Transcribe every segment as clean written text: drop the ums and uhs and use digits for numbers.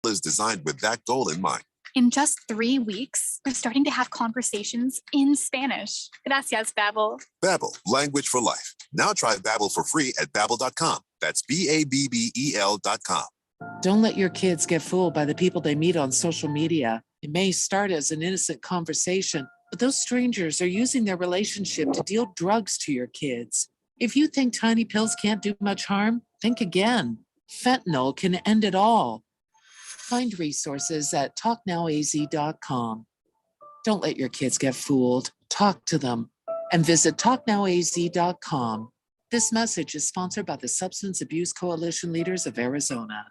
is designed with that goal in mind. In just 3 weeks, we're starting to have conversations in Spanish. Gracias, Babbel. Babbel, language for life. Now try Babbel for free at Babbel.com. That's Babbel.com. Don't let your kids get fooled by the people they meet on social media. It may start as an innocent conversation, but those strangers are using their relationship to deal drugs to your kids. If you think tiny pills can't do much harm, think again. Fentanyl can end it all. Find resources at talknowaz.com. Don't let your kids get fooled. Talk to them. And visit talknowaz.com. This message is sponsored by the Substance Abuse Coalition Leaders of Arizona.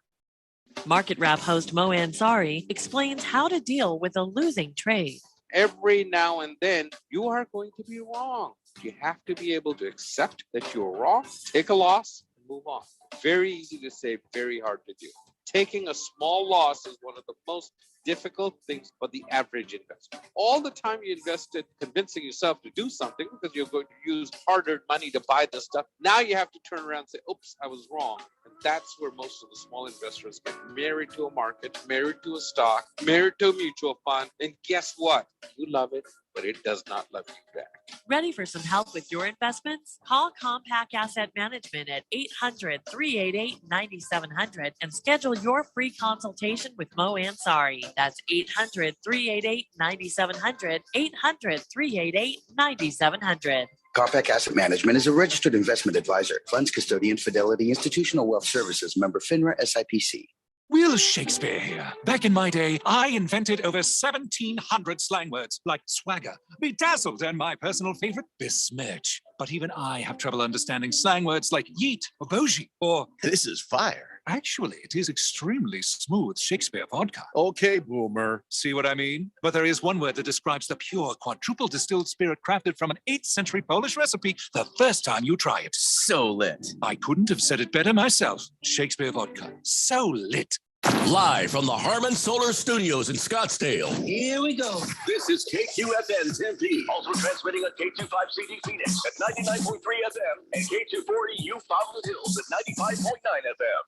Market Wrap host Mo Ansari explains how to deal with a losing trade. Every now and then, you are going to be wrong. You have to be able to accept that you're wrong, take a loss, and move on. Very easy to say, very hard to do. Taking a small loss is one of the most difficult things for the average investor. All the time you invested convincing yourself to do something because you're going to use hard-earned money to buy this stuff. Now you have to turn around and say, oops, I was wrong. And that's where most of the small investors get married to a market, married to a stock, married to a mutual fund. And guess what? You love it, but it does not love you back. Ready for some help with your investments? Call Compact Asset Management at 800-388-9700 and schedule your free consultation with Mo Ansari. That's 800-388-9700, 800-388-9700. Compact Asset Management is a registered investment advisor. Funds custodian, Fidelity Institutional Wealth Services, member FINRA SIPC. Will Shakespeare here. Back in my day, I invented over 1,700 slang words like swagger, bedazzled, and my personal favorite, besmirch. But even I have trouble understanding slang words like yeet or bougie or this is fire. Actually, it is extremely smooth Shakespeare vodka. Okay, boomer. See what I mean? But there is one word that describes the pure quadruple distilled spirit crafted from an 8th century Polish recipe the first time you try it. So lit. I couldn't have said it better myself. Shakespeare vodka. So lit. Live from the Harman Solar Studios in Scottsdale. Here we go. This is KQFN Tempe. Also transmitting on K25CD Phoenix at 99.3 FM and K240 U Fountain Hills at 95.9 FM.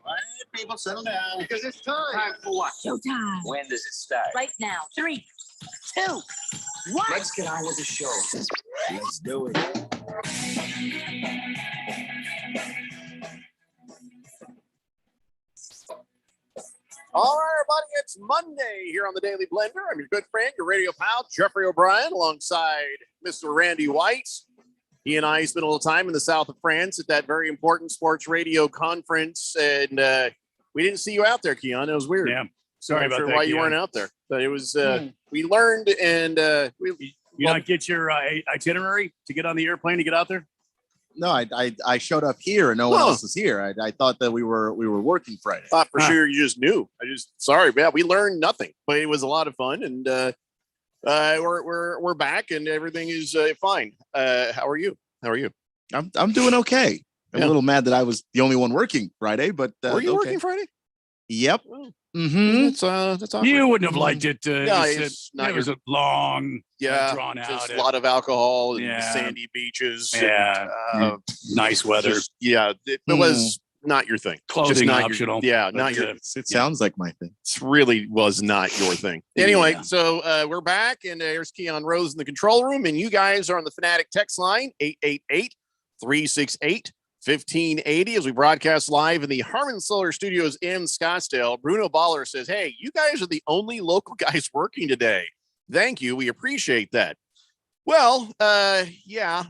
All right, people, settle down. Because it's time. Time for what? Showtime. When does it start? Right now. 3, 2, 1. Let's get on with the show. Let's do it. All right, everybody, it's Monday here on the Daily Blender. I'm your good friend, your radio pal, Jeffrey O'Brien, alongside Mr. Randy White. He and I spent a little time in the south of France at that very important sports radio conference, and we didn't see you out there, Keon. It was weird. Yeah, sorry about that. Why you weren't out there? But it was. We learned, and you not get your itinerary to get on the airplane to get out there. No, I showed up here and no one else was here. I thought that we were working Friday. Thought for sure you just knew. Sorry, man. We learned nothing, but it was a lot of fun, and we're back, and everything is fine. How are you? I'm doing okay. I'm a little mad that I was the only one working Friday, but were you working Friday? Yep. That's awkward. You wouldn't have liked it. No, it was a long, drawn out. Just a lot of alcohol and sandy beaches. Yeah, nice weather. It was not your thing. Clothing optional. Not your. It sounds like my thing. It really was not your thing. Anyway, so we're back, and there's Keon Rose in the control room, and you guys are on the Fanatic text line 888-368-1580 as we broadcast live in the Harman Solar Studios in Scottsdale. Bruno Baller says, hey, you guys are the only local guys working today. Thank you. We appreciate that. Well,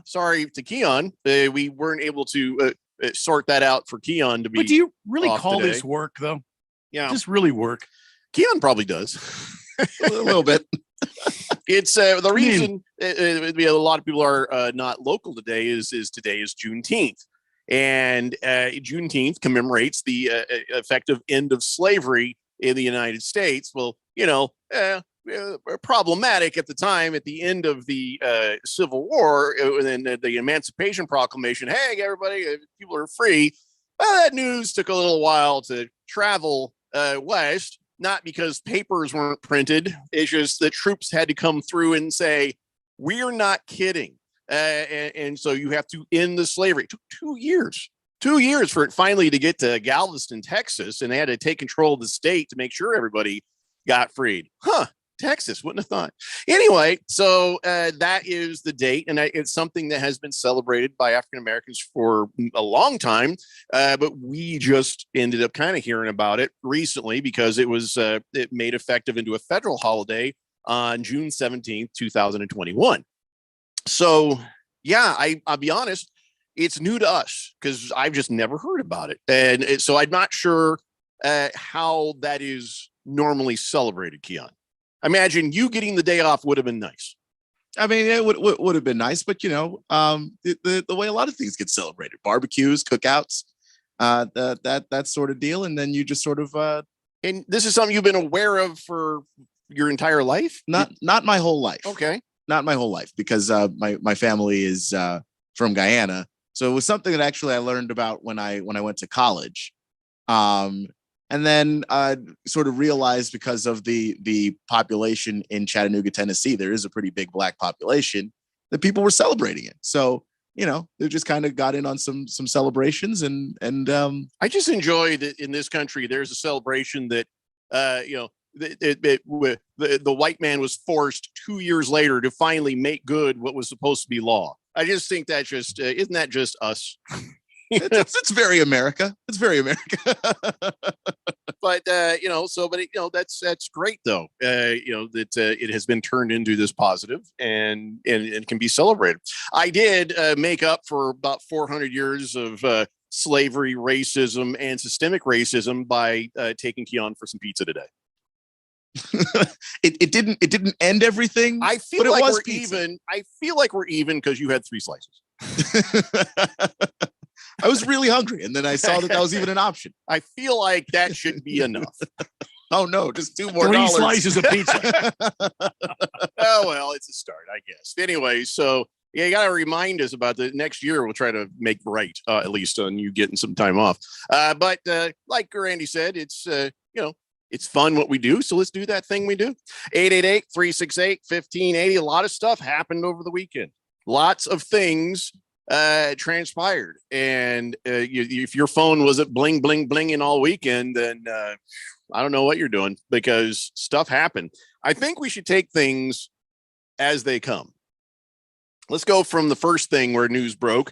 sorry to Keon. We weren't able to sort that out for Keon to be. But do you really call today. this work, though? Yeah. Just really work? Keon probably does. A little bit. It's the reason a lot of people are not local today is today is Juneteenth. And Juneteenth commemorates the effective end of slavery in the United States. Well, problematic at the time at the end of the Civil War and then the Emancipation Proclamation. Hey, everybody, people are free. Well, that news took a little while to travel west, not because papers weren't printed. It's just that troops had to come through and say, we're not kidding. And so you have to end the slavery. It took 2 years. 2 years for it finally to get to Galveston, Texas, and they had to take control of the state to make sure everybody got freed. Texas, wouldn't have thought. Anyway, so that is the date, and it's something that has been celebrated by African Americans for a long time, but we just ended up kind of hearing about it recently because it was it made effective into a federal holiday on June 17th, 2021. So, yeah, I'll be honest, it's new to us because I've just never heard about it, and so I'm not sure how that is normally celebrated, Keon. I imagine you getting the day off would have been nice. I mean, it would have been nice, but the way a lot of things get celebrated, barbecues, cookouts, that sort of deal, and then you just sort of. And this is something you've been aware of for your entire life? Not my whole life. Okay, not my whole life because my family is from Guyana, so it was something that actually I learned about when I went to college. And then sort of realized because of the population in Chattanooga, Tennessee, there is a pretty big Black population that people were celebrating it. So, they just kind of got in on some celebrations and I just enjoy that in this country, there's a celebration that, the white man was forced 2 years later to finally make good what was supposed to be law. I just think that just, isn't that just us? It's very America. It's very America. But that's great though. That it has been turned into this positive and can be celebrated. I did make up for about 400 years of slavery, racism, and systemic racism by taking Keon for some pizza today. It didn't end everything. I feel like we're even. I feel like we're even because you had 3 slices. I was really hungry, and then I saw that was even an option. I feel like that should be enough. Oh no, just 2 more. 3 slices of pizza. Oh well, it's a start, I guess. Anyway, so yeah, you got to remind us about the next year. We'll try to make right, at least on you getting some time off. But like Randy said, it's it's fun what we do. So let's do that thing we do. 888-368-1580. A lot of stuff happened over the weekend. Lots of things transpired, and if your phone wasn't bling blinging all weekend, then I don't know what you're doing because stuff happened. I think we should take things as they come. Let's go from the first thing where news broke,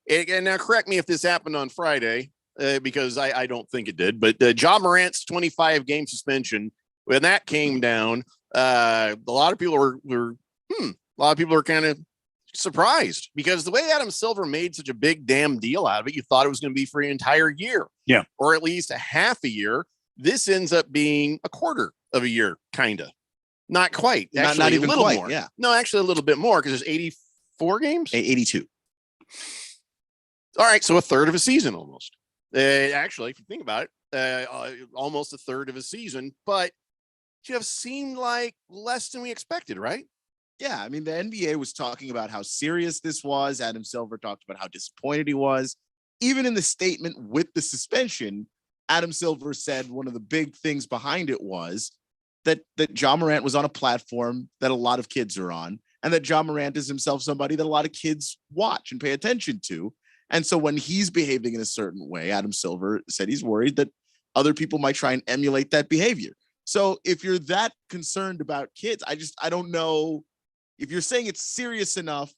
and now correct me if this happened on Friday because I don't think it did, but Ja Morant's 25-game suspension, when that came down, a lot of people were kind of surprised because the way Adam Silver made such a big damn deal out of it, you thought it was going to be for an entire year, or at least a half a year. This ends up being a quarter of a year, kind of, not quite, actually, not even a little quite, more. yeah, no, actually a little bit more because there's 84 games, 82. All right, so a third of a season almost. Actually, if you think about it, almost a third of a season, but just seemed like less than we expected, right? Yeah, I mean, the NBA was talking about how serious this was. Adam Silver talked about how disappointed he was. Even in the statement with the suspension, Adam Silver said one of the big things behind it was that Ja Morant was on a platform that a lot of kids are on, and that Ja Morant is himself somebody that a lot of kids watch and pay attention to. And so when he's behaving in a certain way, Adam Silver said he's worried that other people might try and emulate that behavior. So if you're that concerned about kids, I don't know if you're saying it's serious enough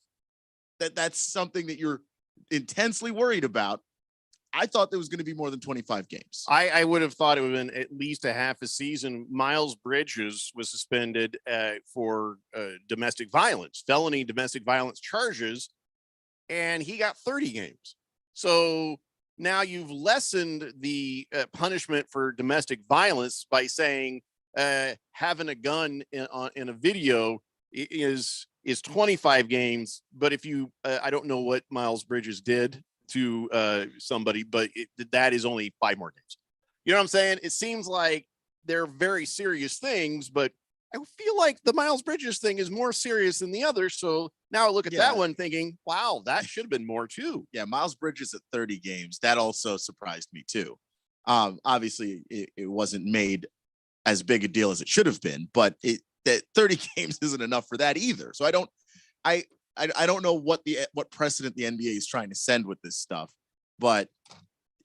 that that's something that you're intensely worried about. I thought there was going to be more than 25 games. I would have thought it would have been at least a half a season. Miles Bridges was suspended for domestic violence, felony domestic violence charges, and he got 30 games. So now you've lessened the punishment for domestic violence by saying having a gun in a video is 25 games. But if you, I don't know what Miles Bridges did to somebody, but that is only 5 more games. You know what I'm saying? It seems like they're very serious things, but I feel like the Miles Bridges thing is more serious than the other. So now I look at that one thinking, wow, that should have been more too. Yeah, Miles Bridges at 30 games. That also surprised me too. Obviously, it wasn't made as big a deal as it should have been, but that 30 games isn't enough for that either. So I don't know what precedent the NBA is trying to send with this stuff, but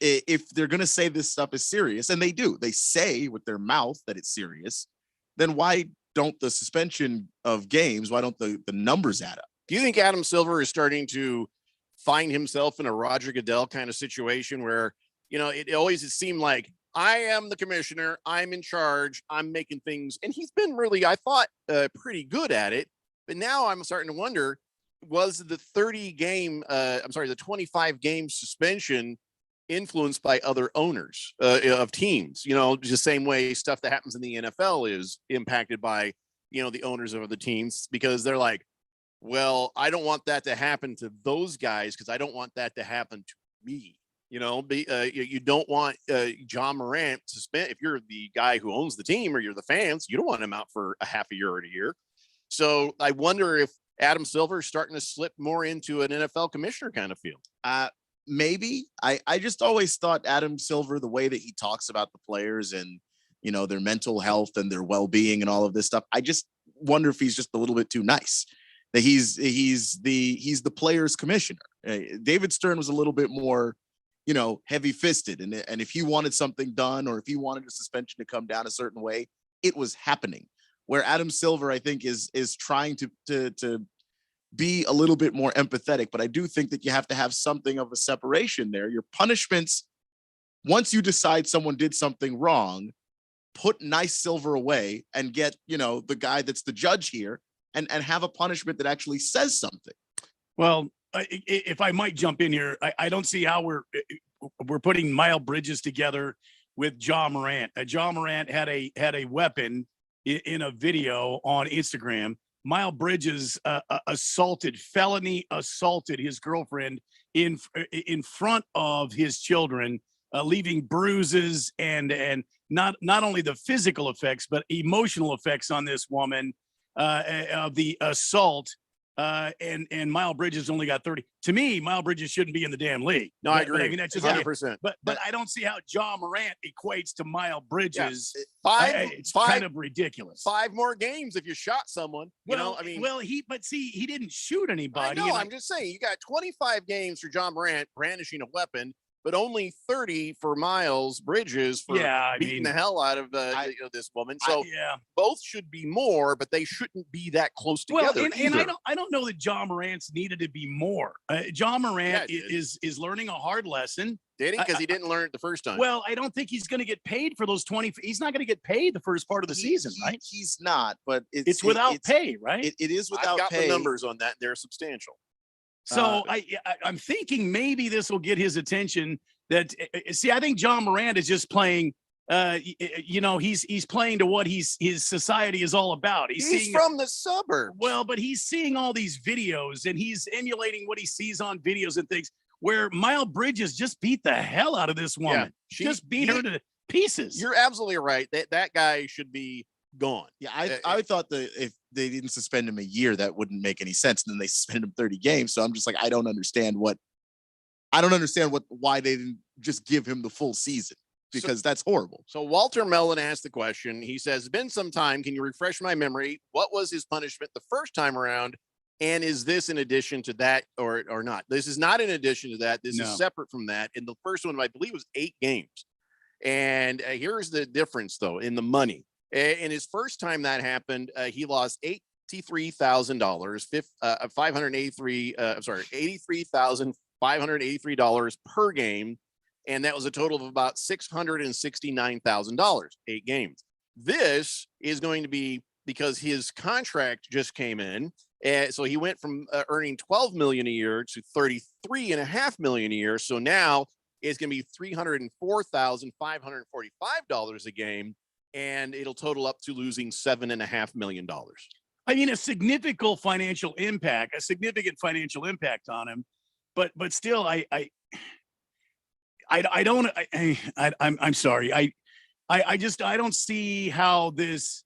if they're going to say this stuff is serious, and they say with their mouth that it's serious, then why don't the suspension of games, why don't the numbers add up? Do you think Adam Silver is starting to find himself in a Roger Goodell kind of situation where, it seemed like I am the commissioner, I'm in charge, I'm making things, and he's been really, I thought, pretty good at it. But now I'm starting to wonder, was the 25 game suspension influenced by other owners of teams? Just the same way stuff that happens in the NFL is impacted by, the owners of the teams, because they're like, well, I don't want that to happen to those guys because I don't want that to happen to me. You don't want John Morant suspend. If you're the guy who owns the team or you're the fans, you don't want him out for a half a year or a year. So I wonder if Adam Silver is starting to slip more into an NFL commissioner kind of feel. Maybe. I just always thought Adam Silver, the way that he talks about the players and, their mental health and their well-being and all of this stuff, I just wonder if he's just a little bit too nice. That he's the players commissioner. David Stern was a little bit more, heavy-fisted, and if he wanted something done or if he wanted a suspension to come down a certain way, it was happening. Where Adam Silver, I think, is trying to be a little bit more empathetic, but I do think that you have to have something of a separation there. Your punishments, once you decide someone did something wrong, put nice Silver away and get the guy that's the judge here. And have a punishment that actually says something. Well, if I might jump in here, I don't see how we're putting Miles Bridges together with John Morant. John Morant had a weapon in a video on Instagram. Miles Bridges felony assaulted his girlfriend in front of his children, leaving bruises and not only the physical effects but emotional effects on this woman. Of the assault, and Miles Bridges only got 30. To me, Miles Bridges shouldn't be in the damn league. No, I agree. But, I mean, that's just 100%. But I don't see how John Morant equates to Miles Bridges. Yeah. It's kind of ridiculous. 5 more games if you shot someone. He didn't shoot anybody. I know. I'm just saying, you got 25 games for John Morant brandishing a weapon, but only 30 for Miles Bridges for beating the hell out of this woman. So both should be more, but they shouldn't be that close together. And I don't know that John Morant's needed to be more. John Morant is learning a hard lesson. Did he? Because he didn't learn it the first time. Well, I don't think he's going to get paid for those 20. He's not going to get paid the first part of the season, right? He's not, but it's without pay, right? It is without pay. I've got the numbers on that. They're substantial. So I'm thinking maybe this will get his attention. I think John Morant is just playing. He's playing to what his society is all about. He's from the suburbs. Well, but he's seeing all these videos and he's emulating what he sees on videos and things. Where Miles Bridges just beat the hell out of this woman. Yeah, just beat her to pieces. You're absolutely right. That guy should be gone. Yeah, I thought that if they didn't suspend him a year, that wouldn't make any sense. And then they suspended him 30 games. So I'm just like, I don't understand why they didn't just give him the full season, because that's horrible. So Walter Mellon asked the question. He says, been some time. Can you refresh my memory? What was his punishment the first time around? And is this in addition to that or not? This is not in addition to that. This is separate from that. And the first one, I believe, was 8 games. And here's the difference, though, in the money. In his first time that happened, he lost $83,000, $83,583 per game. And that was a total of about $669,000, 8 games. This is going to be because his contract just came in. So he went from earning $12 million a year to $33.5 million a year. So now it's going to be $304,545 a game, and it'll total up to losing $7.5 million. I mean, a significant financial impact on him, but still, I'm sorry. I don't see how this.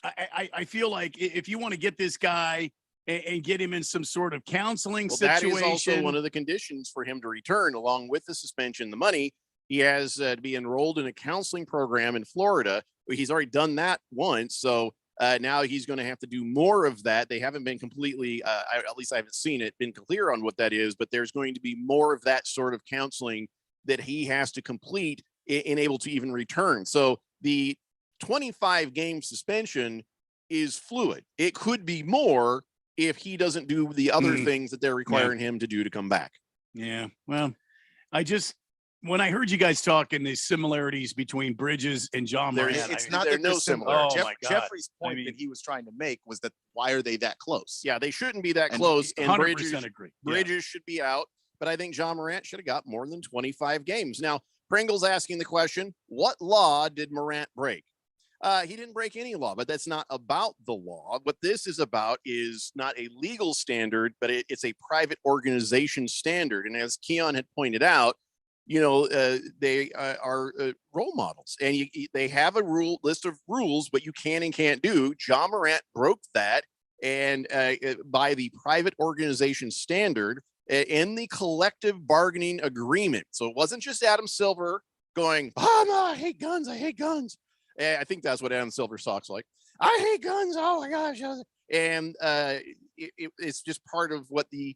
I feel like if you want to get this guy and get him in some sort of counseling situation. That is also one of the conditions for him to return, along with the suspension, the money. He has to be enrolled in a counseling program in Florida. He's already done that once. So now he's going to have to do more of that. They haven't been completely, at least I haven't seen it, been clear on what that is, but there's going to be more of that sort of counseling that he has to complete in able to even return. So the 25 game suspension is fluid. It could be more if he doesn't do the other things that they're requiring him to do to come back. Yeah. Well, when I heard you guys talking the similarities between Bridges and John Morant, it's not that they're similar. Oh my God. Jeffrey's point that he was trying to make was that why are they that close? Yeah, they shouldn't be that close. And 100% Bridges, agree. Bridges should be out. But I think John Morant should have got more than 25 games. Now, Pringle's asking the question, what law did Morant break? He didn't break any law, but that's not about the law. What this is about is not a legal standard, but it's a private organization standard. And as Keon had pointed out, they are role models, and they have a list of rules, what you can and can't do. John Morant broke that, and by the private organization standard in the collective bargaining agreement. So it wasn't just Adam Silver going, "Oh no, I hate guns. I hate guns." I think that's what Adam Silver talks like. I hate guns. Oh my gosh. And it's just part of what the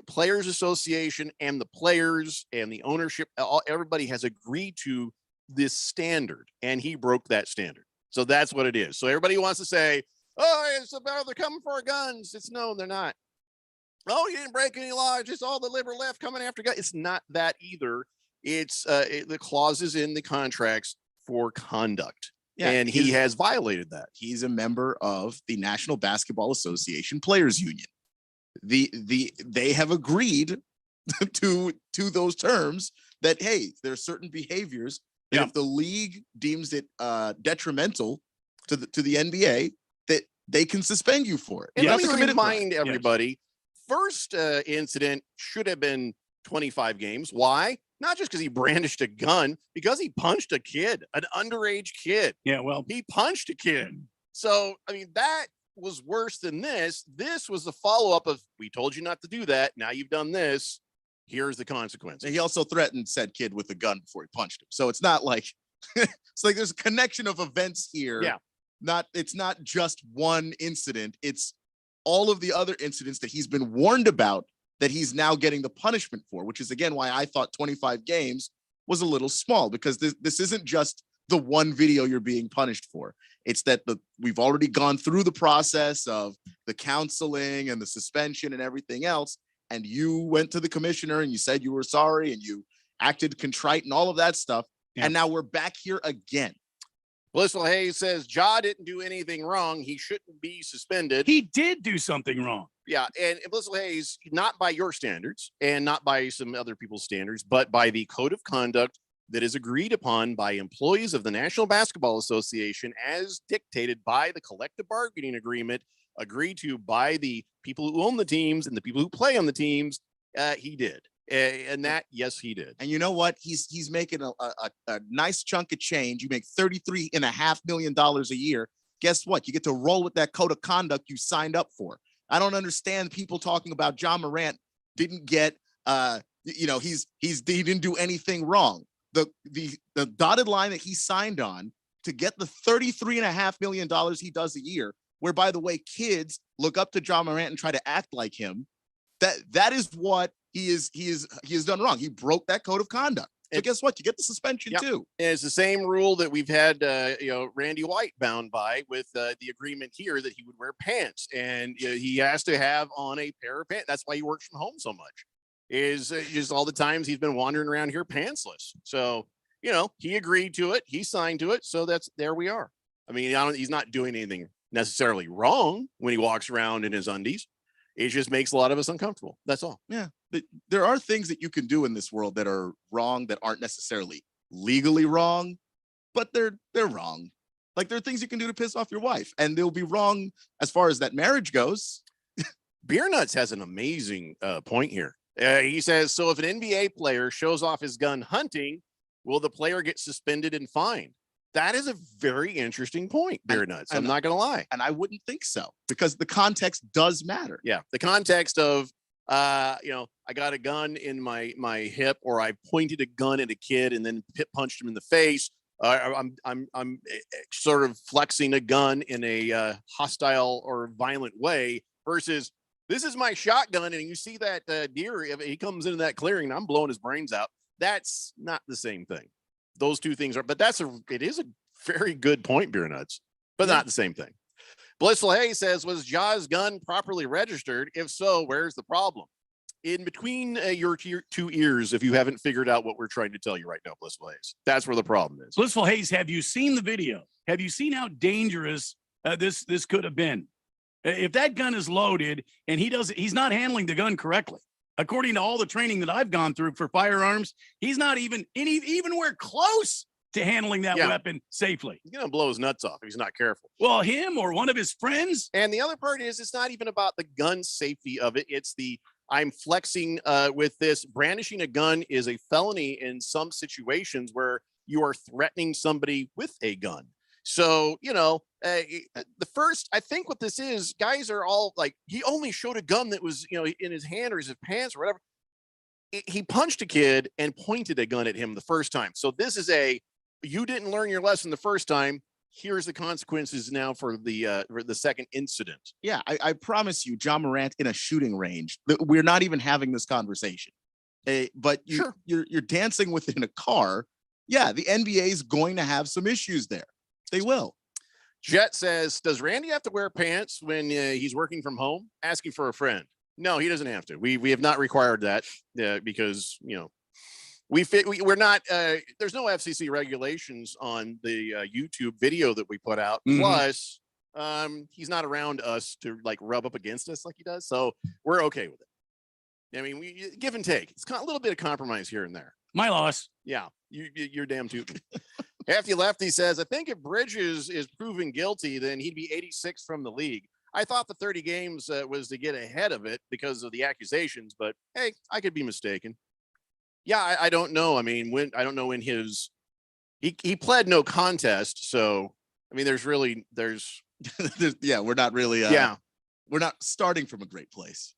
Players Association and the players and the ownership, everybody has agreed to this standard, and he broke that standard. So that's what it is. So everybody wants to say, oh, it's about they're coming for our guns. No, they're not. Oh, you didn't break any law. It's just all the liberal left coming after guns. It's not that either. It's the clauses in the contracts for conduct. Yeah, and he has violated that. He's a member of the National Basketball Association Players Union. They have agreed to those terms that, hey, there are certain behaviors that if the league deems it detrimental to the NBA, that they can suspend you for it. And let me remind everybody, first incident should have been 25 games. Why? Not just because he brandished a gun, because he punched a kid, an underage kid. Yeah, well, he punched a kid. So, I mean, that was worse than this. This was the follow-up of, we told you not to do that. Now you've done this. Here's the consequence. And he also threatened said kid with a gun before he punched him. So it's not like, it's like there's a connection of events here. Yeah. It's not just one incident. It's all of the other incidents that he's been warned about that he's now getting the punishment for, which is again why I thought 25 games was a little small, because this isn't just the one video you're being punished for. It's that we've already gone through the process of the counseling and the suspension and everything else, and you went to the commissioner and you said you were sorry and you acted contrite and all of that stuff, and now we're back here again. Blissful Hayes says Ja didn't do anything wrong. He shouldn't be suspended. He did do something wrong. Yeah, and Blissful Hayes, not by your standards and not by some other people's standards, but by the code of conduct that is agreed upon by employees of the National Basketball Association as dictated by the collective bargaining agreement agreed to by the people who own the teams and the people who play on the teams. He did. And that, yes, he did. And you know what? He's making a nice chunk of change. You make $33.5 million a year. Guess what? You get to roll with that code of conduct you signed up for. I don't understand people talking about John Morant didn't get, he didn't do anything wrong. The dotted line that he signed on to get the $33.5 million he does a year, where, by the way, kids look up to John Morant and try to act like him. That is what he has done wrong. He broke that code of conduct. So guess what? You get the suspension too. And it's the same rule that we've had, Randy White bound by with the agreement here that he would wear pants, and he has to have on a pair of pants. That's why he works from home so much. Is just all the times he's been wandering around here pantsless. So he agreed to it. He signed to it. So there we are. I mean, he's not doing anything necessarily wrong when he walks around in his undies. It just makes a lot of us uncomfortable. That's all. Yeah. There are things that you can do in this world that are wrong, that aren't necessarily legally wrong, but they're wrong. Like, there are things you can do to piss off your wife, and they'll be wrong as far as that marriage goes. Beer Nuts has an amazing point here. He says, so if an NBA player shows off his gun hunting, will the player get suspended and fined? That is a very interesting point, Beer Nuts. I'm not going to lie. And I wouldn't think so, because the context does matter. Yeah. The context of, I got a gun in my hip, or I pointed a gun at a kid and then punched him in the face. I'm sort of flexing a gun in a hostile or violent way versus this is my shotgun. And you see that deer, if he comes into that clearing, I'm blowing his brains out. That's not the same thing. Those two things are, but it is a very good point, Beer Nuts, but not the same thing. Blissful Hay says, was Jaws' gun properly registered? If so, where's the problem? In between your two ears, if you haven't figured out what we're trying to tell you right now, Blissful Hayes. That's where the problem is. Blissful Hayes, have you seen the video? Have you seen how dangerous this could have been? If that gun is loaded and he's not handling the gun correctly. According to all the training that I've gone through for firearms, he's not even anywhere close to handling that weapon safely. He's gonna blow his nuts off if he's not careful. Well, him or one of his friends. And the other part is, it's not even about the gun safety of it. It's I'm flexing with this. Brandishing a gun is a felony in some situations where you are threatening somebody with a gun. So, the first, I think what this is, guys are all like, he only showed a gun that was, in his hand or his pants or whatever. He punched a kid and pointed a gun at him the first time. So this is you didn't learn your lesson the first time. Here's the consequences now for the second incident. Yeah, I promise you, John Morant in a shooting range. We're not even having this conversation. But you're dancing within a car. Yeah, the NBA is going to have some issues there. They will. Jet says, does Randy have to wear pants when he's working from home? Asking for a friend. No, he doesn't have to. We have not required that because, we're not, there's no FCC regulations on the YouTube video that we put out. Mhm. Plus, he's not around us to like rub up against us like he does. So we're okay with it. I mean, we give and take. It's a little bit of compromise here and there. My loss. Yeah, you're damn tootin'. Hefty Lefty says, I think if Bridges is proven guilty, then he'd be 86 from the league. I thought the 30 games was to get ahead of it because of the accusations, but hey, I could be mistaken. Yeah, I don't know. I mean, I don't know when he pled no contest. So, I mean, there's yeah, we're not really, we're not starting from a great place.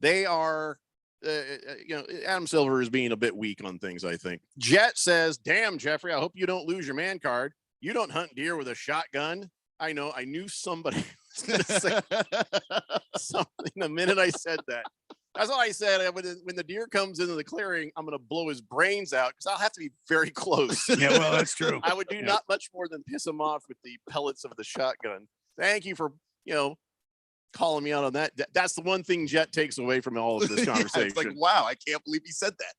They are, Adam Silver is being a bit weak on things, I think. Jet says, damn, Jeffrey, I hope you don't lose your man card. You don't hunt deer with a shotgun. I know. I knew somebody was going to say something the minute I said that. That's all I said. When the deer comes into the clearing, I'm going to blow his brains out because I'll have to be very close. Yeah, well, that's true. I would do not much more than piss him off with the pellets of the shotgun. Thank you for, calling me out on that. That's the one thing Jet takes away from all of this conversation. It's like, wow, I can't believe he said that.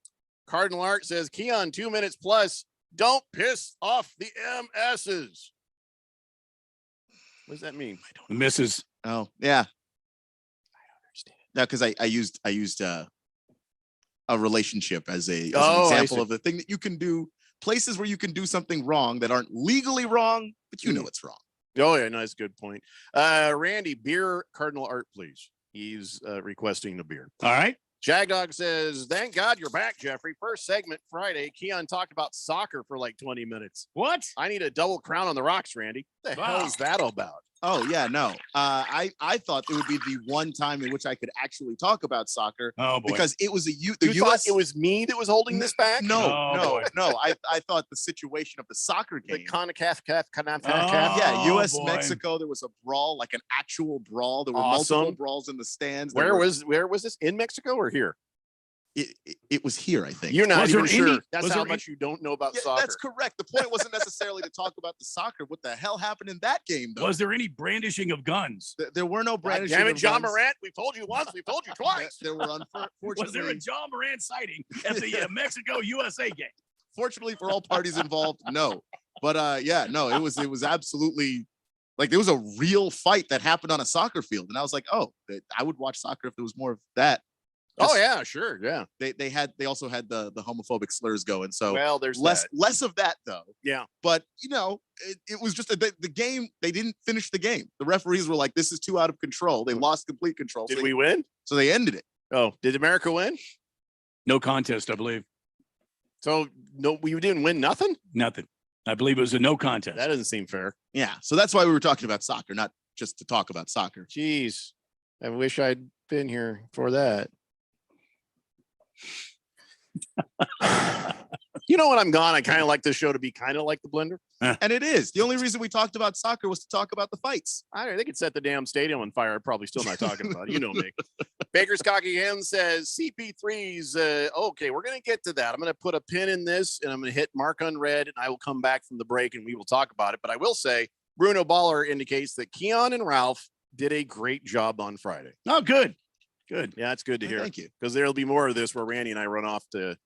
Cardinal Art says, Keon, 2 minutes plus. Don't piss off the MSs. What does that mean? The misses. Oh, yeah. I don't understand. No, because I used a relationship as an example of the thing that you can do, places where you can do something wrong that aren't legally wrong, but you know it's wrong. Oh, yeah, nice, good point. Randy, beer, Cardinal Art, please. He's requesting a beer. All right. Jagdog says, thank God you're back, Jeffrey. First segment Friday. Keon talked about soccer for like 20 minutes. What? I need a double crown on the rocks, Randy. What the hell is that all about? Oh, yeah, no. I thought it would be the one time in which I could actually talk about soccer. Oh, boy. Because it was the You US. thought it was me that was holding this back? No. boy. I thought the situation of the soccer game. The CONCACAF. Yeah, US boy. Mexico. There was a brawl, like an actual brawl. There were Awesome. multiple brawls in the stands. Where was this? In Mexico or here? It was here, I think. You're not Was even there sure. any- That's was how there much you don't know about Yeah, soccer. that's correct. The point wasn't necessarily to talk about the soccer. What the hell happened in that game, though? Was there any brandishing of guns? There were no God brandishing. damn it, of John guns. Morant. We've told you once. We've told you twice. There were unfortunately. Was there a John Morant sighting at the Mexico-USA game? Fortunately for all parties involved, no. But no, it was absolutely like there was a real fight that happened on a soccer field, and I was like, oh, I would watch soccer if there was more of that. Oh yeah, sure, yeah. They also had the homophobic slurs going, so Well, there's less of that though. Yeah. But it was just the game. They didn't finish the game. The referees were like, "This is too out of control." They lost complete control. Did we win? So they ended it. Oh, did America win? No contest, I believe. So no, we didn't win nothing? Nothing. I believe it was a no contest. That doesn't seem fair. Yeah. So that's why we were talking about soccer, not just to talk about soccer. Jeez. I wish I'd been here for that. You know, when I'm gone, I kind of like this show to be kind of like the blender. And it is. The only reason we talked about soccer was to talk about the fights. I don't know, they could set the damn stadium on fire. I'm probably still not talking about it. You know me. Baker's Cocky Hen says CP3's okay, we're gonna get to that. I'm gonna put a pin in this and I'm gonna hit mark unread, and I will come back from the break and we will talk about it. But I will say Bruno Baller indicates that Keon and Ralph did a great job on Friday. Oh, good. Good. Yeah, it's good to hear. Thank you. Because there'll be more of this where Randy and I run off to,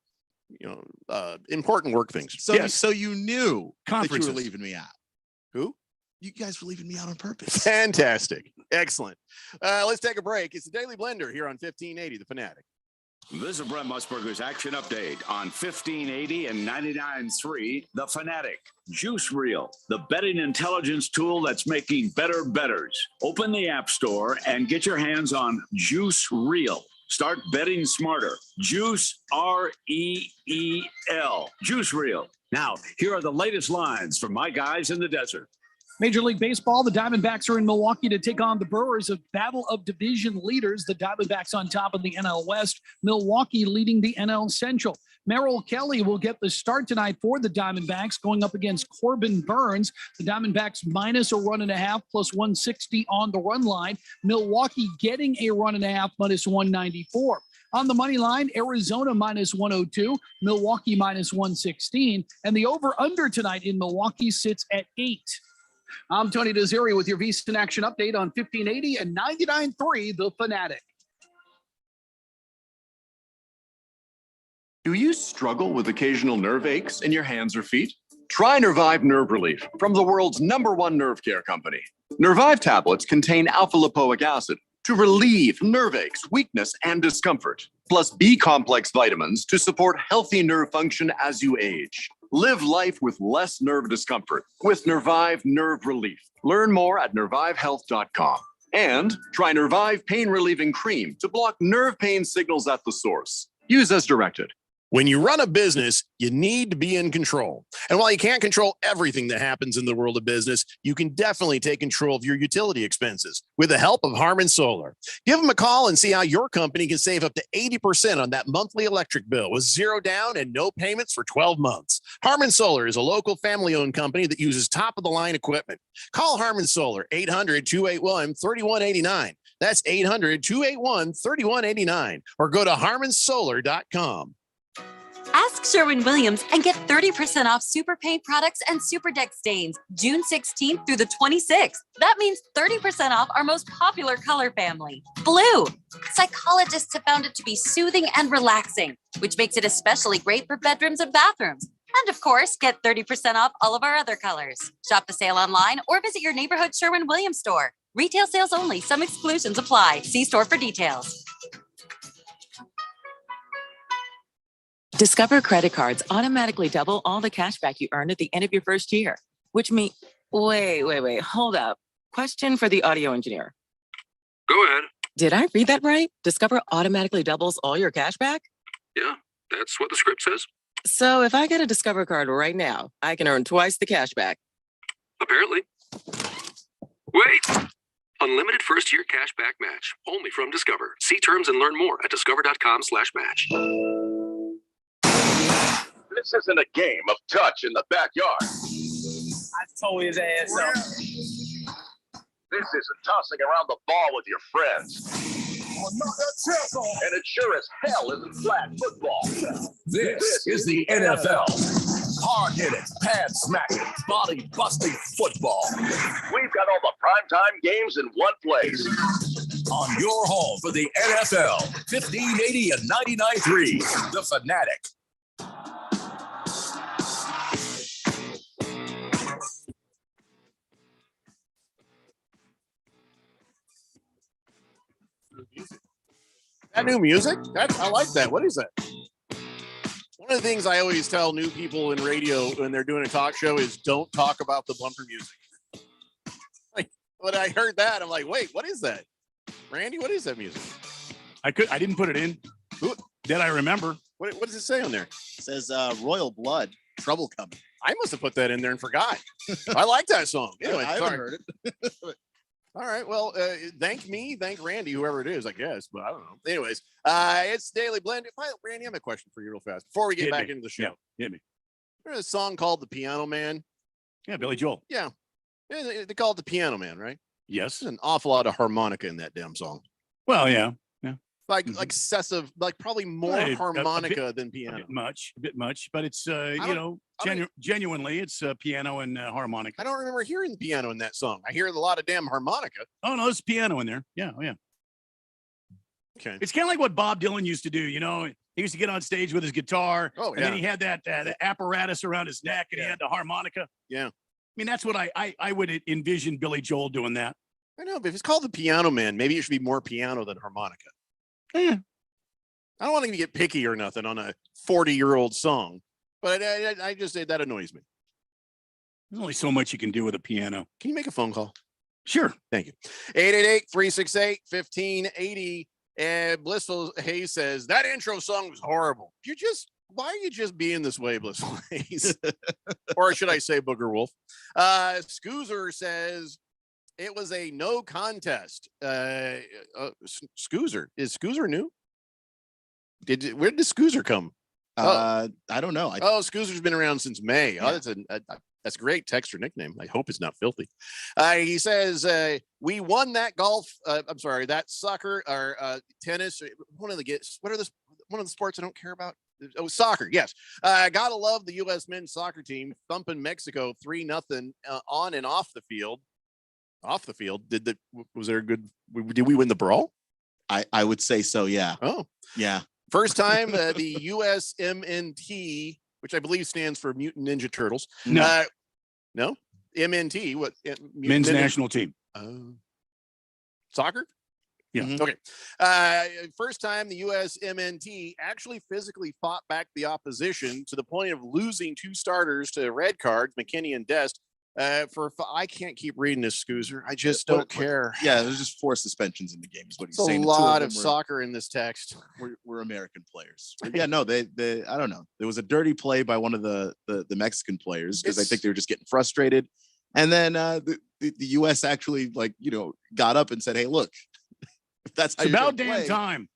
important work things. So, so you knew that you Conferences. were leaving me out. Who? You guys were leaving me out on purpose. Fantastic. Excellent. Let's take a break. It's the Daily Blender here on 1580, The Fanatic. This is Brent Musburger's action update on 1580 and 99.3 The Fanatic. Juice Reel, the betting intelligence tool that's making better bettors. Open the App Store and get your hands on Juice Reel. Start betting smarter. Juice, R-E-E-L. Juice Reel. Now, here are the latest lines from my guys in the desert. Major League Baseball, the Diamondbacks are in Milwaukee to take on the Brewers, a battle of division leaders. The Diamondbacks on top of the NL West, Milwaukee leading the NL Central. Merrill Kelly will get the start tonight for the Diamondbacks, going up against Corbin Burns. The Diamondbacks minus a run and a half, plus 160 on the run line. Milwaukee getting a run and a half, minus 194. On the money line, Arizona minus 102, Milwaukee minus 116, and the over-under tonight in Milwaukee sits at 8. I'm Tony Desiri with your VSiN Action Update on 1580 and 99.3 The Fanatic. Do you struggle with occasional nerve aches in your hands or feet? Try Nervive Nerve Relief from the world's #1 nerve care company. Nervive tablets contain alpha-lipoic acid to relieve nerve aches, weakness, and discomfort, plus B-complex vitamins to support healthy nerve function as you age. Live life with less nerve discomfort with Nervive Nerve Relief. Learn more at nervivehealth.com. And try Nervive Pain Relieving Cream to block nerve pain signals at the source. Use as directed. When you run a business, you need to be in control. And while you can't control everything that happens in the world of business, you can definitely take control of your utility expenses with the help of Harmon Solar. Give them a call and see how your company can save up to 80% on that monthly electric bill with zero down and no payments for 12 months. Harmon Solar is a local family-owned company that uses top-of-the-line equipment. Call Harmon Solar, 800-281-3189. That's 800-281-3189. Or go to harmonsolar.com. Ask Sherwin-Williams and get 30% off Super Paint products and Super Deck stains June 16th through the 26th. That means 30% off our most popular color family, blue. Psychologists have found it to be soothing and relaxing, which makes it especially great for bedrooms and bathrooms. And of course, get 30% off all of our other colors. Shop the sale online or visit your neighborhood Sherwin-Williams store. Retail sales only. Some exclusions apply. See store for details. Discover credit cards automatically double all the cash back you earn at the end of your first year, which means, wait, hold up. Question for the audio engineer. Go ahead. Did I read that right? Discover automatically doubles all your cash back? Yeah, that's what the script says. So if I get a Discover card right now, I can earn twice the cash back. Apparently. Wait! Unlimited first year cash back match. Only from Discover. See terms and learn more at discover.com/match. This isn't a game of touch in the backyard. I tore his ass up. This isn't tossing around the ball with your friends. And it sure as hell isn't flag football. This is the NFL. Hard-hitting, pad-smacking, body-busting football. We've got all the primetime games in one place. On your home for the NFL, 1580 and 99.3, The Fanatic. That new music? I like that. What is that? One of the things I always tell new people in radio when they're doing a talk show is don't talk about the bumper music. Like when I heard that, I'm like, wait, what is that? Randy, what is that music? I didn't put it in. That I remember. What does it say on there? It says Royal Blood, Trouble Coming. I must have put that in there and forgot. I like that song. Anyway, I haven't heard it. All right. Well, thank Randy, whoever it is, I guess, but I don't know. Anyways, it's Daily Blend. Randy, I have a question for you real fast before we get back into the show. Yeah, hit me. There's a song called "The Piano Man." Yeah, Billy Joel. Yeah, they call it "The Piano Man," right? Yes. There's an awful lot of harmonica in that damn song. Well, yeah. Like excessive, like probably more Right, a harmonica than A piano. bit much, but it's don't- genuinely it's piano and harmonica. I don't remember hearing the piano in that song. I hear a lot of damn harmonica. Oh no, there's piano in there. Yeah, oh, yeah. Okay. It's kind of like what Bob Dylan used to do. You know, he used to get on stage with his guitar, Oh, and then yeah. he had that apparatus around his neck, and he had the harmonica. Yeah. I mean, that's what I would envision Billy Joel doing that. I know, but if it's called "The Piano Man," maybe it should be more piano than harmonica. Eh. I don't want to get picky or nothing on a 40-year-old song, but I just say that annoys me. There's only so much you can do with a piano. Can you make a phone call? Sure. Thank you. 888-368-1580. And Blissful Hayes says that intro song was horrible. Why are you just being this way, Blissful Hayes? Or should I say Booger Wolf? Scoozer says it was a no contest. Scoozer, is Scoozer new? Where did Scoozer come? I don't know. Scoozer's been around since May. Oh, that's a great texter nickname. I hope it's not filthy. He says we won that golf. I'm sorry, that soccer or tennis. One of the sports I don't care about. Oh, soccer. Yes. Gotta love the U.S. men's soccer team thumping Mexico 3-0 on and off the field. Off the field. Did we win the brawl? I would say so. Yeah. Oh, yeah. First time the USMNT, which I believe stands for Mutant Ninja Turtles. No. No? MNT, what? Men's national team. Soccer? Yeah. Okay. First time the USMNT actually physically fought back the opposition to the point of losing 2 starters to red cards, McKinney and Dest. I can't keep reading this, Scoozer. I just don't care. Yeah, there's just 4 suspensions in the game. Is what he's It's a saying. lot of soccer in this text. We're American players. But yeah, no, they I don't know. There was a dirty play by one of the Mexican players because I think they were just getting frustrated, and then the U.S. actually got up and said, "Hey, look, if that's how It's you're about gonna damn play, time."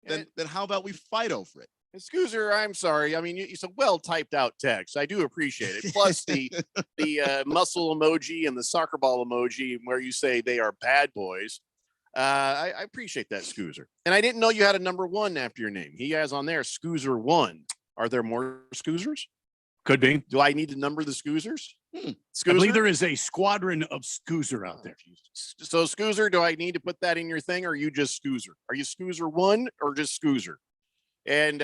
then how about we fight over it?" Scoozer, I'm sorry. I mean, it's a well typed out text. I do appreciate it. Plus the muscle emoji and the soccer ball emoji where you say they are bad boys. I appreciate that, Scoozer. And I didn't know you had a number 1 after your name. He has on there Scoozer 1. Are there more Scoozers? Could be. Do I need to number the Scoozers? I believe there is a squadron of Scoozer out there. So Scoozer, do I need to put that in your thing, or are you just Scoozer? Are you Scoozer 1 or just Scoozer? And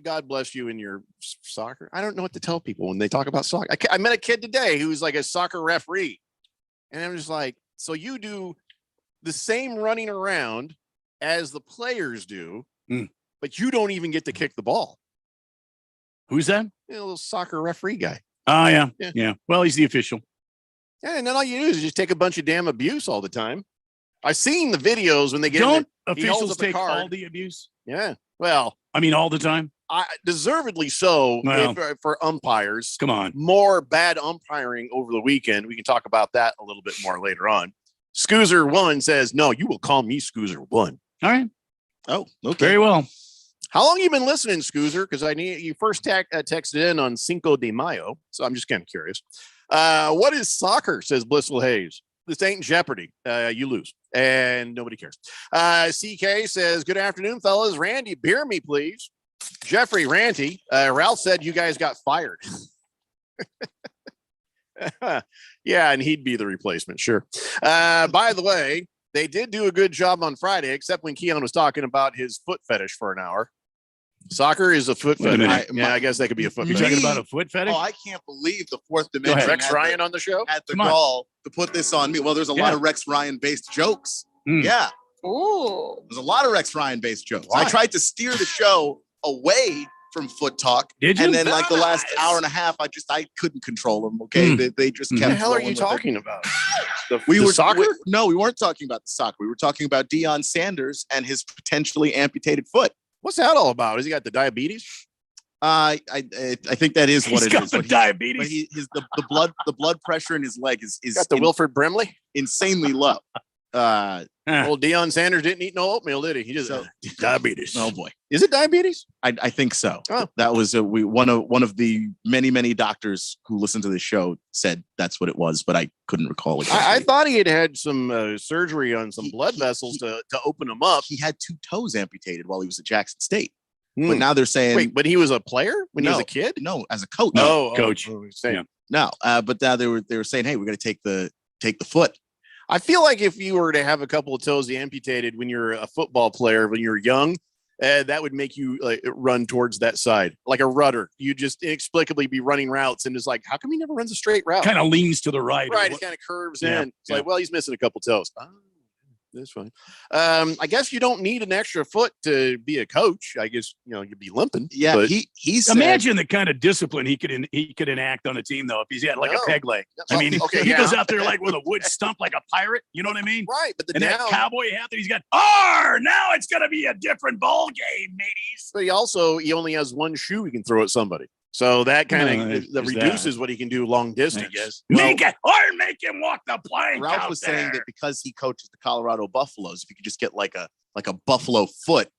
God bless you in your soccer. I don't know what to tell people when they talk about soccer. I met a kid today who's like a soccer referee. And I'm just like, so you do the same running around as the players do, but you don't even get to kick the ball. Who's that? A little soccer referee guy. Oh, yeah. Well, he's the official. Yeah, and then all you do is just take a bunch of damn abuse all the time. I've seen the videos when they get Don't he holds officials up the take card. all the abuse? Yeah. Well, I mean, all the time. Deservedly so. Well, for umpires. Come on. More bad umpiring over the weekend. We can talk about that a little bit more later on. Scoozer 1 says, no, you will call me Scoozer 1. All right. Oh, okay. Very well. How long you been listening, Scoozer? Because I need you first texted in on Cinco de Mayo, so I'm just kind of curious. What is soccer? Says Blissful Hayes. This ain't Jeopardy. You lose, and nobody cares. CK says, "Good afternoon, fellas. Randy, beer me, please." Jeffrey, Ranty. Ralph said you guys got fired. Yeah, and he'd be the replacement, sure. By the way, they did do a good job on Friday, except when Keon was talking about his foot fetish for an hour. Soccer is a foot fetish. I guess that could be a foot You're fetish. talking about a foot fetish? Oh, I can't believe the Fourth Dimension Rex had Ryan on the show? had the Come on. gall to put this on me. Well, there's a lot of Rex Ryan based jokes. Yeah. Ooh. There's a lot of Rex Ryan based jokes. Why? I tried to steer the show away from foot talk. Did you? And then like the last hour and a half, I couldn't control them. Okay. They just kept What the hell are rolling you with it. talking about? We The were soccer? No, we weren't talking about the soccer. We were talking about Deion Sanders and his potentially amputated foot. What's that all about? Has he got the diabetes? I think that is what He's it got is. the But diabetes. the blood pressure in his leg is Got the Wilfred Brimley? insanely low. Well, Deion Sanders didn't eat no oatmeal, did he? He just diabetes. Oh boy, is it diabetes? I think so. Oh. That was one of the many doctors who listened to the show said that's what it was, but I couldn't recall it. I thought he had some surgery on some blood vessels to open them up. He had 2 toes amputated while he was at Jackson State. But now they're saying, wait, but he was a player when he was a kid? No, as a coach. Coach. No, but now they were saying, hey, we're going to take the foot. I feel like if you were to have a couple of toes amputated when you're a football player, when you're young, that would make you run towards that side like a rudder. You just inexplicably be running routes and it's like, how come he never runs a straight route? Kind of leans to the right. Right, it kind of curves in. It's like, well, he's missing a couple toes. That's fine. I guess you don't need an extra foot to be a coach. I guess you'd be limping. Yeah, but he's imagine the kind of discipline he could enact on a team though if he's had like a peg leg. I mean, he goes out there like with a wood stump like a pirate. You know what I mean? Right. But that cowboy hat that he's got. Now it's gonna be a different ball game, mateys. But he only has one shoe he can throw at somebody. So that kind of reduces what he can do long distance. Yes. Make him walk the plank. Ralph was saying that because he coaches the Colorado Buffaloes, if you could just get like a buffalo foot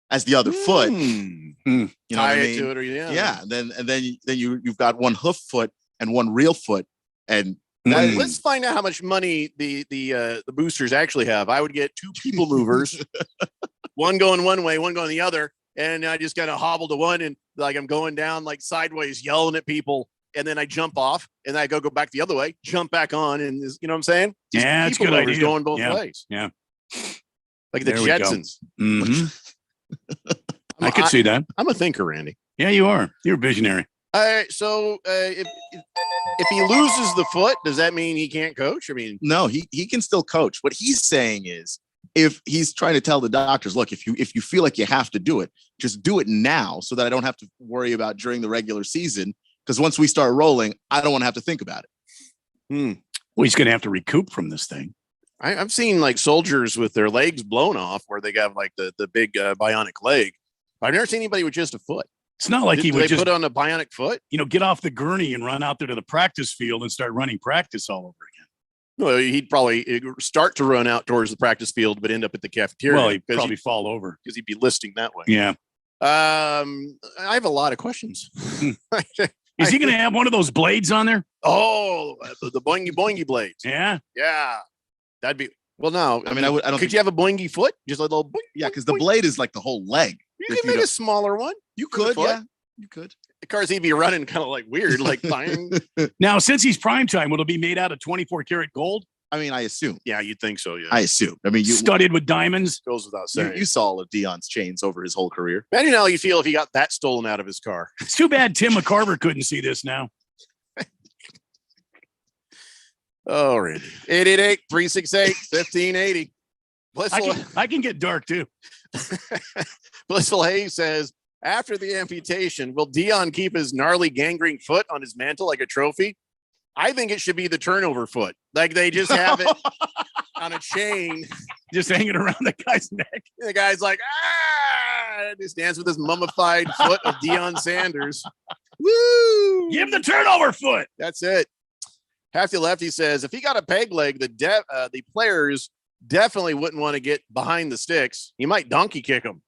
as the other foot, you know tie what I it mean? to it, or then you've got one hoof foot and one real foot, and let's find out how much money the boosters actually have. I would get 2 people movers, one going one way, one going the other. And I just kind of hobble to one and like I'm going down like sideways, yelling at people. And then I jump off and I go back the other way, jump back on. And you know what I'm saying? Just it's a good idea. Going both ways. Yeah. Like the Jetsons. I could see that. I'm a thinker, Randy. Yeah, you are. You're a visionary. All right. So if he loses the foot, does that mean he can't coach? I mean, no, he can still coach. What he's saying is, if he's trying to tell the doctors, look, if you feel like you have to do it, just do it now so that I don't have to worry about during the regular season. Because once we start rolling, I don't want to have to think about it. Well, he's going to have to recoup from this thing. I've seen like soldiers with their legs blown off where they got like the big bionic leg. I've never seen anybody with just a foot. It's not like he would just put on a bionic foot. Get off the gurney and run out there to the practice field and start running practice all over again. Well, he'd probably start to run out towards the practice field, but end up at the cafeteria. Well, he'd probably fall over because he'd be listing that way. Yeah. I have a lot of questions. Is he going to have one of those blades on there? Oh, the boingy blades. Yeah. Yeah. That'd be, well, no. I don't could you have a boingy foot? Just a little boing? Yeah, because the blade is like the whole leg. You could make a smaller one. You could, yeah. You could. The cars, he'd be running kind of like weird, like bang. Now, since he's primetime, will it be made out of 24 karat gold? I mean, I assume. Yeah, you'd think so. Yeah, I assume. I mean, studded with diamonds. Goes without saying. You saw all of Deion's chains over his whole career. Imagine how you feel if he got that stolen out of his car. It's too bad Tim McCarver couldn't see this now. Oh, Randy. 888-368-1580. I can get dark too. Blissful Hayes says, after the amputation, will Deion keep his gnarly gangrene foot on his mantle like a trophy? I think it should be the turnover foot. Like they just have it on a chain. Just hanging around the guy's neck. And the guy's like, just dance with his mummified foot of Deion Sanders. Woo! Give him the turnover foot. That's it. Hefty Lefty says, if he got a peg leg, the players definitely wouldn't want to get behind the sticks. He might donkey kick him.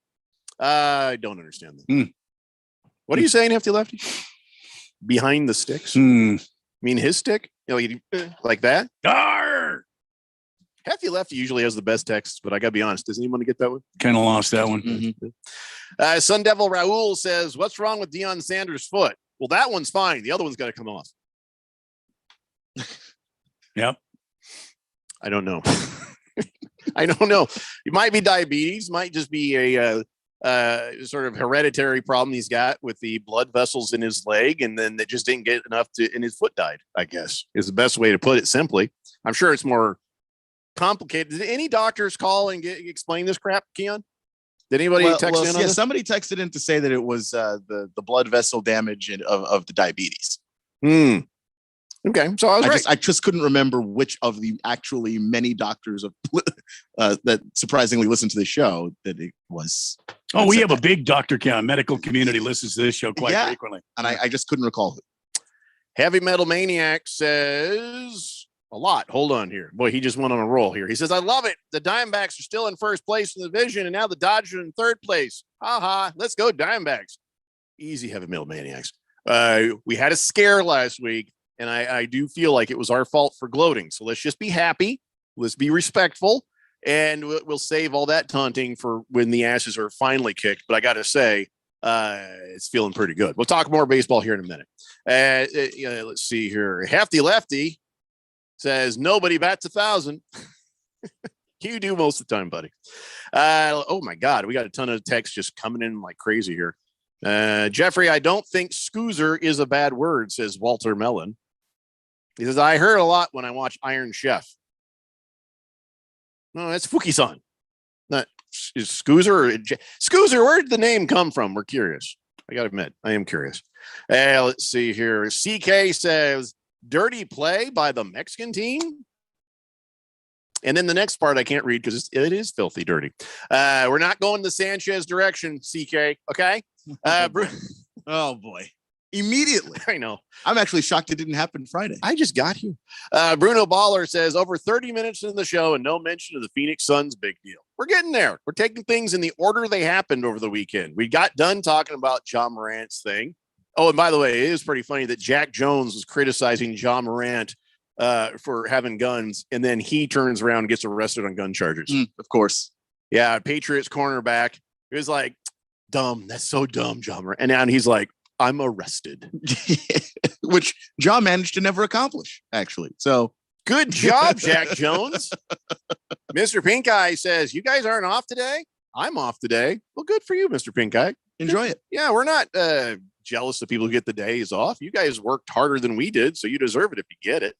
I don't understand that. What are you saying, Hefty Lefty? Behind the sticks? You mean his stick? Like that? Arr! Hefty Lefty usually has the best texts, but I got to be honest. Does anyone get that one? Kind of lost that one. Sun Devil Raul says, what's wrong with Deion Sanders' foot? Well, that one's fine. The other one's got to come off. Yep. I don't know. I don't know. It might be diabetes, might just be a sort of hereditary problem he's got with the blood vessels in his leg, and then it just didn't get enough and his foot died, I guess, is the best way to put it simply. I'm sure it's more complicated. Did any doctors call and explain this crap, Keon? Did anybody text in on this? Somebody texted in to say that it was the blood vessel damage of the diabetes. Okay, so I just couldn't remember which of the actually many doctors of that surprisingly listened to the show that it was. Oh, we have a big doctor count. Medical community listens to this show quite frequently, and I just couldn't recall who. Heavy Metal Maniac says, A lot. Hold on here. Boy, he just went on a roll here. He says, I love it. The Diamondbacks are still in first place in the division, and now the Dodgers are in third place. Let's go Diamondbacks. Easy, heavy metal maniacs. We had a scare last week, and I do feel like it was our fault for gloating. So let's just be happy. Let's be respectful, and we'll save all that taunting for when the asses are finally kicked. But I got to say, it's feeling pretty good. We'll talk more baseball here in a minute. Let's see here. Hefty Lefty says nobody bats 1,000. You do most of the time, buddy. Oh my God, we got a ton of texts just coming in like crazy here. Jeffrey, I don't think scoozer is a bad word, says Walter Mellon. He says, I heard a lot when I watch Iron Chef. No, that's Fuki-san. Not is scoozer or scoozer. Where did the name come from? We're curious. I got to admit, I am curious. Let's see here. CK says, dirty play by the Mexican team. And then the next part I can't read because it is filthy dirty. We're not going the Sanchez direction, CK. Okay. Oh boy. Immediately. I know. I'm actually shocked it didn't happen Friday. I just got here. Bruno Baller says over 30 minutes into the show and no mention of the Phoenix Suns big deal. We're getting there. We're taking things in the order they happened over the weekend. We got done talking about Ja Morant's thing. Oh, and by the way, it is pretty funny that Jack Jones was criticizing Ja Morant for having guns, and then he turns around and gets arrested on gun charges. Of course. Yeah, Patriots cornerback. It was like, dumb. That's so dumb, Ja Morant. And now he's like, I'm arrested. Which Ja managed to never accomplish, actually. So good job, Jack Jones. Mr. Pink Eye says, you guys aren't off today? I'm off today. Well, good for you, Mr. Pink Eye. Enjoy it. Yeah, we're not jealous of people who get the days off. You guys worked harder than we did, so you deserve it if you get it.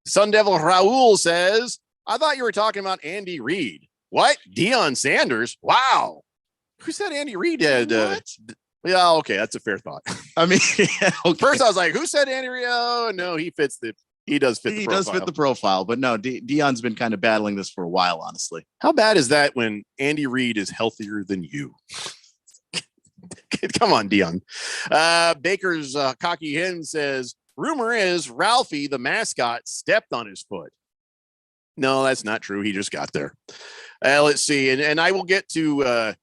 Sun Devil Raul says, I thought you were talking about Andy Reid. What? Deion Sanders? Wow. Who said Andy Reid had? Yeah, okay, that's a fair thought. I mean, okay. First I was like, who said Andy Reid? Oh, no, he does fit the profile. Does fit the profile, but no, Deion's been kind of battling this for a while, honestly. How bad is that when Andy Reid is healthier than you? Come on, Deion. Baker's cocky hen says, rumor is Ralphie, the mascot, stepped on his foot. No, that's not true. He just got there. Let's see. And I will get to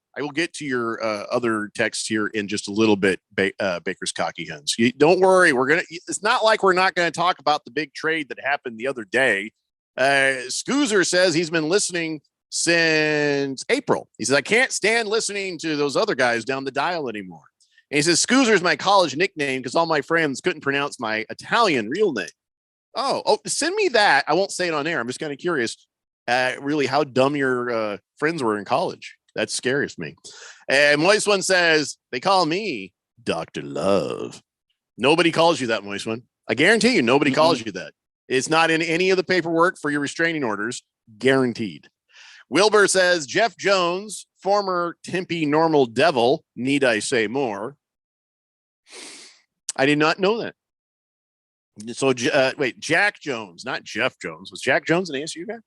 your other text here in just a little bit, Baker's cocky hens. Don't worry. It's not like we're not going to talk about the big trade that happened the other day. Scoozer says he's been listening since April. He says, I can't stand listening to those other guys down the dial anymore. And he says, Scoozer is my college nickname because all my friends couldn't pronounce my Italian real name. Oh, send me that. I won't say it on air. I'm just kind of curious, really, how dumb your friends were in college. That's scary to me. And Moist One says, they call me Dr. Love. Nobody calls you that, Moist One. I guarantee you, nobody calls you that. It's not in any of the paperwork for your restraining orders. Guaranteed. Wilbur says, Jeff Jones, former Tempe Normal Devil. Need I say more? I did not know that. So, wait, Jack Jones, not Jeff Jones. Was Jack Jones an ASU guy?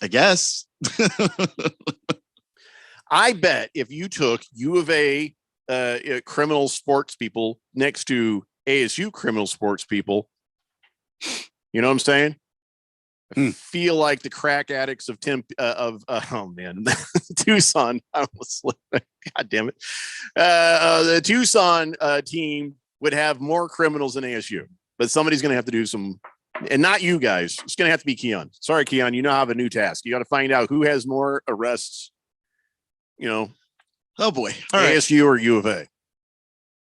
I guess. I bet if you took U of A criminal sports people next to ASU criminal sports people, you know what I'm saying? I feel like the crack addicts of Tucson. I almost God damn it. The Tucson team would have more criminals than ASU, but somebody's going to have to do some, and not you guys. It's going to have to be Keon. Sorry, Keon. You now have a new task. You got to find out who has more arrests. You know, oh boy, ASU or U of A,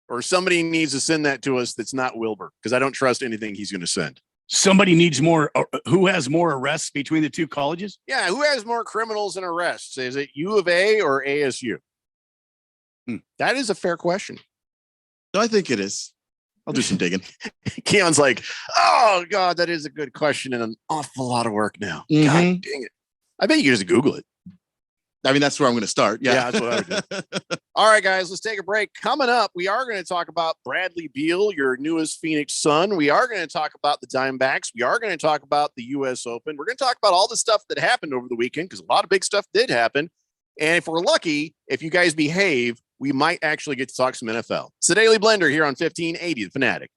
or somebody needs to send that to us. That's not Wilbur, because I don't trust anything he's going to send. Somebody needs more. Who has more arrests between the two colleges? Yeah, who has more criminals and arrests? Is it U of A or ASU? That is a fair question. No, I think it is. I'll do some digging. Keon's like, oh God, that is a good question and an awful lot of work now. God dang it! I bet you can just Google it. I mean, that's where I'm going to start. Yeah, that's what I would do. All right, guys, let's take a break. Coming up, we are going to talk about Bradley Beal, your newest Phoenix Sun. We are going to talk about the Diamondbacks. We are going to talk about the U.S. Open. We're going to talk about all the stuff that happened over the weekend, because a lot of big stuff did happen. And if we're lucky, if you guys behave, we might actually get to talk some NFL. It's the Daily Blender here on 1580 The Fanatic.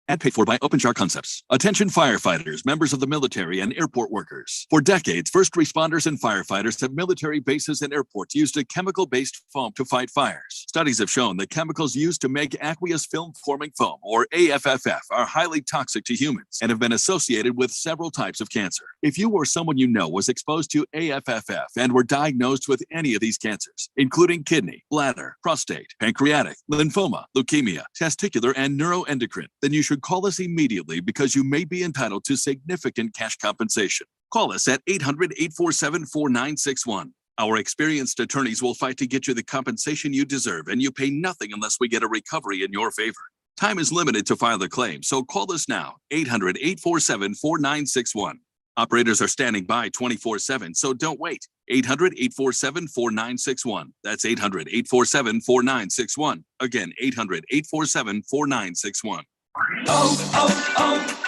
and paid for by OpenShar Concepts. Attention firefighters, members of the military, and airport workers. For decades, first responders and firefighters at military bases and airports used a chemical-based foam to fight fires. Studies have shown that chemicals used to make aqueous film-forming foam, or AFFF, are highly toxic to humans and have been associated with several types of cancer. If you or someone you know was exposed to AFFF and were diagnosed with any of these cancers, including kidney, bladder, prostate, pancreatic, lymphoma, leukemia, testicular, and neuroendocrine, then you should call us immediately because you may be entitled to significant cash compensation. Call us at 800-847-4961. Our experienced attorneys will fight to get you the compensation you deserve, and you pay nothing unless we get a recovery in your favor. Time is limited to file the claim, so call us now, 800-847-4961. Operators are standing by 24/7, so don't wait. 800-847-4961. That's 800-847-4961. Again, 800-847-4961.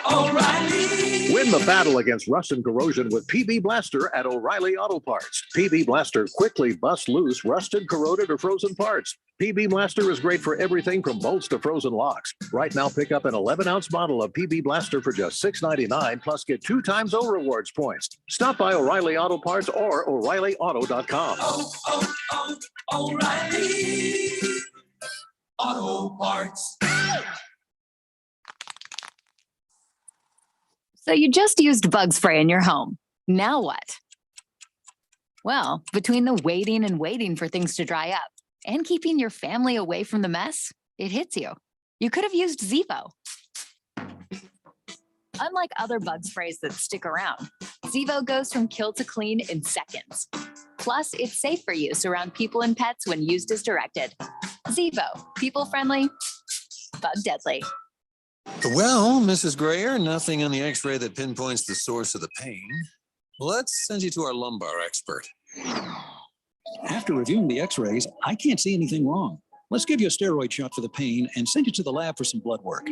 O'Reilly. Win the battle against rust and corrosion with PB Blaster at O'Reilly Auto Parts. PB Blaster quickly busts loose rusted, corroded, or frozen parts. PB Blaster is great for everything from bolts to frozen locks. Right now, pick up an 11-ounce bottle of PB Blaster for just $6.99, plus get 2 times O rewards points. Stop by O'Reilly Auto Parts or O'ReillyAuto.com. O'Reilly Auto Parts. So you just used bug spray in your home. Now what? Well, between the waiting and waiting for things to dry up and keeping your family away from the mess, it hits you. You could have used Zevo. Unlike other bug sprays that stick around, Zevo goes from kill to clean in seconds. Plus, it's safe for use around people and pets when used as directed. Zevo, people-friendly, bug-deadly. Well, Mrs. Grayer, nothing on the x-ray that pinpoints the source of the pain. Let's send you to our lumbar expert. After reviewing the x-rays, I can't see anything wrong. Let's give you a steroid shot for the pain and send you to the lab for some blood work.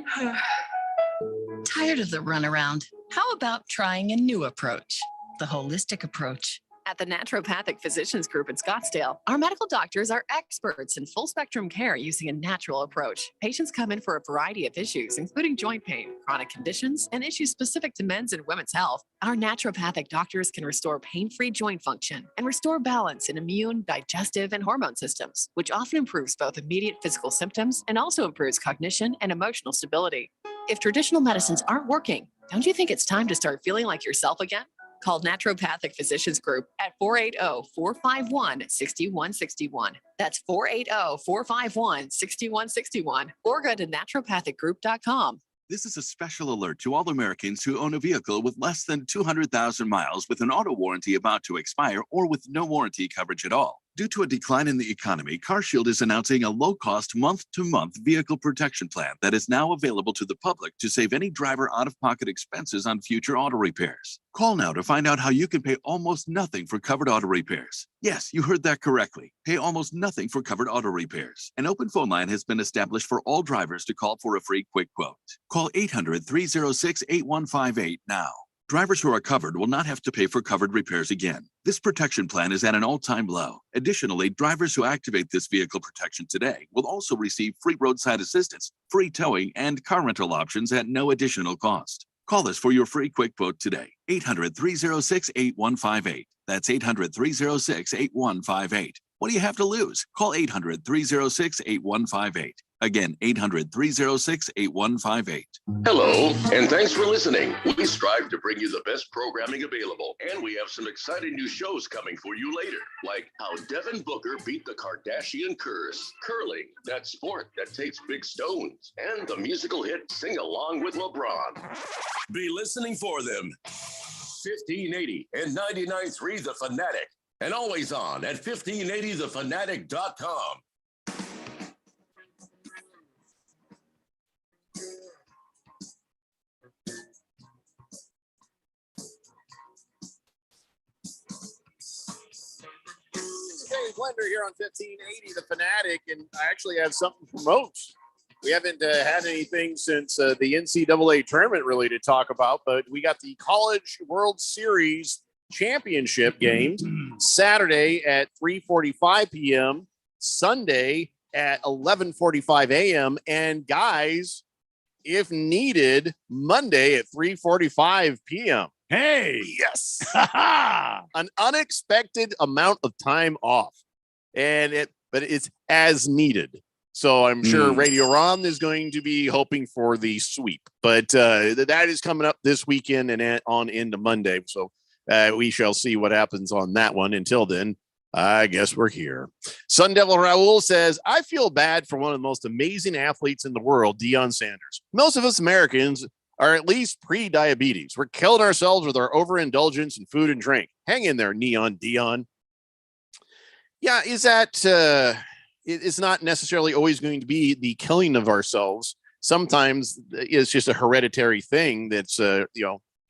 Tired of the runaround? How about trying a new approach? The holistic approach. At the Naturopathic Physicians Group in Scottsdale, our medical doctors are experts in full spectrum care using a natural approach. Patients come in for a variety of issues, including joint pain, chronic conditions, and issues specific to men's and women's health. Our naturopathic doctors can restore pain-free joint function and restore balance in immune, digestive, and hormone systems, which often improves both immediate physical symptoms and also improves cognition and emotional stability. If traditional medicines aren't working, don't you think it's time to start feeling like yourself again? Call Naturopathic Physicians Group at 480-451-6161. That's 480-451-6161. Or go to naturopathicgroup.com. This is a special alert to all Americans who own a vehicle with less than 200,000 miles with an auto warranty about to expire or with no warranty coverage at all. Due to a decline in the economy, CarShield is announcing a low-cost month-to-month vehicle protection plan that is now available to the public to save any driver out-of-pocket expenses on future auto repairs. Call now to find out how you can pay almost nothing for covered auto repairs. Yes, you heard that correctly. Pay almost nothing for covered auto repairs. An open phone line has been established for all drivers to call for a free quick quote. Call 800-306-8158 now. Drivers who are covered will not have to pay for covered repairs again. This protection plan is at an all-time low. Additionally, drivers who activate this vehicle protection today will also receive free roadside assistance, free towing, and car rental options at no additional cost. Call us for your free quick quote today. 800-306-8158. That's 800-306-8158. What do you have to lose? Call 800-306-8158. Again, 800-306-8158. Hello, and thanks for listening. We strive to bring you the best programming available, and we have some exciting new shows coming for you later, like how Devin Booker beat the Kardashian curse, curling, that sport that takes big stones, and the musical hit Sing Along with LeBron. Be listening for them. 1580 and 99.3 The Fanatic, and always on at 1580thefanatic.com. Blender here on 1580 The Fanatic, and I actually have something to promote. We haven't had anything since the NCAA tournament really to talk about, but we got the College World Series Championship game Saturday at 3:45 p.m., Sunday at 11:45 a.m. And guys, if needed, Monday at 3:45 p.m. Hey, yes, an unexpected amount of time off, but it's as needed. So I'm sure Radio Ron is going to be hoping for the sweep, but that is coming up this weekend and on into Monday. So we shall see what happens on that one. Until then, I guess we're here. Sun Devil Raul says, I feel bad for one of the most amazing athletes in the world, Deion Sanders. Most of us Americans are at least pre-diabetes. We're killing ourselves with our overindulgence in food and drink. Hang in there, Neon Deion. Yeah, is that... it's not necessarily always going to be the killing of ourselves. Sometimes it's just a hereditary thing that's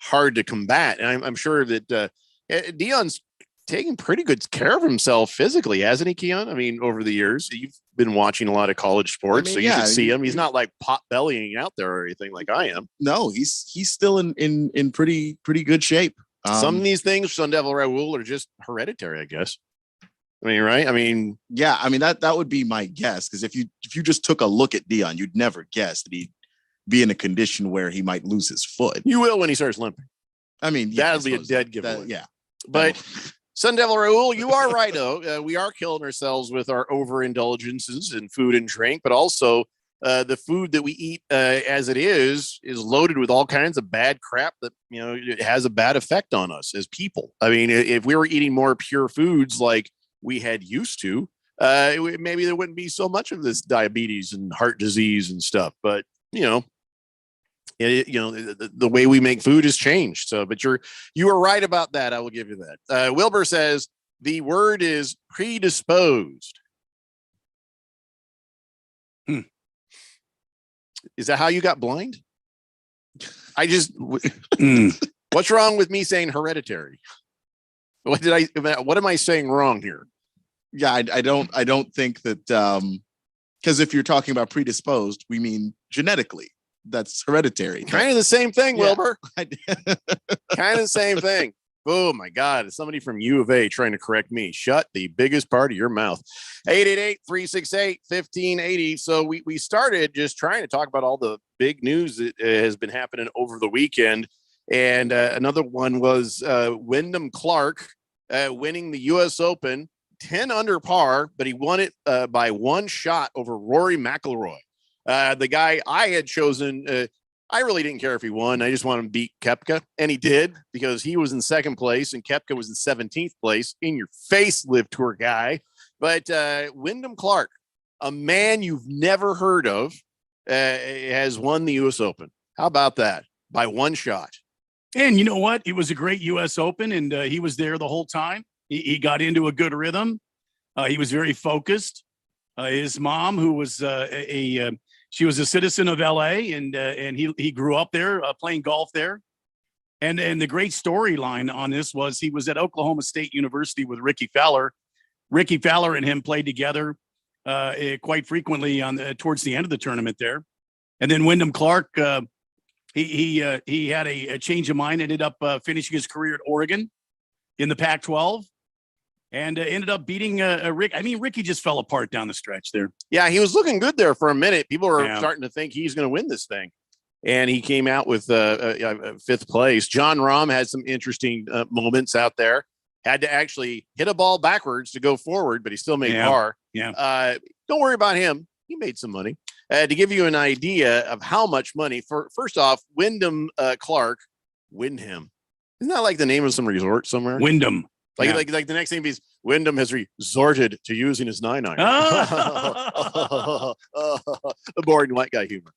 hard to combat. And I'm sure that Deion's taking pretty good care of himself physically, hasn't he, Keon? I mean, over the years, you've been watching a lot of college sports, so you should see him. He's not like pot bellying out there or anything like I am. No, he's still in pretty good shape. Some of these things, Sun Devil Raul, are just hereditary, I guess. I mean, right? I mean, yeah. I mean that would be my guess, because if you just took a look at Deion, you'd never guess that he'd be in a condition where he might lose his foot. You will when he starts limping. I mean, that'll be a dead giveaway. Yeah, but Sun Devil Raul, you are right. Though we are killing ourselves with our overindulgences in food and drink, but also the food that we eat as it is loaded with all kinds of bad crap that it has a bad effect on us as people. I mean, if we were eating more pure foods like we had used to, maybe there wouldn't be so much of this diabetes and heart disease and stuff. But the way we make food has changed. So, but you are right about that. I will give you that. Wilbur says the word is predisposed. Is that how you got blind? What's wrong with me saying hereditary? What am I saying wrong here? Yeah, I don't think that, because if you're talking about predisposed, we mean genetically. That's hereditary. Kind of the same thing, Wilbur. Kind of the same thing. Oh my God, it's somebody from U of A trying to correct me. Shut the biggest part of your mouth. 888-368-1580. So we started just trying to talk about all the big news that has been happening over the weekend. And another one was Wyndham Clark winning the U.S. Open, 10 under par, but he won it by one shot over Rory McIlroy. The guy I had chosen, I really didn't care if he won. I just wanted him to beat Koepka, and he did, because he was in second place and Koepka was in 17th place. In your face, Live Tour guy. But Wyndham Clark, a man you've never heard of, has won the U.S. Open. How about that? By one shot. And you know what? It was a great U.S. Open, and he was there the whole time. He got into a good rhythm. He was very focused. His mom, who was she was a citizen of L.A., and he grew up there playing golf there. And the great storyline on this was he was at Oklahoma State University with Ricky Fowler. Ricky Fowler and him played together quite frequently towards the end of the tournament there. And then Wyndham Clark, he had a change of mind, ended up finishing his career at Oregon in the Pac-12, and ended up beating Rick. I mean, Ricky just fell apart down the stretch there. Yeah, he was looking good there for a minute. People were starting to think he's going to win this thing, and he came out with fifth place. John Rahm had some interesting moments out there. Had to actually hit a ball backwards to go forward, but he still made par. Yeah. Don't worry about him. He made some money. To give you an idea of how much money, first off, Wyndham Clark, Wyndham. Isn't that like the name of some resort somewhere? Wyndham. Like the next name is Wyndham has resorted to using his 9-iron. The boring white guy humor.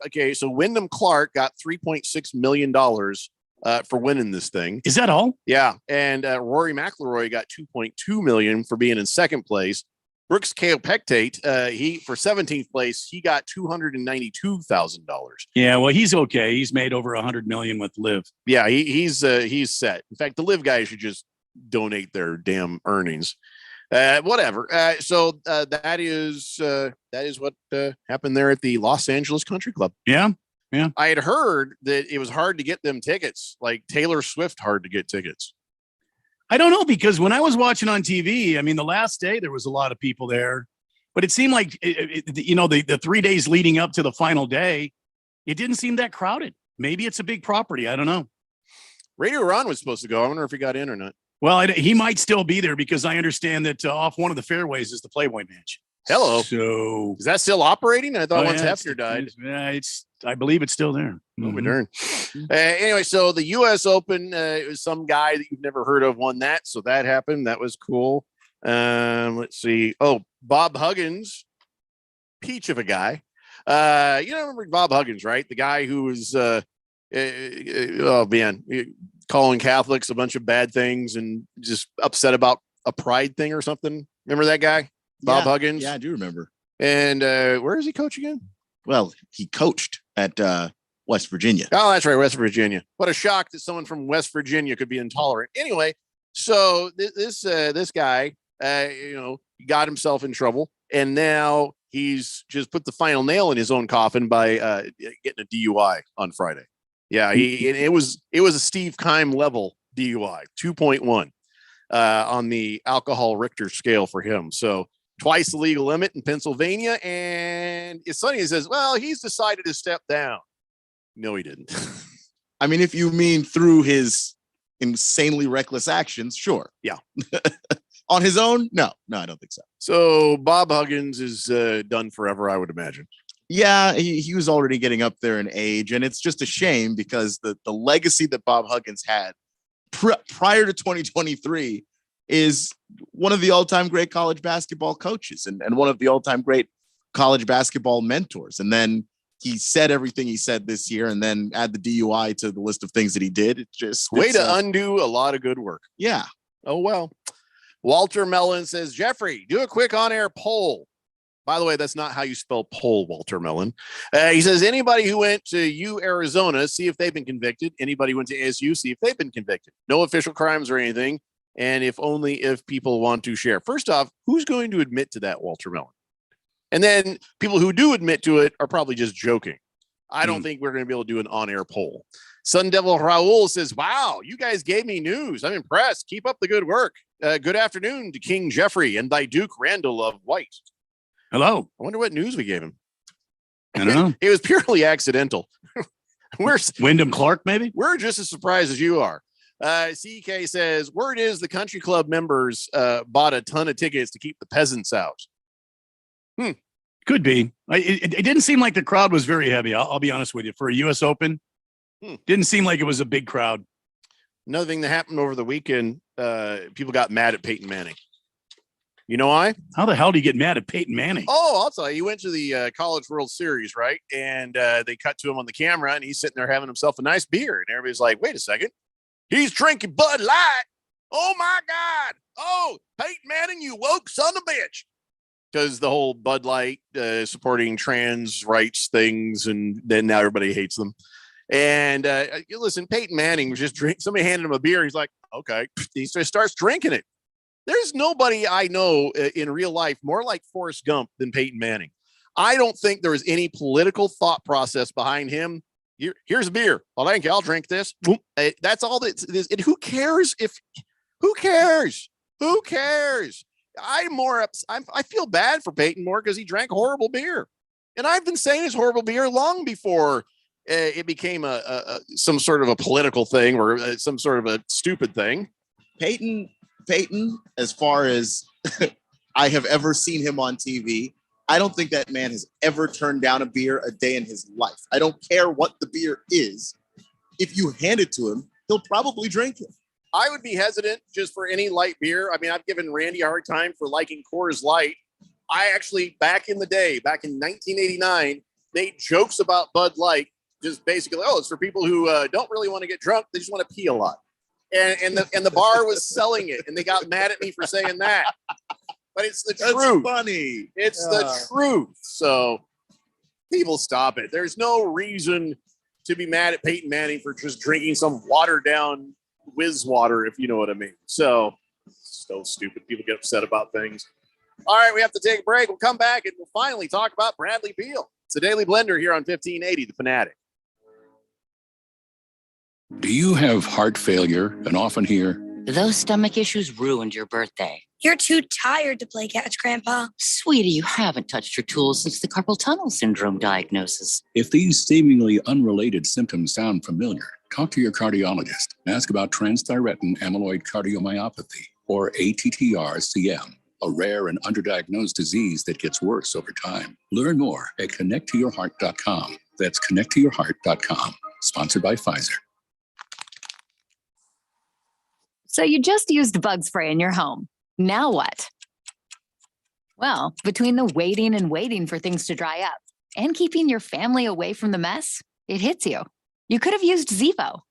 Okay, so Wyndham Clark got $3.6 million for winning this thing. Is that all? Yeah, and Rory McIlroy got $2.2 million for being in second place. Brooks Koepka, he for 17th place, he got $292,000. Yeah, well, he's okay. He's made over $100 million with Live. Yeah, he's set. In fact, the Live guys should just donate their damn earnings. Whatever. So that is what happened there at the Los Angeles Country Club. Yeah. I had heard that it was hard to get them tickets, like Taylor Swift hard to get tickets. I don't know, because when I was watching on TV, I mean, the last day there was a lot of people there, But it seemed like, the 3 days leading up to the final day, it didn't seem that crowded. Maybe it's a big property. I don't know. Radio Ron was supposed to go. I wonder if he got in or not. Well, he might still be there because I understand that off one of the fairways is the Playboy Mansion. Hello. So is that still operating? I thought once yeah, Hefner died. I believe it's still there. Oh, we darn. Anyway, so the U.S. Open, it was some guy that you've never heard of won that. So that happened. That was cool. Let's see. Oh, Bob Huggins, peach of a guy. Remember Bob Huggins, right? The guy who was, calling Catholics a bunch of bad things and just upset about a pride thing or something. Remember that guy, Bob Huggins? Yeah, I do remember. And where is he coach again? Well, he coached at West Virginia. Oh, that's right, West Virginia. What a shock that someone from West Virginia could be intolerant. Anyway, so this guy, got himself in trouble, and now he's just put the final nail in his own coffin by getting a DUI on Friday. Yeah, it was a Steve Keim level DUI, 2.1 on the alcohol Richter scale for him. So twice the legal limit in Pennsylvania. And it's funny, he says, well, he's decided to step down. No, he didn't. I mean, if you mean through his insanely reckless actions, sure. Yeah. On his own? No, I don't think so. So Bob Huggins is done forever, I would imagine. Yeah, he was already getting up there in age, and it's just a shame because the legacy that Bob Huggins had prior to 2023 is one of the all-time great college basketball coaches and one of the all-time great college basketball mentors. And then he said everything he said this year and then add the DUI to the list of things that he did. It just way to undo a lot of good work. Yeah. Oh, well. Walter Mellon says, Jeffrey, do a quick on-air poll. By the way, that's not how you spell poll, Walter Mellon. He says, anybody who went to Arizona, see if they've been convicted. Anybody who went to ASU, see if they've been convicted. No official crimes or anything. And if people want to share. First off, who's going to admit to that, Walter Mellon? And then people who do admit to it are probably just joking. I don't think we're going to be able to do an on-air poll. Sun Devil Raul says, wow, you guys gave me news. I'm impressed. Keep up the good work. Good afternoon to King Jeffrey and thy Duke Randall of White. Hello. I wonder what news we gave him. I don't know. It was purely accidental. Wyndham Clark, maybe? We're just as surprised as you are. CK says, word is the country club members bought a ton of tickets to keep the peasants out. Could be. It didn't seem like the crowd was very heavy. I'll be honest with you. For a U.S. Open, didn't seem like it was a big crowd. Another thing that happened over the weekend, people got mad at Peyton Manning. You know why? How the hell do you get mad at Peyton Manning? Oh, I'll tell you. He went to the College World Series, right? And they cut to him on the camera, and he's sitting there having himself a nice beer. And everybody's like, wait a second. He's drinking Bud Light. Oh, my God. Oh, Peyton Manning, you woke son of a bitch. Because the whole Bud Light supporting trans rights things, and then now everybody hates them. And listen, Peyton Manning was just somebody handed him a beer. He's like, okay. He just starts drinking it. There's nobody I know in real life more like Forrest Gump than Peyton Manning. I don't think there was any political thought process behind him. Here's a beer. Well, thank you. I'll drink this. That's all that is. Who cares who cares? Who cares? I feel bad for Peyton more because he drank horrible beer. And I've been saying it's horrible beer long before it became some sort of a political thing or some sort of a stupid thing. Peyton, as far as I have ever seen him on TV, I don't think that man has ever turned down a beer a day in his life. I don't care what the beer is. If you hand it to him, he'll probably drink it. I would be hesitant just for any light beer. I mean, I've given Randy a hard time for liking Coors Light. I actually, back in the day, back in 1989, made jokes about Bud Light, just basically, it's for people who don't really want to get drunk. They just want to pee a lot. And the bar was selling it, and they got mad at me for saying that. But it's the truth. That's funny. It's the truth. So people stop it. There's no reason to be mad at Peyton Manning for just drinking some watered down whiz water, if you know what I mean. So stupid. People get upset about things. All right, we have to take a break. We'll come back and we'll finally talk about Bradley Beal. It's the Daily Blender here on 1580, The Fanatic. Do you have heart failure and often hear, Those stomach issues ruined your birthday? You're too tired to play catch, Grandpa. Sweetie, you haven't touched your tools since the carpal tunnel syndrome diagnosis. If these seemingly unrelated symptoms sound familiar, talk to your cardiologist. Ask about transthyretin amyloid cardiomyopathy, or ATTR-CM, a rare and underdiagnosed disease that gets worse over time. Learn more at connecttoyourheart.com. That's connecttoyourheart.com. Sponsored by Pfizer. So you just used bug spray in your home. Now what? Well, between the waiting and waiting for things to dry up and keeping your family away from the mess, it hits you. You could have used Zevo.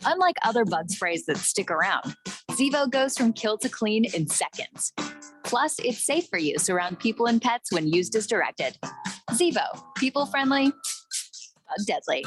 Unlike other bug sprays that stick around, Zevo goes from kill to clean in seconds. Plus, it's safe for use around people and pets when used as directed. Zevo, people-friendly, bug-deadly.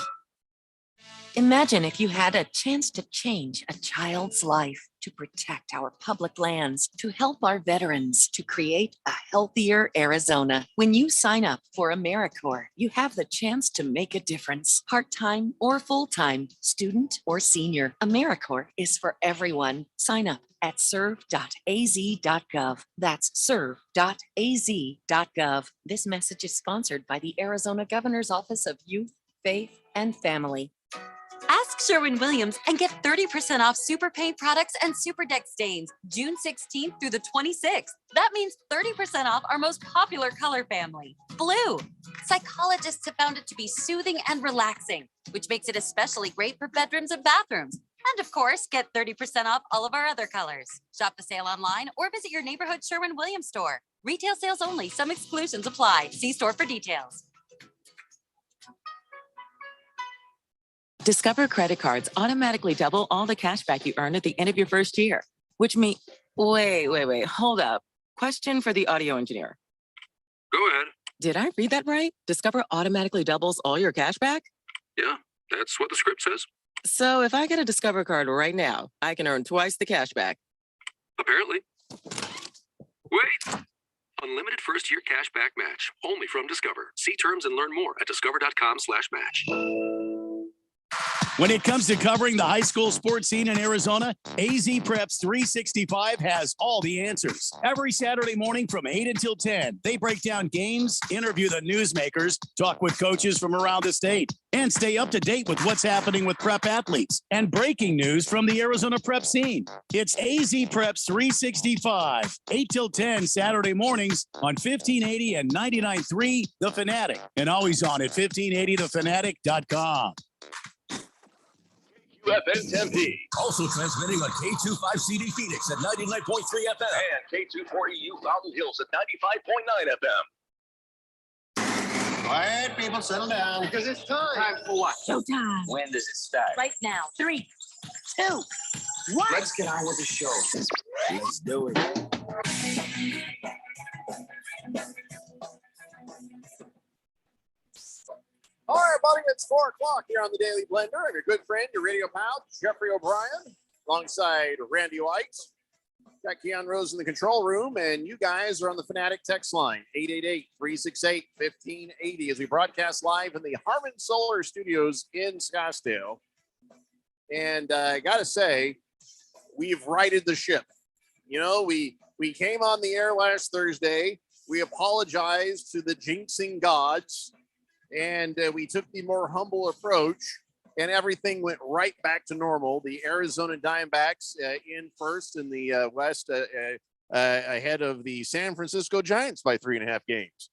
Imagine if you had a chance to change a child's life, to protect our public lands, to help our veterans, to create a healthier Arizona. When you sign up for AmeriCorps, you have the chance to make a difference. Part-time or full-time, student or senior, AmeriCorps is for everyone. Sign up at serve.az.gov. That's serve.az.gov. This message is sponsored by the Arizona Governor's Office of Youth, Faith, and Family. Ask Sherwin-Williams and get 30% off super paint products and super deck stains June 16th through the 26th. That means 30% off our most popular color family, blue. Psychologists have found it to be soothing and relaxing, which makes it especially great for bedrooms and bathrooms. And of course, get 30% off all of our other colors. Shop the sale online or visit your neighborhood Sherwin-Williams store. Retail sales only. Some exclusions apply. See store for details. Discover credit cards automatically double all the cash back you earn at the end of your first year, which means, wait, hold up. Question for the audio engineer. Go ahead. Did I read that right? Discover automatically doubles all your cash back? Yeah, that's what the script says. So if I get a Discover card right now, I can earn twice the cash back. Apparently. Wait. Unlimited first year cash back match. Only from Discover. See terms and learn more at discover.com/match. When it comes to covering the high school sports scene in Arizona, AZ Preps 365 has all the answers. Every Saturday morning from 8 until 10, they break down games, interview the newsmakers, talk with coaches from around the state, and stay up to date with what's happening with prep athletes and breaking news from the Arizona prep scene. It's AZ Preps 365, 8 till 10 Saturday mornings on 1580 and 99.3 The Fanatic, and always on at 1580thefanatic.com. UFN Tempe. Also transmitting on K25CD Phoenix at 99.3 FM. And K240U Fountain Hills at 95.9 FM. Quiet, people, settle down. Because it's time. Time for what? Showtime. When does it start? Right now. 3, 2, 1. Let's get on with the show. Let's do it. All right, everybody, it's 4 o'clock here on the Daily Blender. I'm your good friend, your radio pal, Jeffrey O'Brien, alongside Randy White. Got Keon Rose in the control room, and you guys are on the Fanatic text line, 888-368-1580, as we broadcast live in the Harmon Solar Studios in Scottsdale. And I got to say, we've righted the ship. You know, we came on the air last Thursday. We apologized to the jinxing gods. And we took the more humble approach, and everything went right back to normal. The Arizona Diamondbacks in first in the West, ahead of the San Francisco Giants by 3.5 games.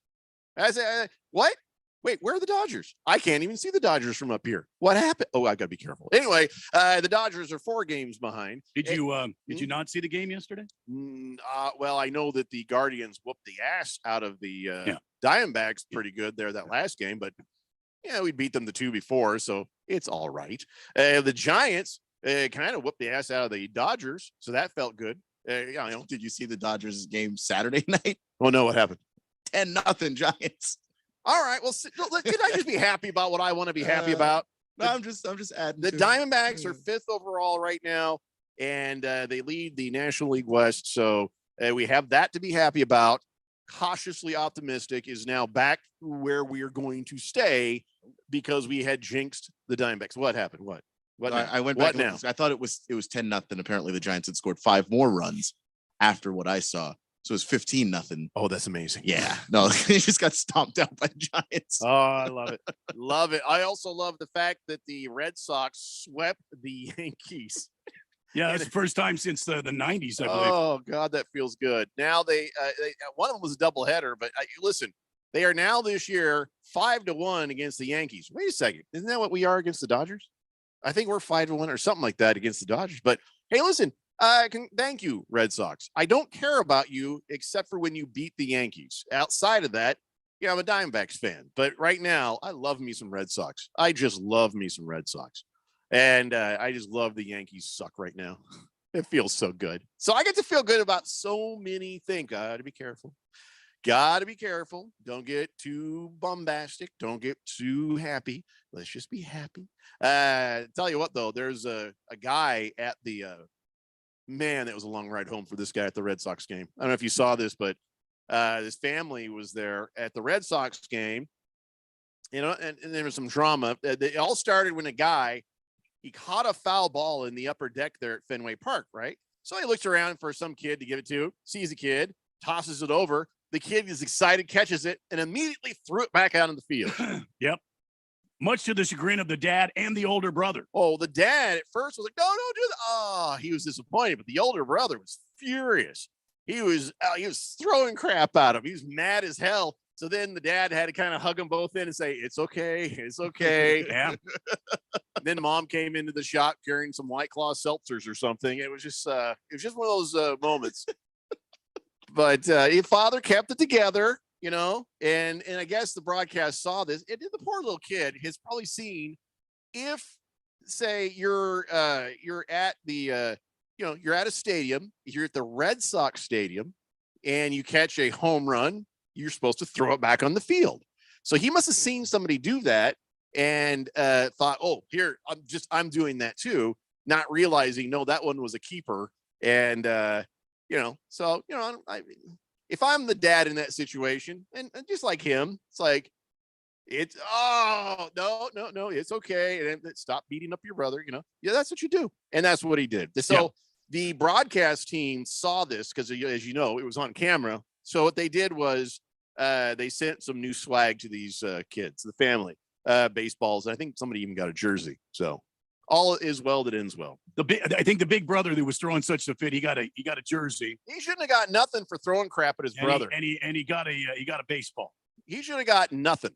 I said, what? Wait, where are the Dodgers? I can't even see the Dodgers from up here. What happened? Oh, I got to be careful. Anyway, the Dodgers are 4 games behind. Did you not see the game yesterday? Well, I know that the Guardians whooped the ass out of the Diamondbacks pretty good there that last game, but yeah, we beat them the 2 before, so it's all right. The Giants kind of whooped the ass out of the Dodgers, so that felt good. Did you see the Dodgers game Saturday night? Oh no, what happened? 10-0 Giants. All right. Well, can I just be happy about what I want to be happy about? No, I'm just adding. The Diamondbacks are 5th overall right now, and they lead the National League West. So we have that to be happy about. Cautiously optimistic is now back where we are going to stay because we had jinxed the Diamondbacks. What happened? What? What I, now? I went What back. and now? looked. I thought it was 10-0. Apparently, the Giants had scored 5 more runs after what I saw. So it was 15-0. Oh, that's amazing. Yeah. No, they just got stomped out by the Giants. Oh, I love it. Love it. I also love the fact that the Red Sox swept the Yankees. Yeah, that's the first time since the 90s, I believe. Oh God, that feels good. Now they one of them was a doubleheader, but listen, they are now this year 5-1 against the Yankees. Wait a second, isn't that what we are against the Dodgers? I think we're 5-1 or something like that against the Dodgers. But hey, listen, thank you, Red Sox. I don't care about you except for when you beat the Yankees. Outside of that, yeah, I'm a Diamondbacks fan. But right now, I love me some Red Sox. I just love me some Red Sox. And I just love the Yankees suck right now. It feels so good. So I get to feel good about so many things. Got to be careful. Got to be careful. Don't get too bombastic. Don't get too happy. Let's just be happy. Tell you what, though, there's a guy at the man, that was a long ride home for this guy at the Red Sox game. I don't know if you saw this, but his family was there at the Red Sox game. You know, and there was some drama. It all started when a guy, he caught a foul ball in the upper deck there at Fenway Park, right? So he looks around for some kid to give it to, sees a kid, tosses it over. The kid is excited, catches it, and immediately threw it back out in the field. Yep. Much to the chagrin of the dad and the older brother. Oh, the dad at first was like, no, don't do that. Oh, he was disappointed, but the older brother was furious. He was throwing crap at him. He was mad as hell. So then the dad had to kind of hug them both in and say, it's okay. It's okay. Yeah. Then mom came into the shop carrying some White Claw seltzers or something. It was just one of those moments. But his father kept it together, you know, and I guess the broadcast saw this. And the poor little kid has probably seen, if say you're at the you're at a stadium, you're at the Red Sox stadium, and you catch a home run, you're supposed to throw it back on the field. So he must have seen somebody do that and thought, oh, here, I'm doing that too, not realizing, no, that one was a keeper. And, so, if I'm the dad in that situation, and just like him, it's like, no, it's okay. And stop beating up your brother, Yeah, that's what you do. And that's what he did. So the broadcast team saw this because, as you know, it was on camera. So what they did was, they sent some new swag to these kids, the family, baseballs. I think somebody even got a jersey. So all is well that ends well. I think the big brother that was throwing such a fit, he got a jersey. He shouldn't have got nothing for throwing crap at his brother. He got a baseball. He should have got nothing.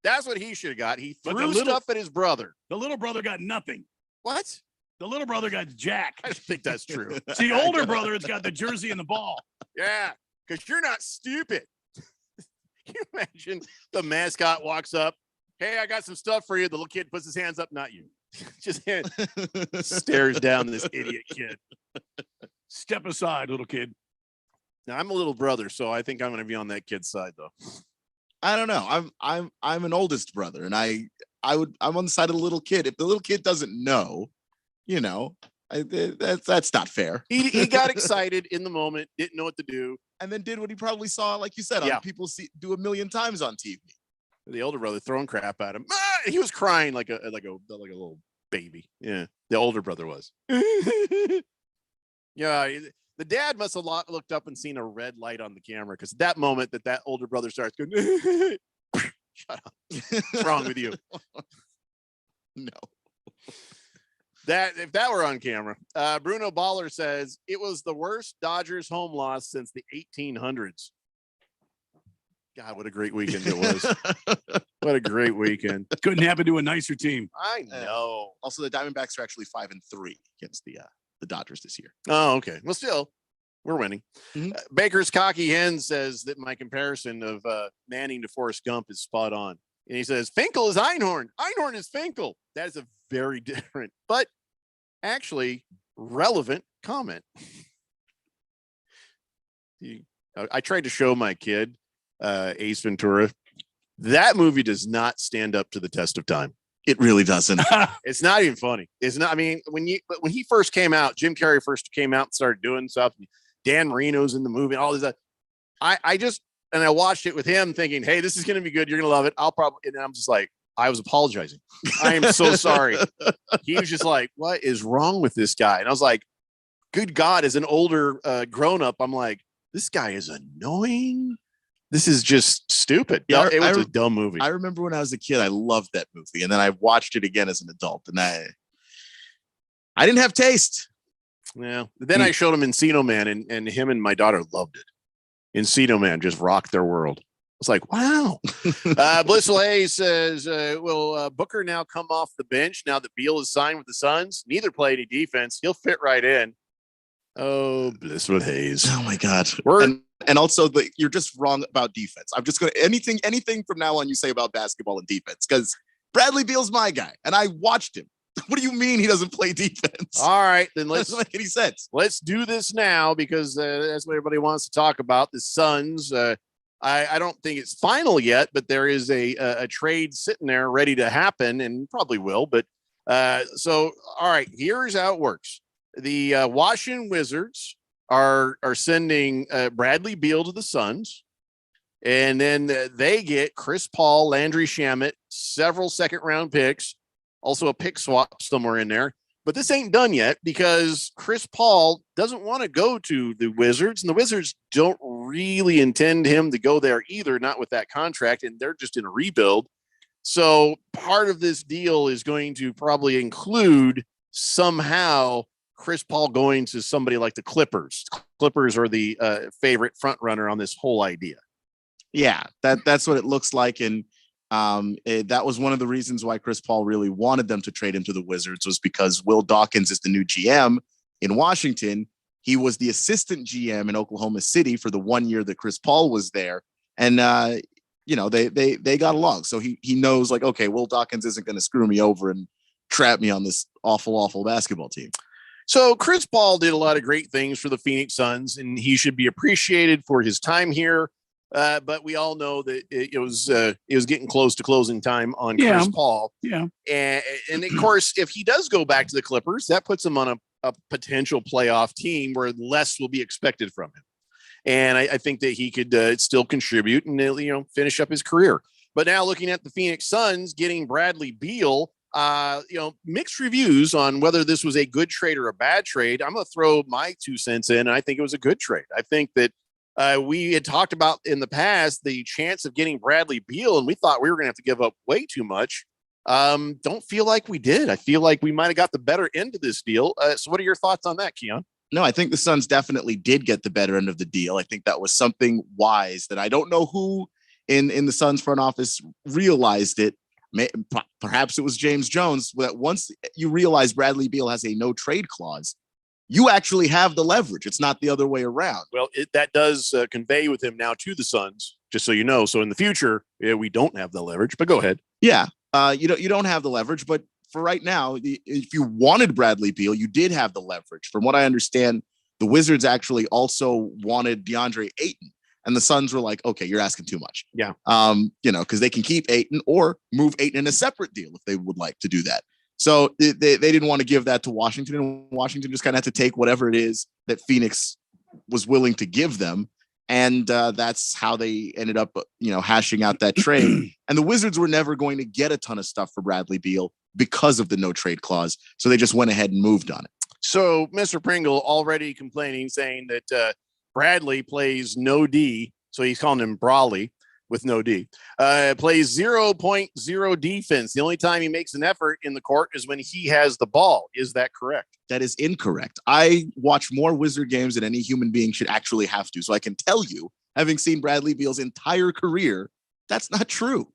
That's what he should have got. He threw stuff at his brother. The little brother got nothing. What? The little brother got jack. I think that's true. It's the older brother that's got the jersey and the ball. Yeah, because you're not stupid. Can you imagine the mascot walks up? Hey, I got some stuff for you. The little kid puts his hands up, not you. Just stares down this idiot kid. Step aside, little kid. Now I'm a little brother, so I think I'm going to be on that kid's side, though. I don't know. I'm an oldest brother, and I'm on the side of the little kid. If the little kid doesn't know, that's not fair. He got excited in the moment, didn't know what to do, and then did what he probably saw, like you said, on people do a million times on TV. The older brother throwing crap at him. He was crying like a little baby. Yeah, the older brother was. Yeah, the dad must have looked up and seen a red light on the camera, because at that moment that older brother starts going, shut up. What's wrong with you? No. If that were on camera, Bruno Baller says it was the worst Dodgers home loss since the 1800s. God, what a great weekend it was. What a great weekend. Couldn't happen to a nicer team. I know. Also, the Diamondbacks are actually 5-3 against the Dodgers this year. Oh, okay. Well, still, we're winning. Mm-hmm. Baker's Cocky Hen says that my comparison of Manning to Forrest Gump is spot on. And he says, Finkel is Einhorn. Einhorn is Finkel. That is a very different, but actually relevant comment. I tried to show my kid Ace Ventura. That movie does not stand up to the test of time. It really doesn't. It's not even funny. It's not. I mean, when he first came out, Jim Carrey first came out and started doing stuff. Dan Marino's in the movie, and all this. I watched it with him, thinking, "Hey, this is going to be good. You're going to love it." And I'm just like, I was apologizing. I am so sorry. He was just like, what is wrong with this guy? And I was like, good God, as an older grown up, I'm like, this guy is annoying. This is just stupid. Yeah, It was a dumb movie. I remember when I was a kid, I loved that movie. And then I watched it again as an adult. And I didn't have taste. Yeah. Then I showed him Encino Man, and him and my daughter loved it. Encino Man just rocked their world. It's like, wow. Blissful Hayes says, will Booker now come off the bench now that Beal is signed with the Suns? Neither play any defense. He'll fit right in. Oh, Blissful Hayes. Oh my God. And also you're just wrong about defense. I'm just going to anything from now on you say about basketball and defense, because Bradley Beal's my guy and I watched him. What do you mean he doesn't play defense? All right, then let's doesn't make any sense. Let's do this now, because that's what everybody wants to talk about. The Suns. I don't think it's final yet, but there is a trade sitting there ready to happen, and probably will. But so, all right, here's how it works. The Washington Wizards are sending Bradley Beal to the Suns, and then they get Chris Paul, Landry Shamet, several second-round picks, also a pick swap somewhere in there. But this ain't done yet, because Chris Paul doesn't want to go to the Wizards, and the Wizards don't really intend him to go there either, not with that contract, and they're just in a rebuild. So part of this deal is going to probably include somehow Chris Paul going to somebody like the Clippers. Clippers are the favorite front runner on this whole idea. Yeah, that's what it looks like. And that was one of the reasons why Chris Paul really wanted them to trade him to the Wizards, was because Will Dawkins is the new GM in Washington. He was the assistant GM in Oklahoma City for the 1 year that Chris Paul was there. And, they got along. So he knows, like, okay, Will Dawkins isn't going to screw me over and trap me on this awful, awful basketball team. So Chris Paul did a lot of great things for the Phoenix Suns, and he should be appreciated for his time here. But we all know that it was getting close to closing time on Chris Paul. Yeah. And of course, if he does go back to the Clippers, that puts him on a potential playoff team where less will be expected from him. And I think that he could still contribute and, finish up his career. But now looking at the Phoenix Suns getting Bradley Beal, mixed reviews on whether this was a good trade or a bad trade. I'm going to throw my 2 cents in. And I think it was a good trade. I think that we had talked about in the past the chance of getting Bradley Beal, and we thought we were going to have to give up way too much. Don't feel like we did. I feel like we might have got the better end of this deal. So what are your thoughts on that, Keon? No, I think the Suns definitely did get the better end of the deal. I think that was something wise that I don't know who in the Suns front office realized it. Perhaps it was James Jones, that once you realize Bradley Beal has a no trade clause, you actually have the leverage. It's not the other way around. Well, that does convey with him now to the Suns, just so you know. So in the future, we don't have the leverage, but go ahead. Yeah, you don't have the leverage, but for right now, if you wanted Bradley Beal, you did have the leverage. From what I understand, the Wizards actually also wanted DeAndre Ayton, and the Suns were like, okay, you're asking too much. Yeah. Because they can keep Ayton or move Ayton in a separate deal if they would like to do that. So they didn't want to give that to Washington, and Washington just kind of had to take whatever it is that Phoenix was willing to give them. And that's how they ended up, hashing out that trade. And the Wizards were never going to get a ton of stuff for Bradley Beal because of the no trade clause. So they just went ahead and moved on it. So Mr. Pringle already complaining, saying that Bradley plays no D. So he's calling him Brawley with no D. Plays 0.0 defense. The only time he makes an effort in the court is when he has the ball. Is that correct? That is incorrect. I watch more Wizard games than any human being should actually have to. So I can tell you, having seen Bradley Beal's entire career, that's not true.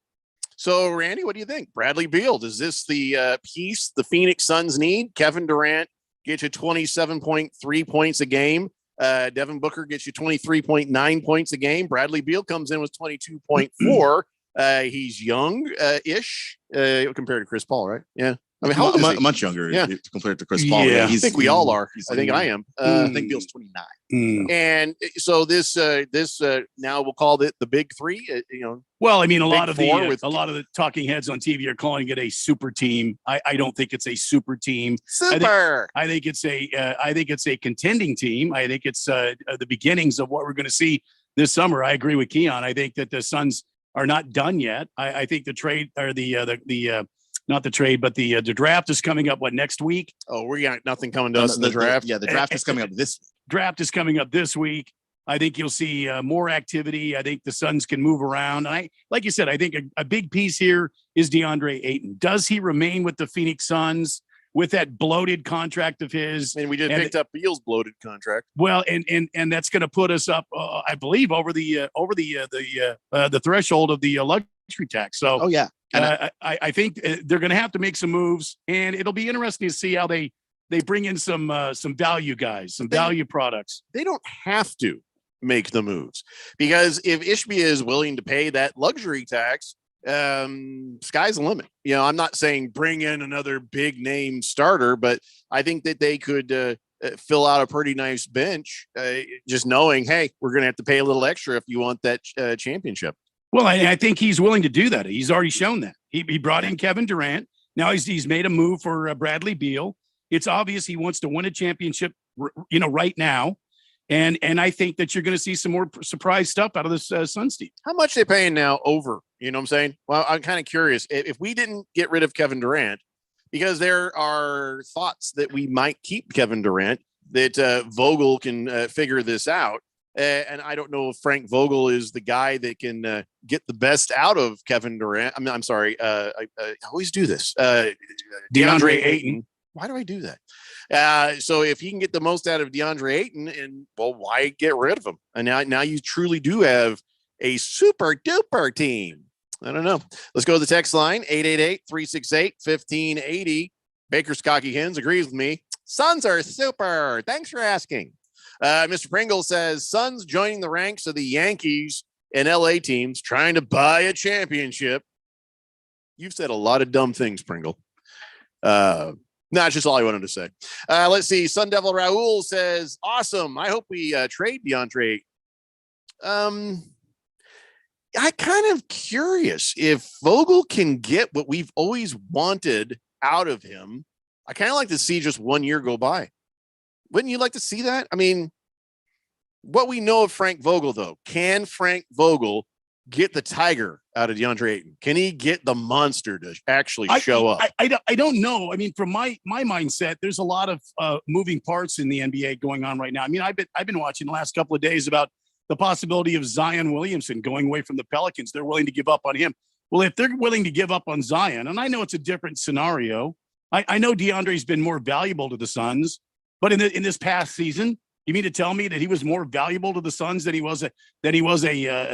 So, Randy, what do you think? Bradley Beal, is this the piece the Phoenix Suns need? Kevin Durant gets you 27.3 points a game. Devin Booker gets you 23.9 points a game. Bradley Beal comes in with 22.4. He's young-ish compared to Chris Paul, right? Yeah. I mean, how old is he? Much younger, yeah, compared to Chris Paul. Yeah, I think we all are. I think I am. I think Beal's 29. And so this now we'll call it the big three. Well, I mean, a lot of with a lot of the talking heads on TV are calling it a super team. I don't think it's a super team. Super. I think it's a contending team. I think it's the beginnings of what we're going to see this summer. I agree with Keon. I think that the Suns are not done yet. I think the trade or not the trade, but the draft is coming up next week. Oh, we got nothing coming to us in the draft. The draft is coming up this. Draft is coming up this week. I think you'll see more activity. I think the Suns can move around. Like you said, I think a big piece here is DeAndre Ayton. Does he remain with the Phoenix Suns with that bloated contract of his? And we just picked up Beal's bloated contract. Well, and that's going to put us up, I believe, over the threshold of the luxury tax. So, oh yeah, I think they're going to have to make some moves, and it'll be interesting to see how they bring in some value guys, some value products. They don't have to make the moves, because if Ishbia is willing to pay that luxury tax, sky's the limit. I'm not saying bring in another big name starter, but I think that they could fill out a pretty nice bench, just knowing, hey, we're going to have to pay a little extra if you want that championship. Well, I think he's willing to do that. He's already shown that. He brought in Kevin Durant. Now he's made a move for Bradley Beal. It's obvious he wants to win a championship, right now. And I think that you're going to see some more surprise stuff out of this Suns team. How much they paying now over? You know what I'm saying? Well, I'm kind of curious. If we didn't get rid of Kevin Durant, because there are thoughts that we might keep Kevin Durant, that Vogel can figure this out. And I don't know if Frank Vogel is the guy that can get the best out of Kevin Durant. I'm sorry. I always do this. DeAndre Ayton. Why do I do that? So if he can get the most out of DeAndre Ayton, and why get rid of him? And now you truly do have a super duper team. I don't know. Let's go to the text line, 888-368-1580. Baker's Cocky Hens agrees with me. Suns are super. Thanks for asking. Mr. Pringle says Suns joining the ranks of the Yankees and LA teams trying to buy a championship. You've said a lot of dumb things, Pringle. No, that's just all I wanted to say. Let's see. Sun Devil Raul says, awesome. I hope we trade DeAndre. I kind of curious if Vogel can get what we've always wanted out of him. I kind of like to see just 1 year go by. Wouldn't you like to see that? I mean, what we know of Frank Vogel, though, can Frank Vogel get the tiger out of DeAndre Ayton? Can he get the monster to actually show up? I don't know. I mean, from my mindset, there's a lot of moving parts in the NBA going on right now. I mean, I've been watching the last couple of days about the possibility of Zion Williamson going away from the Pelicans. They're willing to give up on him. Well, if they're willing to give up on Zion, and I know it's a different scenario, I know DeAndre's been more valuable to the Suns, but in this past season, you mean to tell me that he was more valuable to the Suns than he was a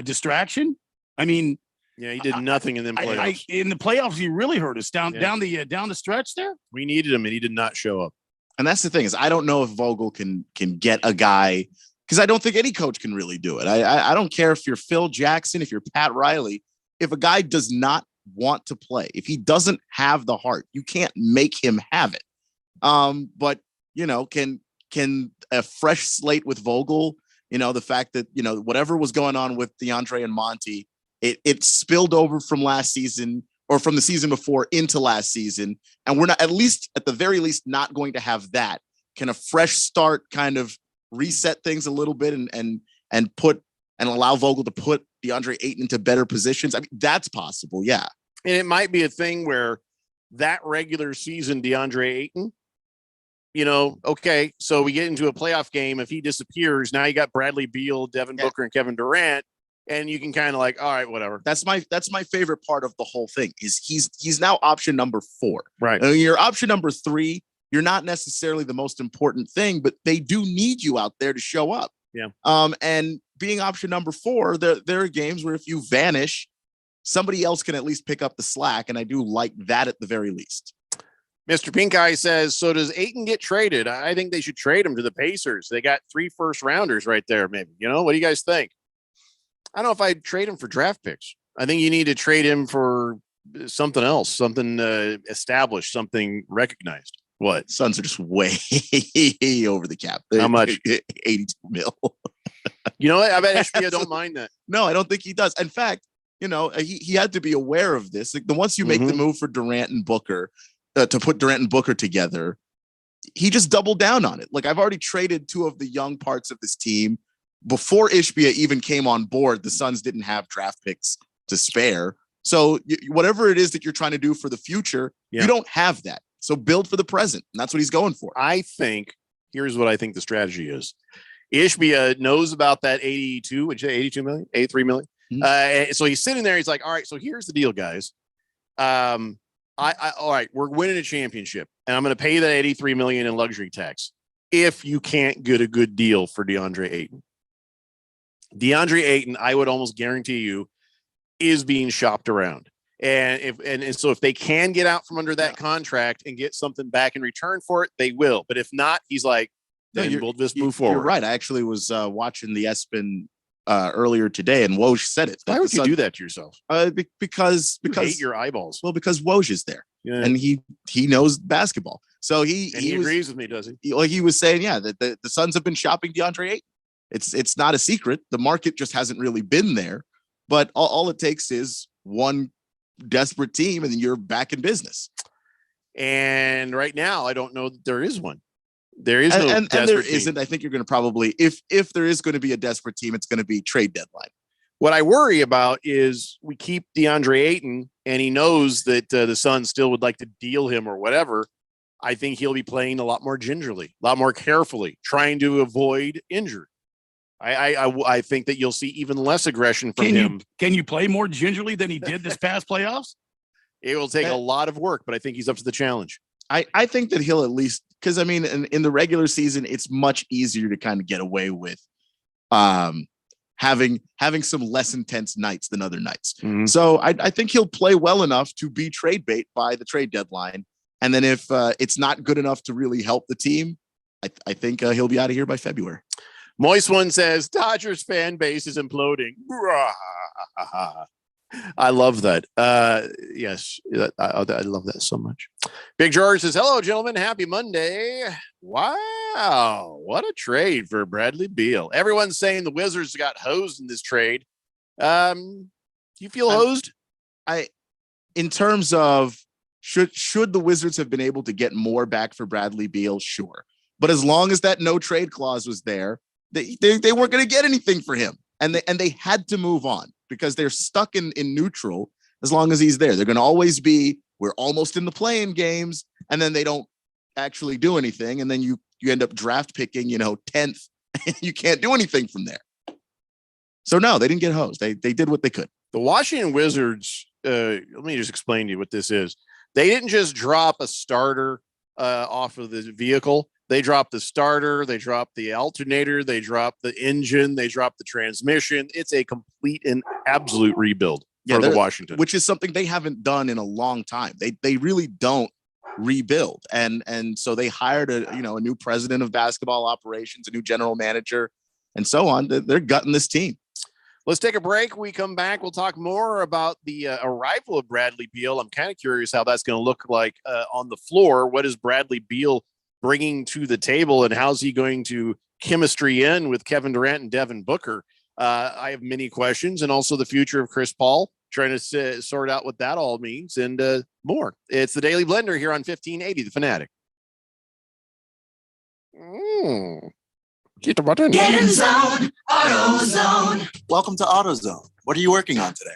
distraction? I mean, yeah, he did nothing in them playoffs. In the playoffs, he really hurt us down the stretch there. We needed him, and he did not show up. And that's the thing is, I don't know if Vogel can get a guy, because I don't think any coach can really do it. I don't care if you're Phil Jackson, if you're Pat Riley, if a guy does not want to play, if he doesn't have the heart, you can't make him have it. But can a fresh slate with Vogel, the fact that, whatever was going on with DeAndre and Monty, it spilled over from last season or from the season before into last season. And we're not, at the very least, not going to have that. Can a fresh start kind of reset things a little bit and allow Vogel to put DeAndre Ayton into better positions? I mean, that's possible. Yeah. And it might be a thing where that regular season DeAndre Ayton, okay, so we get into a playoff game. If he disappears, now you got Bradley Beal, Devin Booker, and Kevin Durant, and you can kind of like, all right, whatever. That's my favorite part of the whole thing is he's now option number 4. Right. You're option number 3. You're not necessarily the most important thing, but they do need you out there to show up. Yeah. And being option number 4, there are games where if you vanish, somebody else can at least pick up the slack, and I do like that at the very least. Mr. Pink Eye says, so does Ayton get traded? I think they should trade him to the Pacers. They got 3 first-rounders right there, maybe. What do you guys think? I don't know if I'd trade him for draft picks. I think you need to trade him for something else, something established, something recognized. What? Suns are just way over the cap. How much? 82 mil. You know what? I bet HBO don't mind that. No, I don't think he does. In fact, he had to be aware of this. Like, once you make the move for Durant and Booker, to put Durant and Booker together, he just doubled down on it. Like, I've already traded 2 of the young parts of this team. Before Ishbia even came on board, the Suns didn't have draft picks to spare. So whatever it is that you're trying to do for the future, you don't have that. So build for the present. And that's what he's going for. I think here's what I think the strategy is. Ishbia knows about that 82 million, 83 million. So he's sitting there. He's like, all right, so here's the deal, guys. All right, we're winning a championship and I'm going to pay that 83 million in luxury tax if you can't get a good deal for DeAndre Ayton. DeAndre Ayton, I would almost guarantee you, is being shopped around. And so if they can get out from under that contract and get something back in return for it, they will. But if not, he's like, then we'll just move forward. You're right. I actually was watching the ESPN earlier today, and Woj said it. Why would you do that to yourself? Because you hate your eyeballs. Well, because Woj is there, and he knows basketball. So he agrees with me, does he? Like he was saying, that the Suns have been shopping DeAndre Ayton. It's not a secret. The market just hasn't really been there. But all it takes is one desperate team, and then you're back in business. And right now, I don't know that there is one. There is and there team. isn't. I think you're going to probably, if there is going to be a desperate team, it's going to be trade deadline. What I worry about is we keep DeAndre Ayton, and he knows that the Suns still would like to deal him or whatever. I think he'll be playing a lot more gingerly, a lot more carefully, trying to avoid injury. I think that you'll see even less aggression from him. Can you play more gingerly than he did this past playoffs? It will take a lot of work, but I think he's up to the challenge. I think that he'll at least, because I mean, in the regular season, it's much easier to kind of get away with having some less intense nights than other nights. Mm-hmm. So I think he'll play well enough to be trade bait by the trade deadline. And then if it's not good enough to really help the team, I think he'll be out of here by February. Moist One says Dodgers fan base is imploding. I love that. Yes, I love that so much. Big George says, hello, gentlemen. Happy Monday. Wow. What a trade for Bradley Beal. Everyone's saying the Wizards got hosed in this trade. You feel hosed? In terms of should the Wizards have been able to get more back for Bradley Beal? Sure. But as long as that no trade clause was there, they weren't going to get anything for him. And they had to move on because they're stuck in neutral as long as he's there. They're going to always be, we're almost in the play-in games, and then they don't actually do anything. And then you end up draft picking, 10th, and you can't do anything from there. So no, they didn't get hosed. They did what they could. The Washington Wizards, let me just explain to you what this is. They didn't just drop a starter off of the vehicle. They dropped the starter, they dropped the alternator, they dropped the engine, they dropped the transmission. It's a complete and absolute rebuild for the Washington, which is something they haven't done in a long time. They really don't rebuild, and so they hired a new president of basketball operations, a new general manager, and so on. They're gutting this team. Let's take a break. We come back. We'll talk more about the arrival of Bradley Beal. I'm kind of curious how that's going to look like on the floor. What is Bradley Beal bringing to the table, and how's he going to chemistry in with Kevin Durant and Devin Booker? I have many questions, and also the future of Chris Paul, trying to sort out what that all means, and more. It's the Daily Blender here on 1580 The Fanatic. Get the button. Get in zone, AutoZone. Welcome to AutoZone. What are you working on today?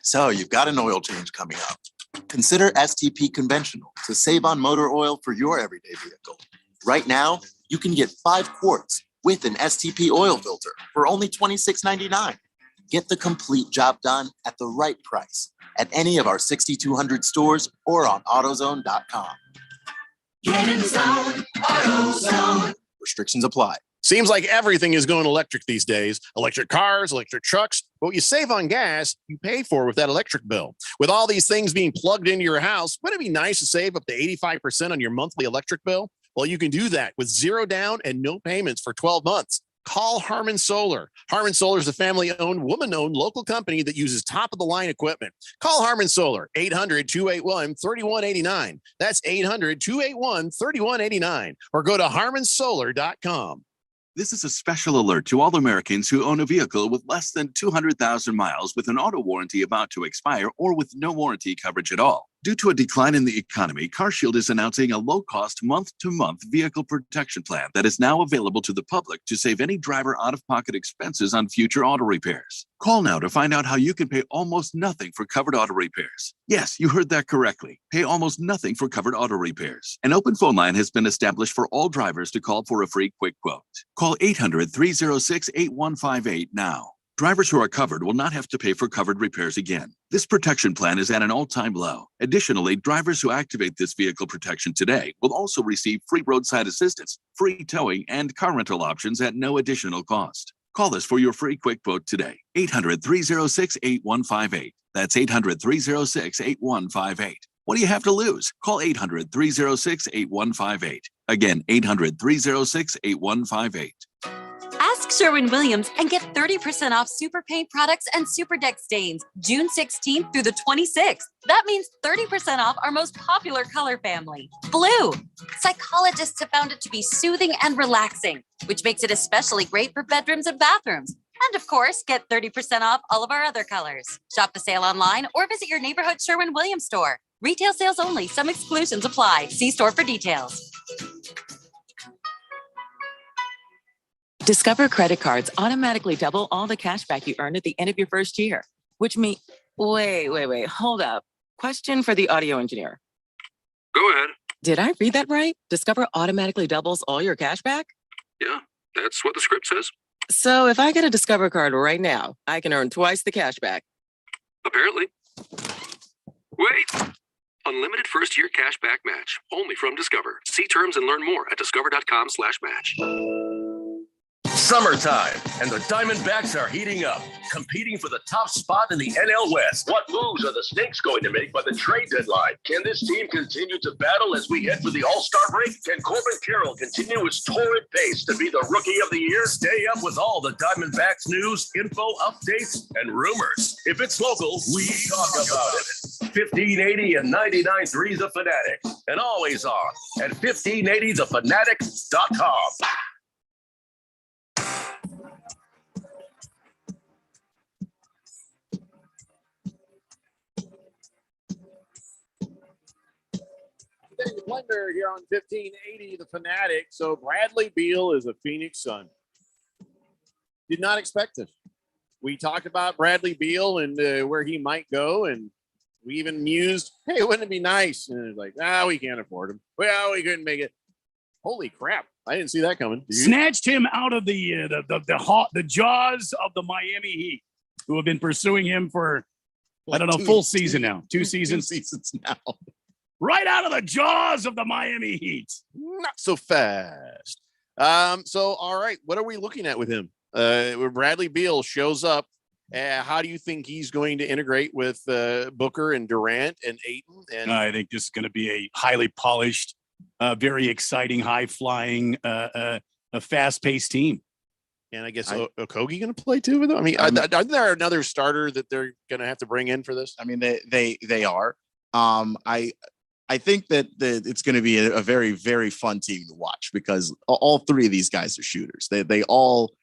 So you've got an oil change coming up. Consider STP Conventional to save on motor oil for your everyday vehicle. Right now, you can get 5 quarts with an STP oil filter for only $26.99. Get the complete job done at the right price at any of our 6,200 stores or on AutoZone.com. Get in zone, AutoZone. Restrictions apply. Seems like everything is going electric these days. Electric cars, electric trucks. But what you save on gas, you pay for with that electric bill. With all these things being plugged into your house, wouldn't it be nice to save up to 85% on your monthly electric bill? Well, you can do that with 0 down and no payments for 12 months. Call Harmon Solar. Harmon Solar is a family-owned, woman-owned local company that uses top-of-the-line equipment. Call Harmon Solar, 800-281-3189. That's 800-281-3189. Or go to harmonsolar.com. This is a special alert to all Americans who own a vehicle with less than 200,000 miles with an auto warranty about to expire or with no warranty coverage at all. Due to a decline in the economy, CarShield is announcing a low-cost month-to-month vehicle protection plan that is now available to the public to save any driver out-of-pocket expenses on future auto repairs. Call now to find out how you can pay almost nothing for covered auto repairs. Yes, you heard that correctly. Pay almost nothing for covered auto repairs. An open phone line has been established for all drivers to call for a free quick quote. Call 800-306-8158 now. Drivers who are covered will not have to pay for covered repairs again. This protection plan is at an all-time low. Additionally, drivers who activate this vehicle protection today will also receive free roadside assistance, free towing, and car rental options at no additional cost. Call us for your free quick quote today. 800-306-8158. That's 800-306-8158. What do you have to lose? Call 800-306-8158. Again, 800-306-8158. Ask Sherwin-Williams and get 30% off super paint products and super deck stains June 16th through the 26th. That means 30% off our most popular color family, blue. Psychologists have found it to be soothing and relaxing, which makes it especially great for bedrooms and bathrooms. And of course, get 30% off all of our other colors. Shop the sale online or visit your neighborhood Sherwin-Williams store. Retail sales only. Some exclusions apply. See store for details. Discover credit cards automatically double all the cash back you earn at the end of your first year, which means, wait, hold up. Question for the audio engineer. Go ahead. Did I read that right? Discover automatically doubles all your cash back? Yeah, that's what the script says. So if I get a Discover card right now, I can earn twice the cash back. Apparently. Wait. Unlimited first year cash back match. Only from Discover. See terms and learn more at discover.com/match. Summertime, and the Diamondbacks are heating up, competing for the top spot in the NL West. What moves are the Snakes going to make by the trade deadline? Can this team continue to battle as we head for the All-Star break? Can Corbin Carroll continue his torrid pace to be the Rookie of the Year? Stay up with all the Diamondbacks news, info, updates, and rumors. If it's local, we talk about it. 1580 and 99.3 The Fanatic, and always on at 1580thefanatic.com. Blender here on 1580 The Fanatic. So Bradley Beal is a Phoenix Sun. Did not expect this. We talked about Bradley Beal and where he might go, and we even mused, hey, wouldn't it be nice? And it's like, we can't afford him. Well, we couldn't make it. Holy crap. I didn't see that coming. Snatched him out of the jaws of the Miami Heat, who have been pursuing him for, full season now. Two seasons now. Right out of the jaws of the Miami Heat. Not so fast. So, all right, what are we looking at with him? Where Bradley Beal shows up, how do you think he's going to integrate with Booker and Durant and Ayton? And I think this is going to be a highly polished, very exciting, high-flying, a fast-paced team. And I guess Okogie going to play too with them? I mean, are there another starter that they're going to have to bring in for this? I mean, they are. I think that it's going to be a very, very fun team to watch because all three of these guys are shooters. They all,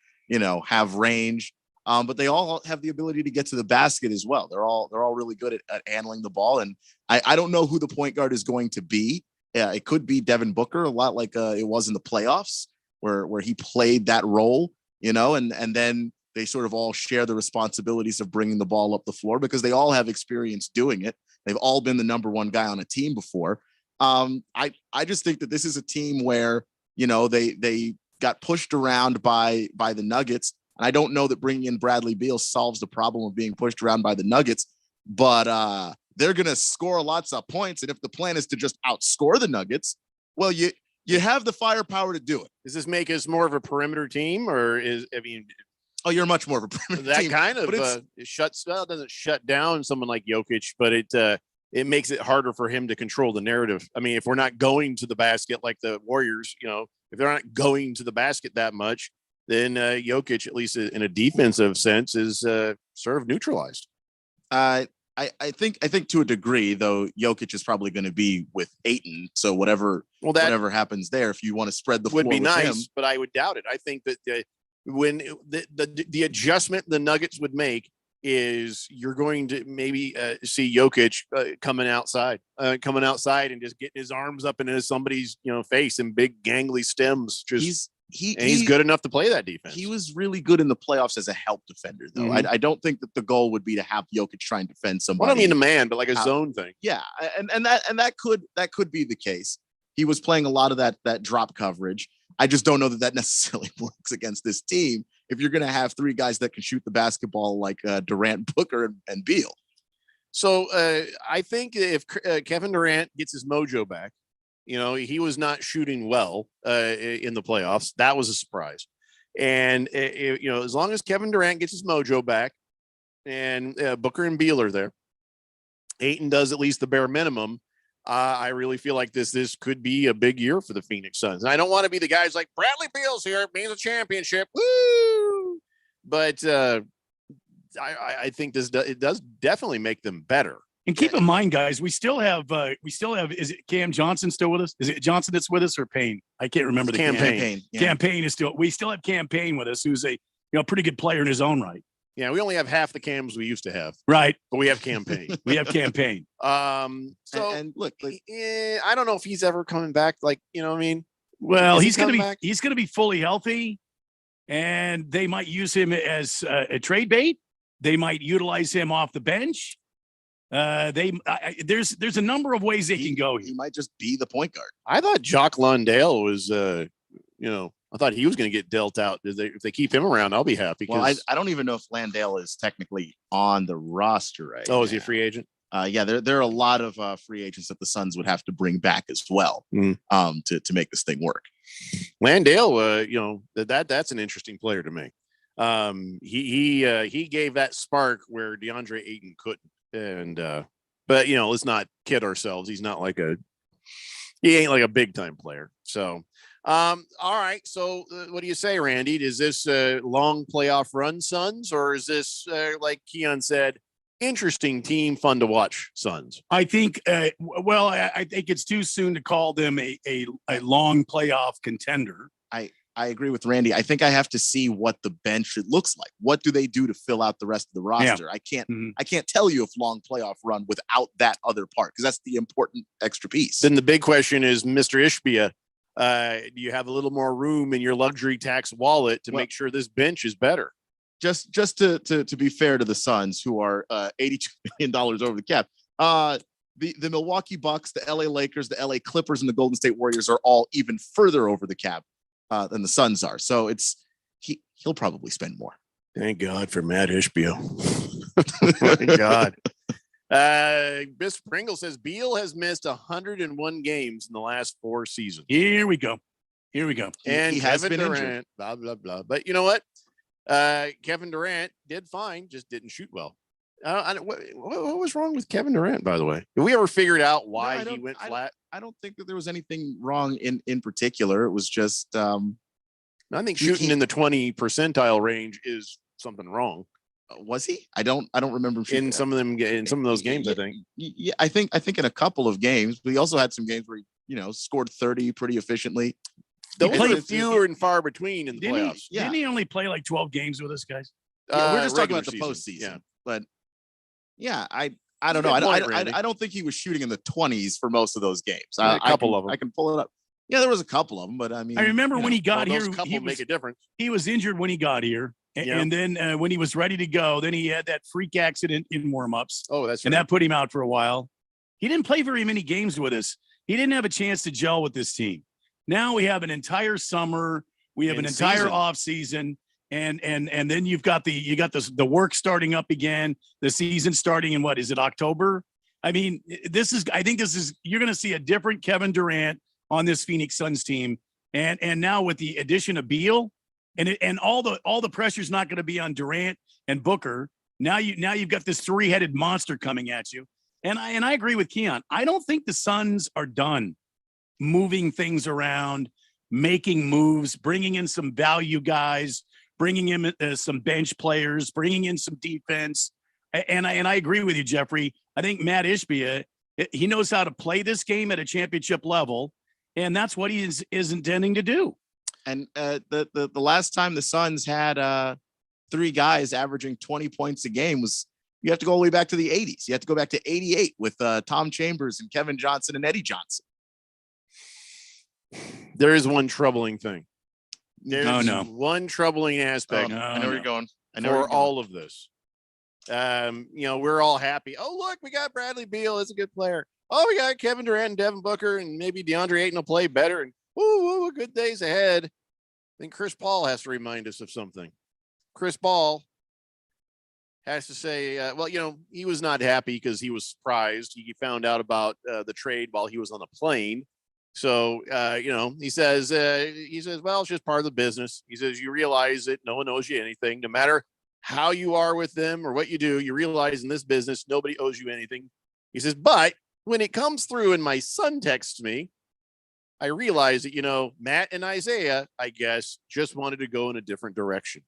have range, but they all have the ability to get to the basket as well. They're all really good at handling the ball. And I don't know who the point guard is going to be. It could be Devin Booker, a lot like it was in the playoffs where he played that role, and then they sort of all share the responsibilities of bringing the ball up the floor because they all have experience doing it. They've all been the number one guy on a team before. I just think that this is a team where, they got pushed around by the Nuggets. And I don't know that bringing in Bradley Beal solves the problem of being pushed around by the Nuggets, but they're going to score lots of points. And if the plan is to just outscore the Nuggets, well, you have the firepower to do it. Does this make us more of a perimeter team Oh, you're much more of a perimeter that team. kind of it doesn't shut down someone like Jokic, but it makes it harder for him to control the narrative. I mean, if we're not going to the basket like the Warriors, if they're not going to the basket that much, then Jokic, at least in a defensive sense, is sort of neutralized. I think to a degree, though, Jokic is probably going to be with Ayton. So whatever happens there, if you want to spread the floor would be with nice, him, but I would doubt it. I think that when the adjustment the Nuggets would make is you're going to maybe see Jokic coming outside and just getting his arms up into somebody's face in big gangly stems. Just he's good enough to play that defense. He was really good in the playoffs as a help defender, though. Mhm. I don't think that the goal would be to have Jokic try and defend somebody. Well, I mean a man, but like a out. zone thing. Yeah, and that could be the case. He was playing a lot of that drop coverage. I just don't know that necessarily works against this team if you're going to have three guys that can shoot the basketball like Durant, Booker, and Beal. So I think if Kevin Durant gets his mojo back, he was not shooting well in the playoffs. That was a surprise. And, as long as Kevin Durant gets his mojo back and Booker and Beal are there, Ayton does at least the bare minimum. I really feel like this could be a big year for the Phoenix Suns. And I don't want to be the guys like Bradley Beal's here. It means a championship. Woo! But I think it does definitely make them better. And keep in mind, guys, we still have, is it Cam Johnson still with us? Is it Johnson that's with us or Payne? I can't remember the Campaign. Campaign is we still have Campaign with us, who's a pretty good player in his own right. Yeah, we only have half the cams we used to have. Right. But we have Campaign. We have Campaign. So and look, I don't know if he's ever coming back. Like, what I mean? Well, Is he he's going to coming be back? he's going to be fully healthy, and they might use him as a trade bait. They might utilize him off the bench. There's a number of ways they can go. He might just be the point guard. I thought Jock Lundale was, I thought he was going to get dealt out. If they keep him around, I'll be happy. Well, I don't even know if Landale is technically on the roster right is he a free agent? Yeah, there are a lot of free agents that the Suns would have to bring back as well to make this thing work. Landale, that's an interesting player to me. He gave that spark where DeAndre Ayton couldn't. And but let's not kid ourselves. He ain't like a big time player. So all right. So what do you say, Randy? Is this a long playoff run Suns, or is this like Keon said, interesting team, fun to watch Suns? I think I think it's too soon to call them a long playoff contender. I agree with Randy. I think I have to see what the bench looks like. What do they do to fill out the rest of the roster? Yeah. I can't tell you if long playoff run without that other part, because that's the important extra piece. Then the big question is, Mr. Ishbia, do you have a little more room in your luxury tax wallet to make sure this bench is better? Just to be fair to the Suns, who are $82 million over the cap, the Milwaukee Bucks, the LA Lakers, the LA Clippers, and the Golden State Warriors are all even further over the cap than the Suns are. So he'll probably spend more. Thank God for Matt Ishbia. My God. Mr. Pringle says Beal has missed 101 games in the last 4 seasons. Here we go. And he has Kevin been Durant, injured. blah, blah, blah. But you know what? Kevin Durant did fine, just didn't shoot well. What was wrong with Kevin Durant, by the way? Did we ever figured out why he went flat? I don't think that there was anything wrong in particular. It was just I think shooting in the 20 percentile range is something wrong. Was he? I don't remember him in some of those games. I think. Yeah, I think in a couple of games, but he also had some games where he scored 30 pretty efficiently. Those are fewer and far between in the Didn't playoffs. Didn't he only play like 12 games with us, guys? Yeah, we're just talking regular about the postseason. Yeah. But yeah, I don't know. I don't think he was shooting in the 20s for most of those games. A couple of them. I can pull it up. Yeah, there was a couple of them, but I mean, I remember when he got here, those couple make a difference. He was injured when he got here. And then when he was ready to go, then he had that freak accident in warmups. Oh, that's right. And that put him out for a while. He didn't play very many games with us. He didn't have a chance to gel with this team. Now we have an entire summer. We have an entire off season. And then you got the work starting up again. The season starting in what is it, October? I mean, I think you're going to see a different Kevin Durant on this Phoenix Suns team. And now with the addition of Beal, and all the pressure's not going to be on Durant and Booker. Now you've got this 3-headed monster coming at you. And I agree with Keon. I don't think the Suns are done moving things around, making moves, bringing in some value guys, bringing in some bench players, bringing in some defense. And I agree with you, Jeffrey. I think Matt Ishbia, he knows how to play this game at a championship level, and that's what he is intending to do. And the last time the Suns had three guys averaging 20 points a game was you have to go all the way back to the 80s. You have to go back to 88 with Tom Chambers and Kevin Johnson and Eddie Johnson. There is one troubling thing. There's no. one troubling aspect I know where you're going. I know for where you're going. all of this. We're all happy. Oh, look, we got Bradley Beal as a good player. Oh, we got Kevin Durant and Devin Booker, and maybe DeAndre Ayton will play better. And good days ahead. Then Chris Paul has to remind us of something. Chris Paul has to say, he was not happy because he was surprised. He found out about the trade while he was on a plane. So, he says, well, it's just part of the business. He says, you realize that no one owes you anything, no matter how you are with them or what you do. You realize in this business, nobody owes you anything. He says, but when it comes through and my son texts me, I realize that, Matt and Isaiah, I guess, just wanted to go in a different direction.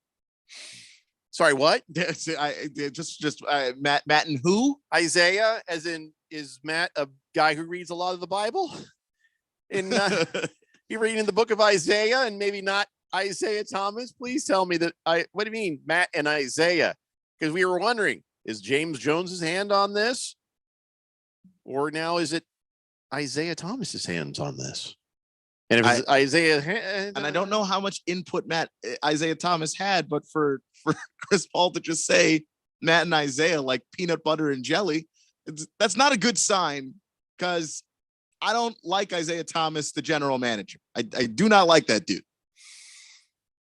Sorry, what? Matt and who? Isaiah, as in, is Matt a guy who reads a lot of the Bible? And you reading the book of Isaiah and maybe not Isaiah Thomas? Please tell me that what do you mean, Matt and Isaiah? Because we were wondering, is James Jones's hand on this? Or now is it Isaiah Thomas's hands on this? And if it's Isaiah, and I don't know how much input Isaiah Thomas had, but for Chris Paul to just say Matt and Isaiah like peanut butter and jelly, that's not a good sign, because I don't like Isaiah Thomas, the general manager. I do not like that dude.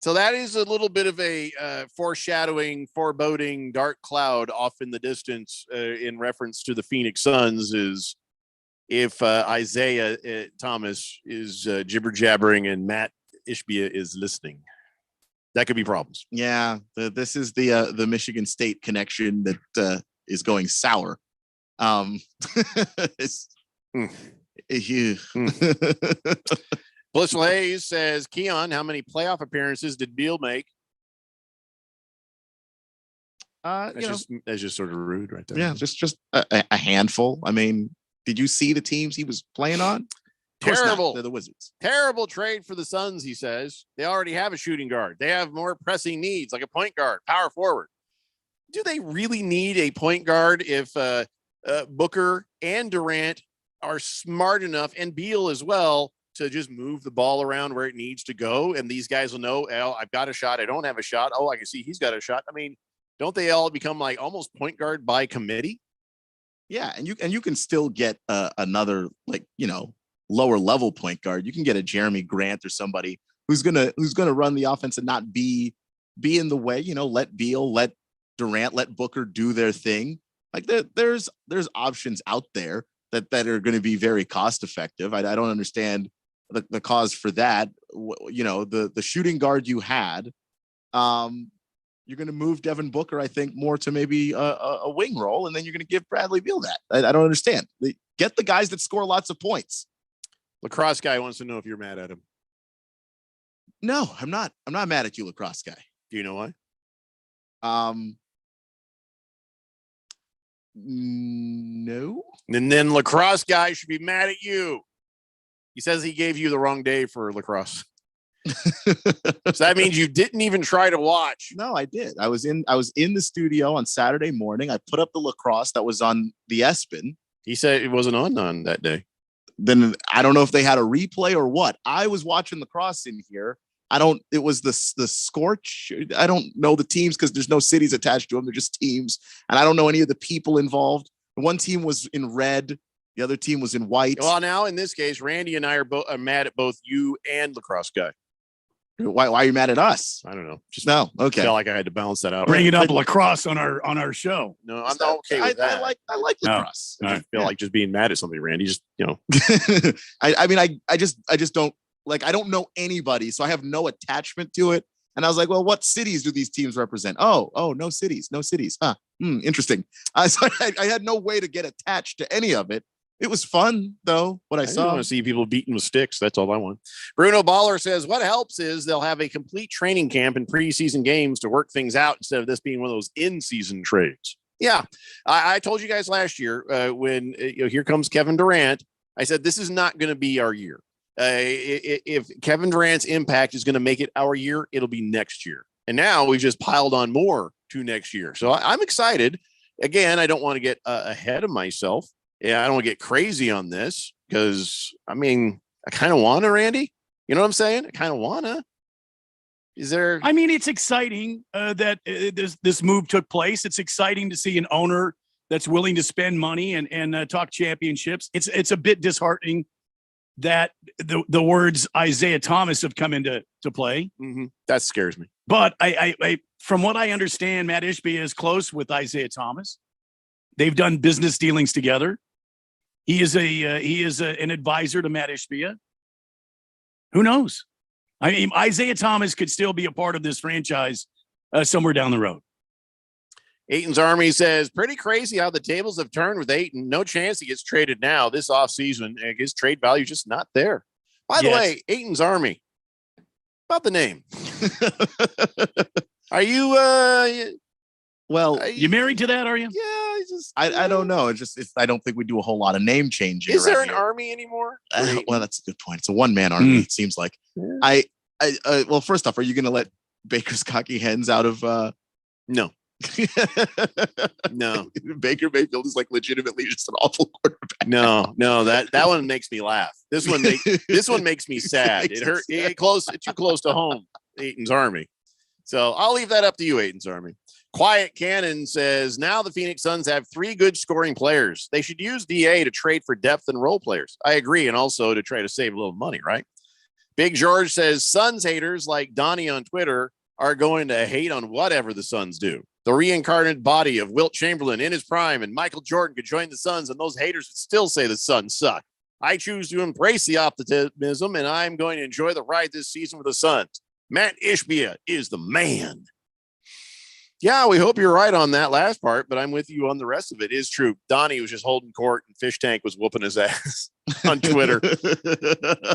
So that is a little bit of a foreshadowing, foreboding dark cloud off in the distance in reference to the Phoenix Suns, is if Isaiah Thomas is jibber jabbering and Matt Ishbia is listening. That could be problems. Yeah, this is the Michigan State connection that is going sour. Blissful Hayes says, Keon, how many playoff appearances did Beal make? That's just sort of rude right there. Yeah, just a handful. I mean, did you see the teams he was playing on? Terrible. They're the Wizards. Terrible trade for the Suns, he says. They already have a shooting guard. They have more pressing needs, like a point guard, power forward. Do they really need a point guard if Booker and Durant are smart enough, and Beal as well, to just move the ball around where it needs to go? And these guys will know, I've got a shot. I don't have a shot. Oh, I can see he's got a shot. I mean, don't they all become like almost point guard by committee? Yeah, and you can still get another lower level point guard. You can get a Jeremy Grant or somebody who's gonna run the offense and not be in the way. Let Beal, let Durant, let Booker do their thing. Like there's options out there that are going to be very cost effective. I don't understand the cause for that. The shooting guard you had, you're going to move Devin Booker, I think, more to maybe a wing role, and then you're going to give Bradley Beal that. I don't understand. Get the guys that score lots of points. Lacrosse guy wants to know if you're mad at him. No, I'm not. I'm not mad at you, lacrosse guy. Do you know why? No. And then lacrosse guy should be mad at you. He says he gave you the wrong day for lacrosse. So that means you didn't even try to watch. No, I did. I was in the studio on Saturday morning. I put up the lacrosse that was on the ESPN. He said it wasn't on that day. Then I don't know if they had a replay or what. I was watching lacrosse in here. It was the Scorch. I don't know the teams because there's no cities attached to them. They're just teams. And I don't know any of the people involved. One team was in red. The other team was in white. Well, now in this case, Randy and I are mad at both you and lacrosse guy. Why are you mad at us? I don't know. Just no. Okay. Felt like I had to balance that out. Bringing up lacrosse on our show. No, I'm not okay with that. I like lacrosse. I feel like just being mad at something, Randy. Just I just don't like. I don't know anybody, so I have no attachment to it. And I was like, well, what cities do these teams represent? Oh, no cities. Huh. Interesting. So I had no way to get attached to any of it. It was fun, though, what I saw. I want to see people beaten with sticks. That's all I want. Bruno Baller says, what helps is they'll have a complete training camp and preseason games to work things out instead of this being one of those in-season trades. Yeah, I told you guys last year when here comes Kevin Durant, I said, this is not going to be our year. If Kevin Durant's impact is going to make it our year, it'll be next year. And now we just piled on more to next year. So I'm excited. Again, I don't want to get ahead of myself. Yeah, I don't want to get crazy on this because, I mean, I kind of want to, Randy. You know what I'm saying? I kind of want to. Is there? I mean, it's exciting that this move took place. It's exciting to see an owner that's willing to spend money and talk championships. It's a bit disheartening that the words Isaiah Thomas have come into play. Mm-hmm. That scares me. But I from what I understand, Matt Ishbia is close with Isaiah Thomas. They've done business dealings together. He is an advisor to Matt Ishbia. Who knows? I mean, Isaiah Thomas could still be a part of this franchise somewhere down the road. Ayton's Army says, pretty crazy how the tables have turned with Ayton. No chance he gets traded now this offseason. His trade value just not there. By the way, Ayton's Army, about the name. Are you you married to that, are you? Yeah, I don't know. I don't think we do a whole lot of name changing. Is there an here. army anymore? Well, that's a good point. It's a one-man army, it seems like. Yeah. Well, first off, are you going to let Baker's cocky hens out of No. No. Baker Mayfield is like legitimately just an awful quarterback. No, that one makes me laugh. This one makes me sad. It hurt. It's too close to home. Ayton's Army. So I'll leave that up to you, Ayton's Army. Quiet Cannon says, now the Phoenix Suns have 3 good scoring players. They should use DA to trade for depth and role players. I agree. And also to try to save a little money, right? Big George says, Suns haters like Donnie on Twitter are going to hate on whatever the Suns do. The reincarnated body of Wilt Chamberlain in his prime and Michael Jordan could join the Suns, and those haters would still say the Suns suck. I choose to embrace the optimism, and I'm going to enjoy the ride this season with the Suns. Matt Ishbia is the man. Yeah, we hope you're right on that last part, but I'm with you on the rest of it. It is true. Donnie was just holding court and Fish Tank was whooping his ass on Twitter.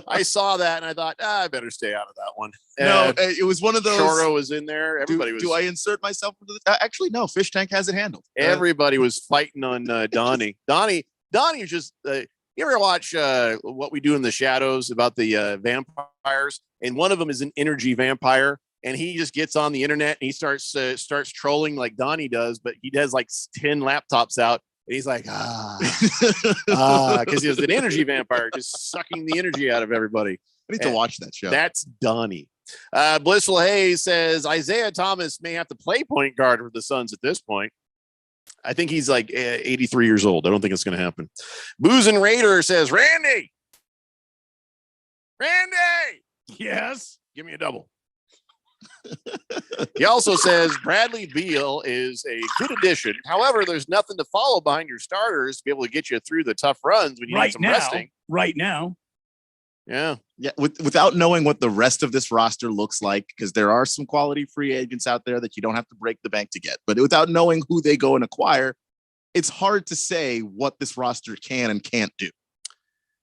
I saw that and I thought, I better stay out of that one. No, it was one of those. Choro was in there. Everybody was. Do I insert myself into this? Actually, no. Fish Tank has it handled. Everybody was fighting on Donnie. Donnie was just. You ever watch What We Do in the Shadows about the vampires? And one of them is an energy vampire. And he just gets on the internet and he starts trolling like Donnie does, but he has like 10 laptops out and he's like, because he was an energy vampire, just sucking the energy out of everybody. I need to watch that show. That's Donnie. Blissful Hayes says Isaiah Thomas may have to play point guard for the Suns at this point. I think he's like 83 years old. I don't think it's going to happen. Booze and Raider says, Randy. Yes. Give me a double. He also says Bradley Beal is a good addition. However, there's nothing to follow behind your starters to be able to get you through the tough runs when you need some resting. Right now. Yeah. Without knowing what the rest of this roster looks like, because there are some quality free agents out there that you don't have to break the bank to get. But without knowing who they go and acquire, it's hard to say what this roster can and can't do.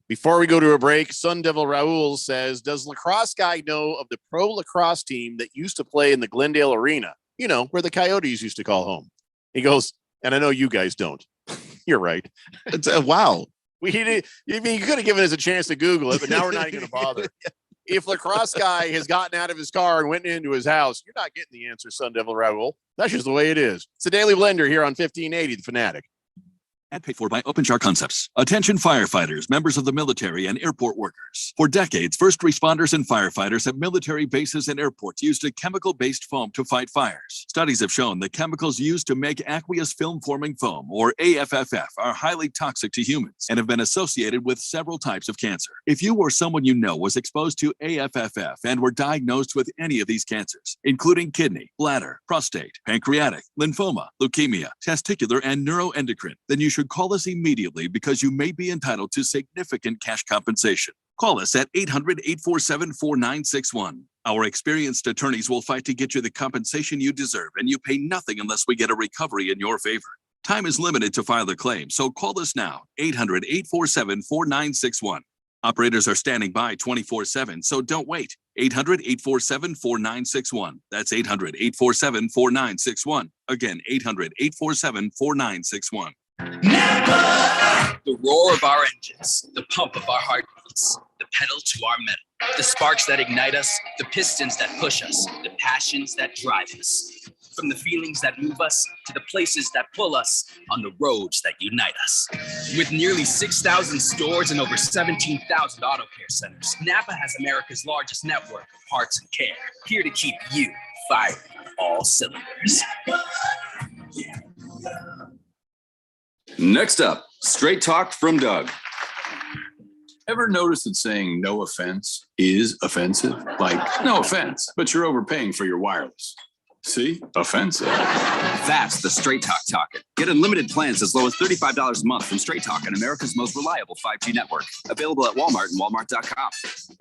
Before we go to a break, Sun Devil Raul says, does Lacrosse Guy know of the pro lacrosse team that used to play in the Glendale Arena? You know, where the Coyotes used to call home. He goes, and I know you guys don't. You're right. Wow. You could have given us a chance to Google it, but now we're not even going to bother. If Lacrosse Guy has gotten out of his car and went into his house, you're not getting the answer, Sun Devil Raul. That's just the way it is. It's a Daily Blender here on 1580, The Fanatic. And paid for by OpenShar Concepts. Attention firefighters, members of the military, and airport workers. For decades, first responders and firefighters at military bases and airports used a chemical-based foam to fight fires. Studies have shown the chemicals used to make aqueous film-forming foam, or AFFF, are highly toxic to humans and have been associated with several types of cancer. If you or someone you know was exposed to AFFF and were diagnosed with any of these cancers, including kidney, bladder, prostate, pancreatic, lymphoma, leukemia, testicular, and neuroendocrine, then you should call us immediately because you may be entitled to significant cash compensation. Call us at 800-847-4961. Our experienced attorneys will fight to get you the compensation you deserve, and you pay nothing unless we get a recovery in your favor. Time is limited to file the claim, so call us now, 800-847-4961. Operators are standing by 24/7, so don't wait. 800-847-4961. That's 800-847-4961. Again, 800-847-4961. The roar of our engines, the pump of our heartbeats, the pedal to our metal. The sparks that ignite us, the pistons that push us, the passions that drive us. From the feelings that move us to the places that pull us on the roads that unite us. With nearly 6,000 stores and over 17,000 auto care centers, Napa has America's largest network of parts and care, here to keep you firing on all cylinders. Next up, straight talk from Doug. Ever notice that saying no offense is offensive? Like, no offense, but you're overpaying for your wireless. See? Offensive. That's the Straight Talk talking. Get unlimited plans as low as $35 a month from Straight Talk on America's most reliable 5G network. Available at Walmart and Walmart.com.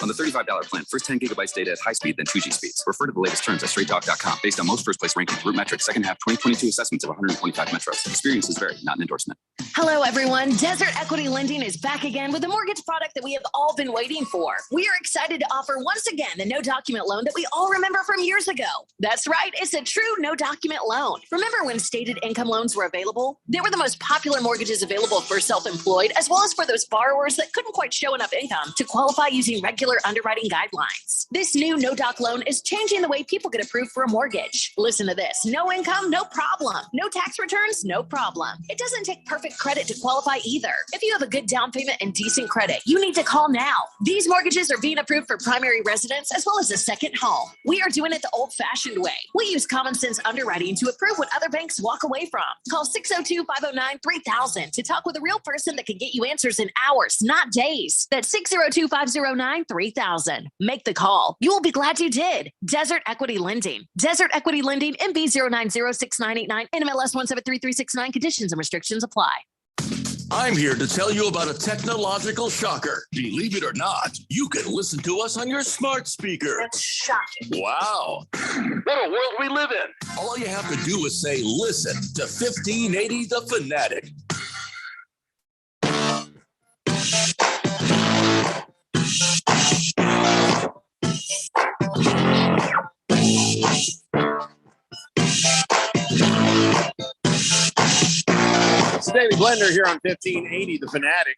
On the $35 plan, first 10 gigabytes data at high speed, then 2G speeds. Refer to the latest terms at straighttalk.com. Based on most first place rankings, Root Metrics, second half 2022 assessments of 125 metros. Experiences vary, not an endorsement. Hello, everyone. Desert Equity Lending is back again with a mortgage product that we have all been waiting for. We are excited to offer once again the no document loan that we all remember from years ago. That's right. It's a true no document loan. Remember when stated income loans were available? They were the most popular mortgages available for self-employed, as well as for those borrowers that couldn't quite show enough income to qualify using regular underwriting guidelines. This new no doc loan is changing the way people get approved for a mortgage. Listen to this. No income, no problem. No tax returns, no problem. It doesn't take perfect credit to qualify either. If you have a good down payment and decent credit, you need to call now. These mortgages are being approved for primary residence as well as a second home. We are doing it the old-fashioned way. We use common sense underwriting to approve what other banks walk away from. Call 602-509-3000 to talk with a real person that can get you answers in hours, not days. That's 602-509-3000. Make the call. You will be glad you did. Desert Equity Lending. Desert Equity Lending, MB 0906989, NMLS 1733369. Conditions and restrictions apply. I'm here to tell you about a technological shocker. Believe it or not, you can listen to us on your smart speaker. That's shocking. Wow. What a world we live in. All you have to do is say, listen to 1580 The Fanatic. It's Daily Blender here on 1580 The Fanatic.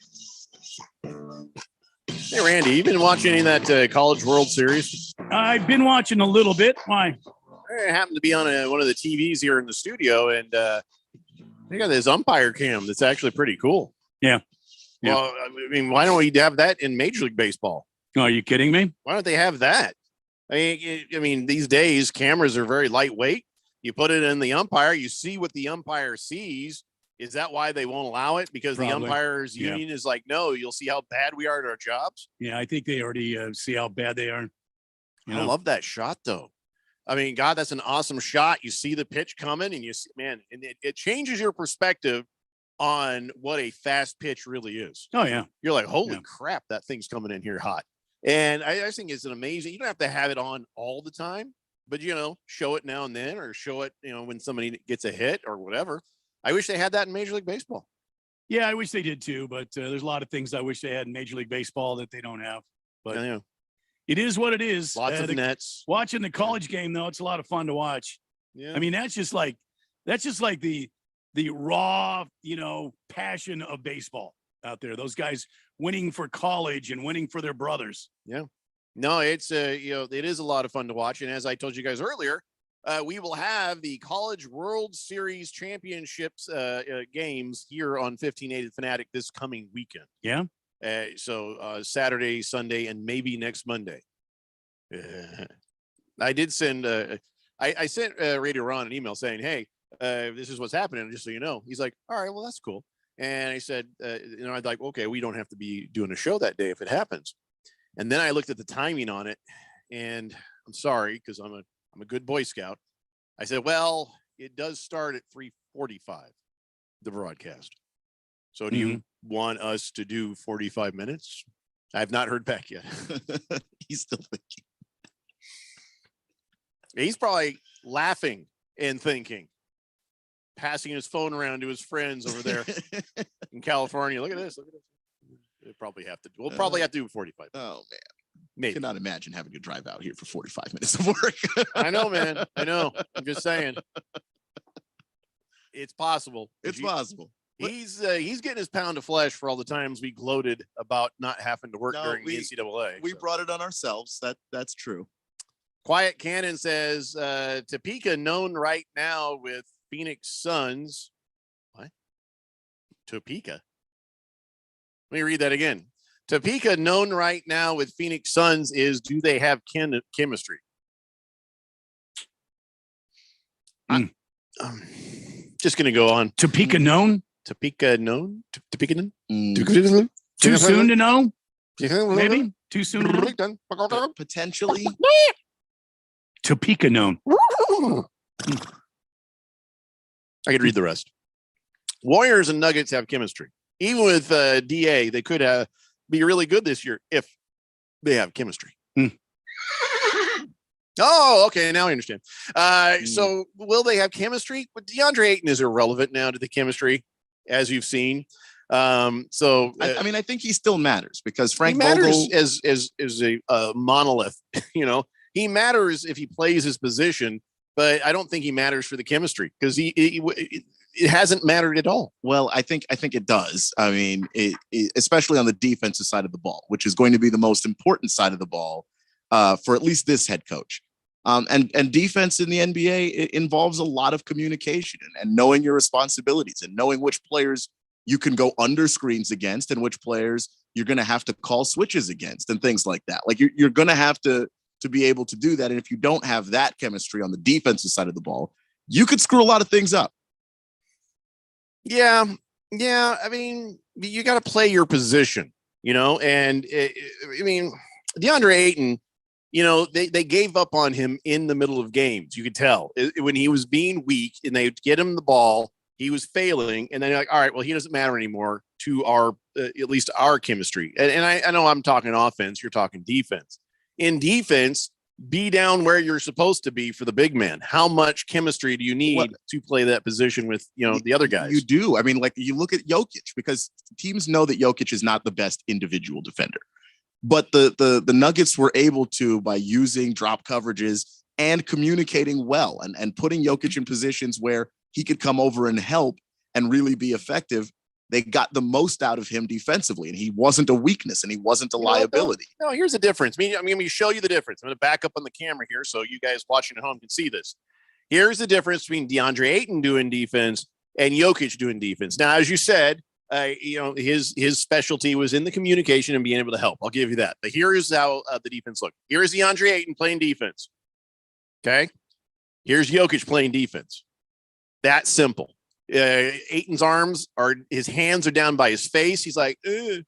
Hey, Randy, you been watching any of that College World Series? I've been watching a little bit. Why? I happened to be on one of the TVs here in the studio, and they got this umpire cam that's actually pretty cool. Yeah. Well, I mean, why don't we have that in Major League Baseball? Oh, are you kidding me? Why don't they have that? I mean, these days cameras are very lightweight. You put it in the umpire, you see what the umpire sees. Is that why they won't allow it? Because Probably. the umpires union is like, no, you'll see how bad we are at our jobs. Yeah, I think they already see how bad they are. I love that shot, though. I mean, God, that's an awesome shot. You see the pitch coming, and you see, man, and it changes your perspective on what a fast pitch really is. Oh, yeah. You're like, holy crap, that thing's coming in here hot. And I just think it's an amazing, you don't have to have it on all the time, but, show it now and then, or show it, when somebody gets a hit or whatever. I wish they had that in Major League Baseball. Yeah, I wish they did too, but there's a lot of things I wish they had in Major League Baseball that they don't have. But it is what it is. Lots of nets. Watching the college game, though, it's a lot of fun to watch. Yeah. I mean, that's just like the raw, passion of baseball out there. Those guys winning for college and winning for their brothers. Yeah. No, it's it is a lot of fun to watch. And as I told you guys earlier, we will have the College World Series Championships games here on 1580 Fanatic this coming weekend. Yeah. So Saturday, Sunday, and maybe next Monday. I did send I sent Radio Ron an email saying, hey, this is what's happening, just so you know. He's like, all right, well, that's cool. And I said, I'd like, okay, we don't have to be doing a show that day if it happens. And then I looked at the timing on it, and I'm sorry, because I'm a good Boy Scout. I said, well, it does start at 3:45, the broadcast. So do you want us to do 45 minutes? I have not heard back yet. He's still thinking. He's probably laughing and thinking, passing his phone around to his friends over there in California. Look at this. We'll probably have to do 45 minutes. Oh, man. Maybe. I cannot imagine having to drive out here for 45 minutes of work. I know, man. I know. I'm just saying. It's possible. It's possible. He's getting his pound of flesh for all the times we gloated about not having to work during the NCAA. We brought it on ourselves. That's true. Quiet Cannon says Topeka known right now with Phoenix Suns. What? Topeka. Let me read that again. Topeka known right now with Phoenix Suns is, do they have chemistry? Just going to go on. Topeka known? Topeka known? Topeka known? Too soon to know? Maybe? Too soon to know? Potentially. Topeka known. I could read the rest. Warriors and Nuggets have chemistry. Even with DA, they could be really good this year if they have chemistry. Oh, okay. Now I understand. So will they have chemistry? But DeAndre Ayton is irrelevant now to the chemistry, as you've seen. I mean, I think he still matters because Frank he matters Vogel as a monolith. He matters if he plays his position, but I don't think he matters for the chemistry because it hasn't mattered at all. Well, I think it does. I mean, especially on the defensive side of the ball, which is going to be the most important side of the ball for at least this head coach. And defense in the NBA, it involves a lot of communication and knowing your responsibilities and knowing which players you can go under screens against and which players you're going to have to call switches against and things like that. Like you're going to have to be able to do that. And if you don't have that chemistry on the defensive side of the ball, you could screw a lot of things up. Yeah. I mean, you got to play your position, and DeAndre Ayton, they gave up on him in the middle of games. You could tell when he was being weak and they would get him the ball, he was failing. And then you're like, all right, well, he doesn't matter anymore to our, at least our chemistry. And I know I'm talking offense. You're talking defense. In defense, be down where you're supposed to be for the big man. How much chemistry do you need to play that position with, the other guys? You do. I mean, like you look at Jokic because teams know that Jokic is not the best individual defender. But the Nuggets were able to, by using drop coverages and communicating well and putting Jokic in positions where he could come over and help and really be effective, they got the most out of him defensively. And he wasn't a weakness and he wasn't a liability. No, here's the difference. I'm going to show you the difference. I'm going to back up on the camera here so you guys watching at home can see this. Here's the difference between DeAndre Ayton doing defense and Jokic doing defense. Now, as you said, his specialty was in the communication and being able to help. I'll give you that. But here's how the defense looked. Here's DeAndre Ayton playing defense. Okay. Here's Jokic playing defense. That simple. Ayton's his hands are down by his face. He's like, ugh.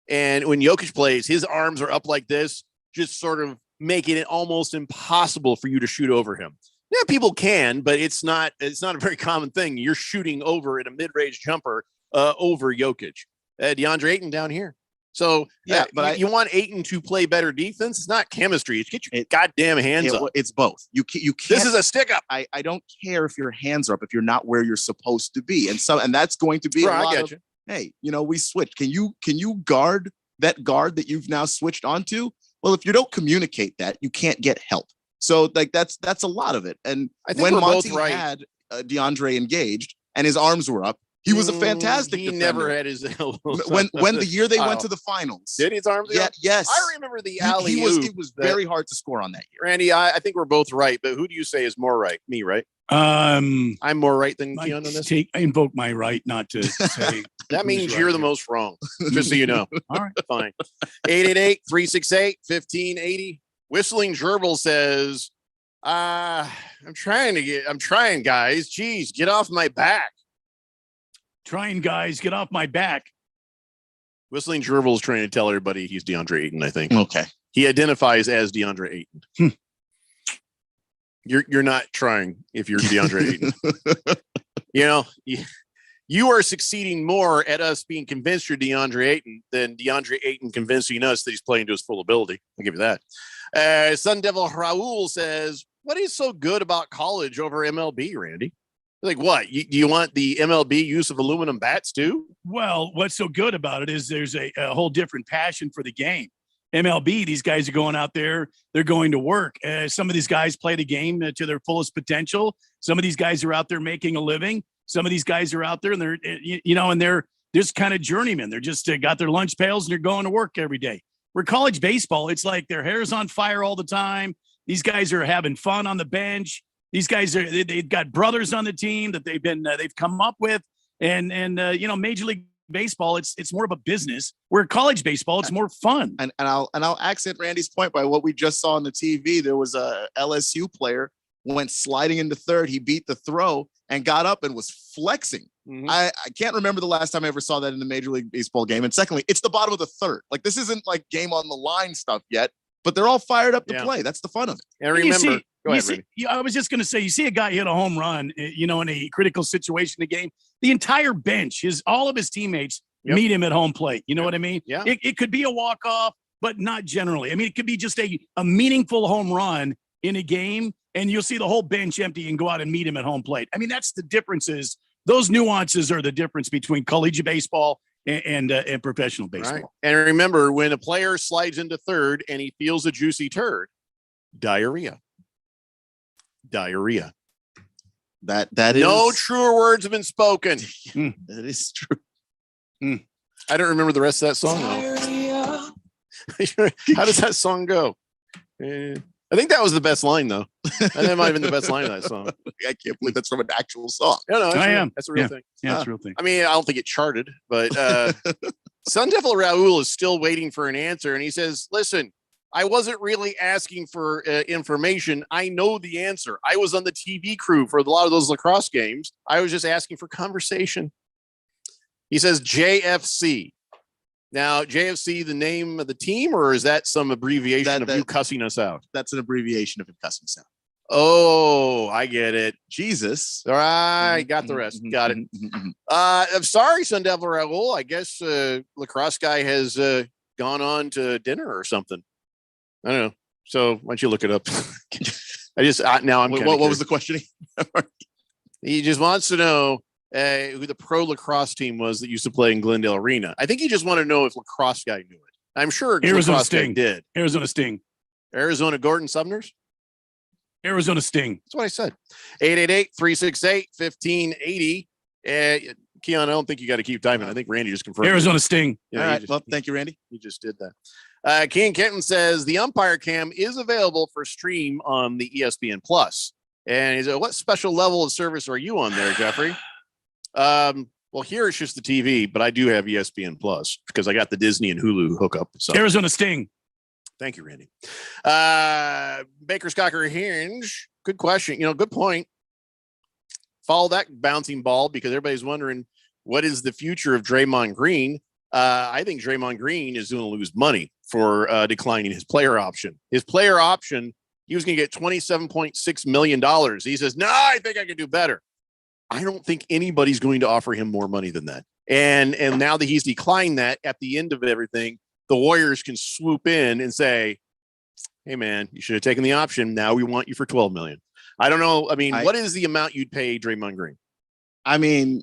And when Jokic plays, his arms are up like this, just sort of making it almost impossible for you to shoot over him. Yeah, people can, but it's not a very common thing. You're shooting over in a mid-range jumper over Jokic. DeAndre Ayton down here. So but you want Ayton to play better defense. It's not chemistry. It's get your goddamn hands up. It's both. You can't. This is a stick up. I don't care if your hands are up if you're not where you're supposed to be, and that's going to be a lot of, hey, we switched. Can you guard that you've now switched onto? Well, if you don't communicate that, you can't get help. So that's a lot of it. And I think when we're Monty both right. had DeAndre engaged and his arms were up, he was a fantastic He defender. never had his elbows. When the year they went to the finals. Did his arms? Yes. I remember the alley. It was very hard to score on that year. Randy, I think we're both right, but who do you say is more right? Me, right? I'm more right than Keon on this. I invoke my right not to say. That means you're the most wrong, just so you know. All right. Fine. 888-368-1580. Whistling Gerbil says, I'm trying, guys. Geez, get off my back. Trying, guys, get off my back. Whistling Gerbil is trying to tell everybody he's DeAndre Ayton, I think. Okay. He identifies as DeAndre Ayton. You're not trying if you're DeAndre Ayton. You are succeeding more at us being convinced you're DeAndre Ayton than DeAndre Ayton convincing us that he's playing to his full ability. I'll give you that. Sun Devil Raul says, what is so good about college over MLB, Randy? Like what? Do you want the MLB use of aluminum bats too? Well, what's so good about it is there's a whole different passion for the game. MLB, these guys are going out there. They're going to work. Some of these guys play the game to their fullest potential. Some of these guys are out there making a living. Some of these guys are out there and they're, and they're just kind of journeymen. They're just got their lunch pails and they're going to work every day. Where college baseball, it's like their hair's on fire all the time. These guys are having fun on the bench. These guys they've got brothers on the team that they've come up with. And Major League Baseball, it's more of a business. Where college baseball, it's more fun. And I'll accent Randy's point by what we just saw on the TV. There was a LSU player went sliding into third. He beat the throw and got up and was flexing. Mm-hmm. I can't remember the last time I ever saw that in the Major League Baseball game. And secondly, it's the bottom of the third. Like, this isn't like game on the line stuff yet, but they're all fired up to play. That's the fun of it. And remember, go ahead, Randy. I was just going to say, you see a guy hit a home run, in a critical situation in the game. The entire bench, all of his teammates meet him at home plate. You know what I mean? Yeah. It could be a walk-off, but not generally. I mean, it could be just a meaningful home run in a game, and you'll see the whole bench empty and go out and meet him at home plate. I mean, that's the differences. Those nuances are the difference between collegiate baseball and professional baseball. Right. And remember, when a player slides into third and he feels a juicy turd, diarrhea. That is no truer words have been spoken. That is true. I don't remember the rest of that song though. How does that song go? I think that was the best line though. That might have been the best line of that song. I can't believe that's from an actual song. No, I am. That's a real thing. Yeah, it's a real thing. I mean, I don't think it charted, but Sun Devil Raul is still waiting for an answer, and he says, "Listen, I wasn't really asking for information. I know the answer. I was on the TV crew for a lot of those lacrosse games. I was just asking for conversation." He says JFC. Now, JFC, the name of the team, or is that some abbreviation of you cussing us out? That's an abbreviation of him cussing us out. Oh, I get it. Jesus. All right, got the rest. Got it. I'm sorry, Sun Devil Raul. I guess lacrosse guy has gone on to dinner or something. I don't know. So why don't you look it up? Now I'm. What was the question? He just wants to know who the pro lacrosse team was that used to play in Glendale Arena. I think he just wanted to know if lacrosse guy knew it. I'm sure Arizona lacrosse Sting guy did. Arizona Sting. Arizona Gordon Sumners. Arizona Sting. That's what I said. 888-368-1580. Keon, I don't think you got to keep typing. I think Randy just confirmed. Arizona Sting. Yeah, all right. Well, thank you, Randy. You just did that. Kean Kenton says the umpire cam is available for stream on the ESPN Plus. And he said, what special level of service are you on there, Jeffrey? Well, here it's just the TV, but I do have ESPN Plus because I got the Disney and Hulu hookup. So Arizona Sting. Thank you, Randy. Baker Scocker Hinge. Good question. Good point. Follow that bouncing ball because everybody's wondering what is the future of Draymond Green. I think Draymond Green is going to lose money for declining his player option. His player option, he was going to get $27.6 million. He says, no, I think I can do better. I don't think anybody's going to offer him more money than that. And now that he's declined that at the end of everything, the Warriors can swoop in and say, hey, man, you should have taken the option. Now we want you for $12 million. I don't know. I mean, what is the amount you'd pay Draymond Green? I mean,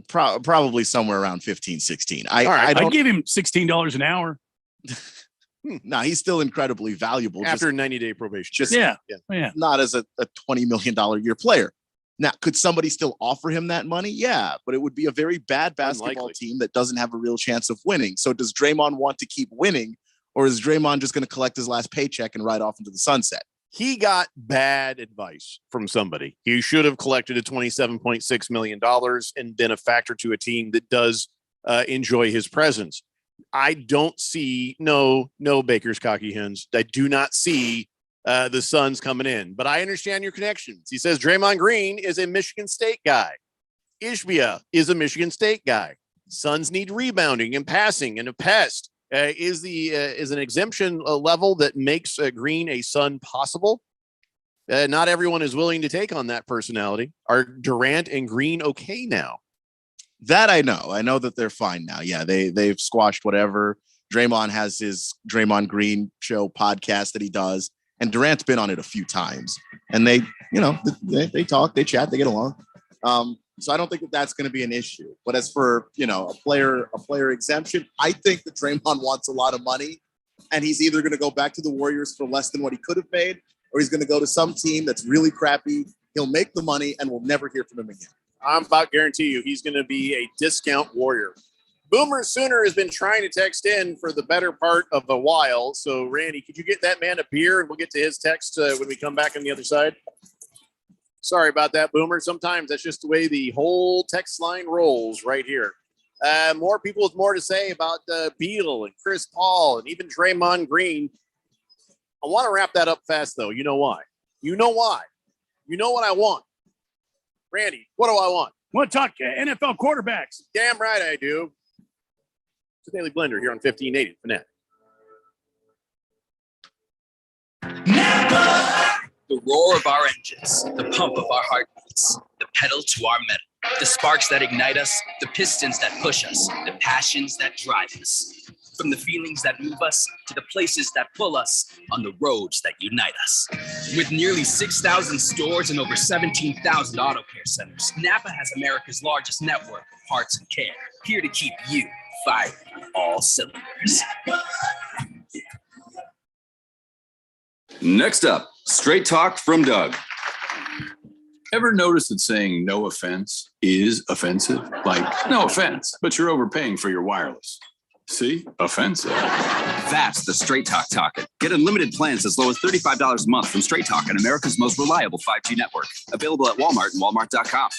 probably somewhere around 15, 16. I'd give him $16 an hour. No, he's still incredibly valuable. After a 90-day probation. Just yeah. Not as a $20 million a year player. Now, could somebody still offer him that money? Yeah, but it would be a very bad basketball team that doesn't have a real chance of winning. So does Draymond want to keep winning, or is Draymond just going to collect his last paycheck and ride off into the sunset? He got bad advice from somebody. He should have collected a $27.6 million and been a factor to a team that does enjoy his presence. I don't see no Baker's cocky hens. I do not see the Suns coming in, but I understand your connections. He says Draymond Green is a Michigan State guy. Ishbia is a Michigan State guy. Suns need rebounding and passing and a pest. Is an exemption level that makes Green a Sun possible? Not everyone is willing to take on that personality. Are Durant and Green okay now? That I know. I know that they're fine now. Yeah, they've squashed whatever. Draymond has his Draymond Green show podcast that he does, and Durant's been on it a few times. And they talk, they chat, they get along. So I don't think that that's going to be an issue. But as for, a player exemption, I think that Draymond wants a lot of money, and he's either going to go back to the Warriors for less than what he could have made, or he's going to go to some team that's really crappy. He'll make the money and we'll never hear from him again. I'm about guarantee you he's going to be a discount warrior. Boomer Sooner has been trying to text in for the better part of a while. So, Randy, could you get that man a beer and we'll get to his text when we come back on the other side? Sorry about that, Boomer. Sometimes that's just the way the whole text line rolls right here. More people with more to say about Beal and Chris Paul and even Draymond Green. I want to wrap that up fast, though. You know why? You know why? You know what I want? Randy, what do I want? Want to talk NFL quarterbacks? Damn right I do. It's a Daily Blender here on 1580 Fanatic. The roar of our engines, the pump of our heartbeats, the pedal to our metal, the sparks that ignite us, the pistons that push us, the passions that drive us. From the feelings that move us to the places that pull us on the roads that unite us. With nearly 6,000 stores and over 17,000 auto care centers, Napa has America's largest network of parts and care, here to keep you firing on all cylinders. Next up, Straight Talk from Doug. Ever notice that saying no offense is offensive? Like, no offense, but you're overpaying for your wireless. See? Offensive. That's the Straight Talk talking. Get unlimited plans as low as $35 a month from Straight Talk on America's most reliable 5G network. Available at Walmart and Walmart.com.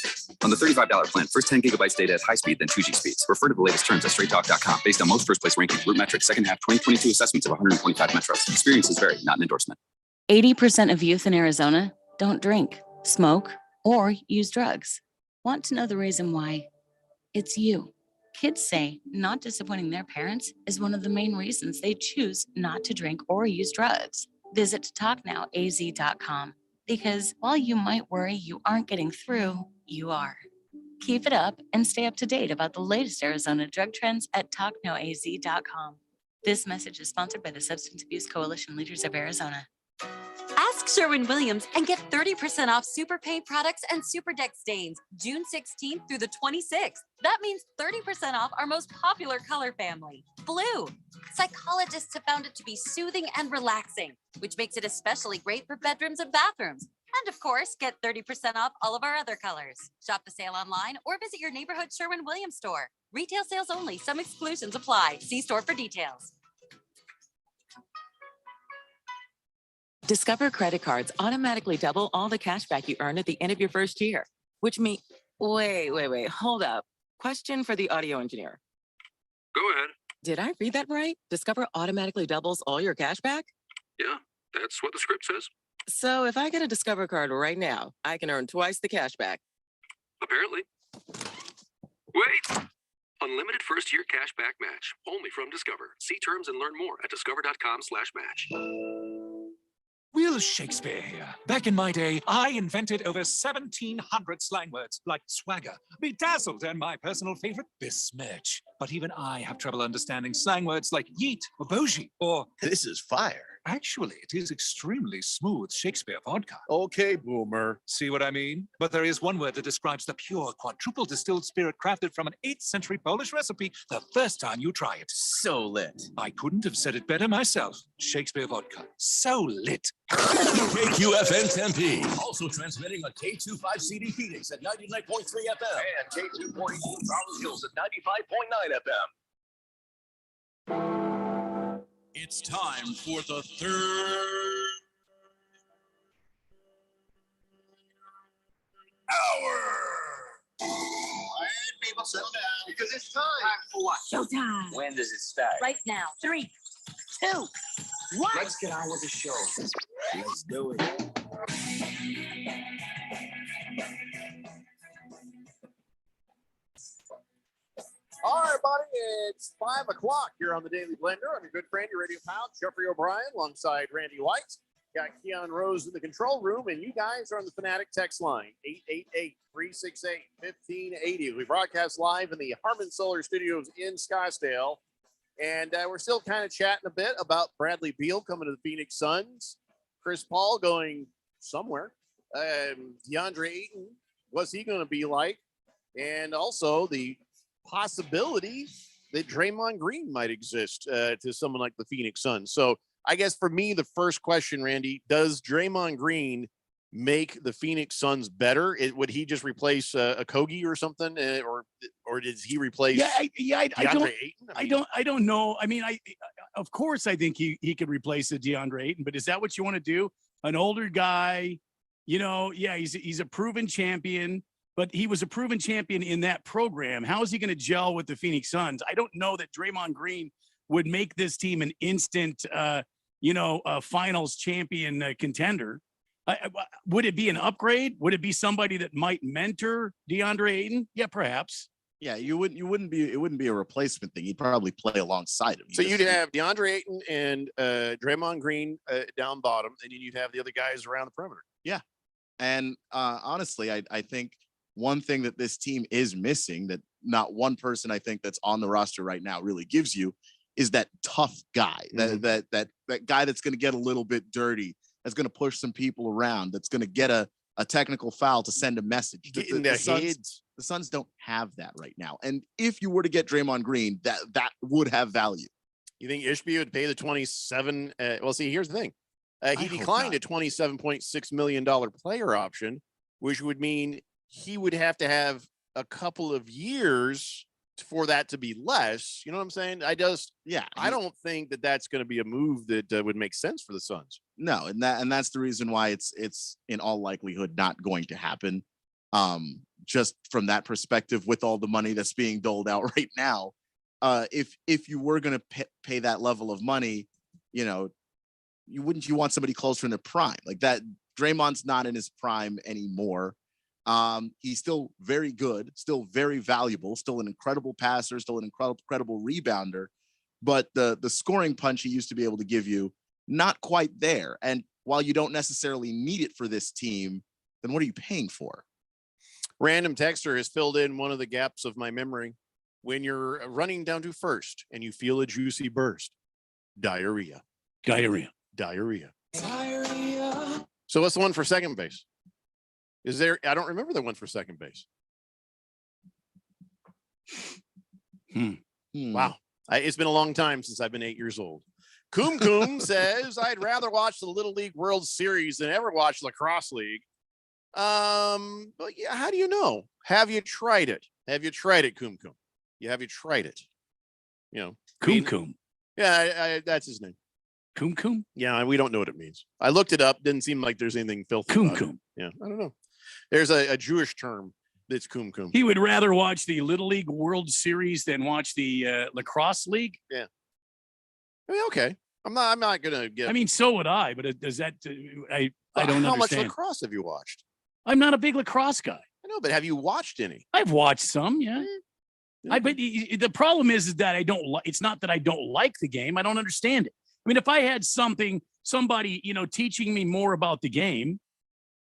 On the $35 plan, first 10 gigabytes data at high speed, then 2G speeds. Refer to the latest terms at straighttalk.com based on most first place rankings, root metrics, second half 2022 assessments of 125 metros. Experiences vary, not an endorsement. 80% of youth in Arizona don't drink, smoke, or use drugs. Want to know the reason why? It's you. Kids say not disappointing their parents is one of the main reasons they choose not to drink or use drugs. Visit talknowaz.com because while you might worry you aren't getting through, you are. Keep it up and stay up to date about the latest Arizona drug trends at talknowaz.com. This message is sponsored by the Substance Abuse Coalition Leaders of Arizona. Ask Sherwin-Williams and get 30% off super paint products and super deck stains June 16th through the 26th. That means 30% off our most popular color family, blue. Psychologists have found it to be soothing and relaxing, which makes it especially great for bedrooms and bathrooms. And of course, get 30% off all of our other colors. Shop the sale online or visit your neighborhood Sherwin-Williams store. Retail sales only. Some exclusions apply. See store for details. Discover credit cards automatically double all the cash back you earn at the end of your first year, which means, wait, hold up. Question for the audio engineer. Go ahead. Did I read that right? Discover automatically doubles all your cash back? Yeah, that's what the script says. So if I get a Discover card right now, I can earn twice the cash back. Apparently. Wait! Unlimited first year cash back match, only from Discover. See terms and learn more at discover.com/match. Will Shakespeare here. Back in my day, I invented over 1,700 slang words like swagger, bedazzled, and my personal favorite, besmirch. But even I have trouble understanding slang words like yeet or bougie or this is fire. Actually, it is extremely smooth Shakespeare vodka. Okay, Boomer. See what I mean? But there is one word that describes the pure quadruple distilled spirit crafted from an 8th century Polish recipe the first time you try it. So lit. I couldn't have said it better myself. Shakespeare vodka. So lit. KQFN Tempe. Also transmitting on K25CD Phoenix at 99.3 FM. And K2.2 Rolling Hills at 95.9 FM. It's time for the third hour. People settle down because it's time. For what? Showtime. When does it start? Right now. 3, 2, 1. Let's get on with the show. Let's do it. All right, buddy, it's 5 o'clock here on the Daily Blender. I'm your good friend, your radio pal, Jeffrey O'Brien, alongside Randy White. Got Keon Rose in the control room, and you guys are on the Fanatic text line, 888-368-1580. We broadcast live in the Harmon Solar Studios in Scottsdale, and we're still kind of chatting a bit about Bradley Beal coming to the Phoenix Suns, Chris Paul going somewhere, DeAndre Ayton, what's he going to be like, and also the possibility that Draymond Green might exist to someone like the Phoenix Suns. So I guess for me, the first question, Randy, does Draymond Green make the Phoenix Suns better? Would he just replace a Kogi or something, or does he replace? I don't. Ayton? I don't know. I mean, of course I think he could replace the DeAndre Ayton, but is that what you want to do? An older guy, he's a proven champion, but he was a proven champion in that program. How is he going to gel with the Phoenix Suns? I don't know that Draymond Green would make this team an instant, finals champion contender. Would it be an upgrade? Would it be somebody that might mentor DeAndre Ayton? Yeah, perhaps. Yeah, it wouldn't be a replacement thing. He'd probably play alongside him. So you'd have DeAndre Ayton and Draymond Green down bottom, and then you'd have the other guys around the perimeter. Yeah. And honestly, I think one thing that this team is missing that not one person I think that's on the roster right now really gives you is that tough guy, that guy that's going to get a little bit dirty, that's going to push some people around, that's going to get a technical foul to send a message. The Suns don't have that right now. And if you were to get Draymond Green, that would have value. You think Ishbia would pay the 27? Well, see, here's the thing. He declined a $27.6 million player option, which would mean he would have to have a couple of years for that to be less. You know what I'm saying? I don't think that that's going to be a move that would make sense for the Suns. No, and that's the reason why it's in all likelihood not going to happen. Just from that perspective, with all the money that's being doled out right now, if you were going to pay that level of money, you want somebody closer in the prime like that. Draymond's not in his prime anymore. He's still very good, still very valuable, still an incredible passer, still an incredible rebounder, but the scoring punch he used to be able to give you, not quite there. And while you don't necessarily need it for this team, then what are you paying for? Random texter has filled in one of the gaps of my memory. When you're running down to first and you feel a juicy burst, diarrhea. So what's the one for second base? Is there? I don't remember the one for second base. Wow. It's been a long time since I've been 8 years old. Coom says, I'd rather watch the Little League World Series than ever watch Lacrosse League. But yeah, how do you know? Have you tried it? Have you tried it, Coom? Have you tried it? Coom. Yeah, that's his name. Coom? Yeah, we don't know what it means. I looked it up. Didn't seem like there's anything filthy. Coom. Yeah, I don't know. There's a Jewish term that's coom. He would rather watch the Little League World Series than watch the Lacrosse League. Yeah. I mean, okay. I'm not gonna get. I mean, so would I. But does that? I don't How understand. much lacrosse have you watched? I'm not a big lacrosse guy. I know, but have you watched any? I've watched some. Yeah. But the problem is that I don't like. It's not that I don't like the game. I don't understand it. I mean, if I had somebody, teaching me more about the game,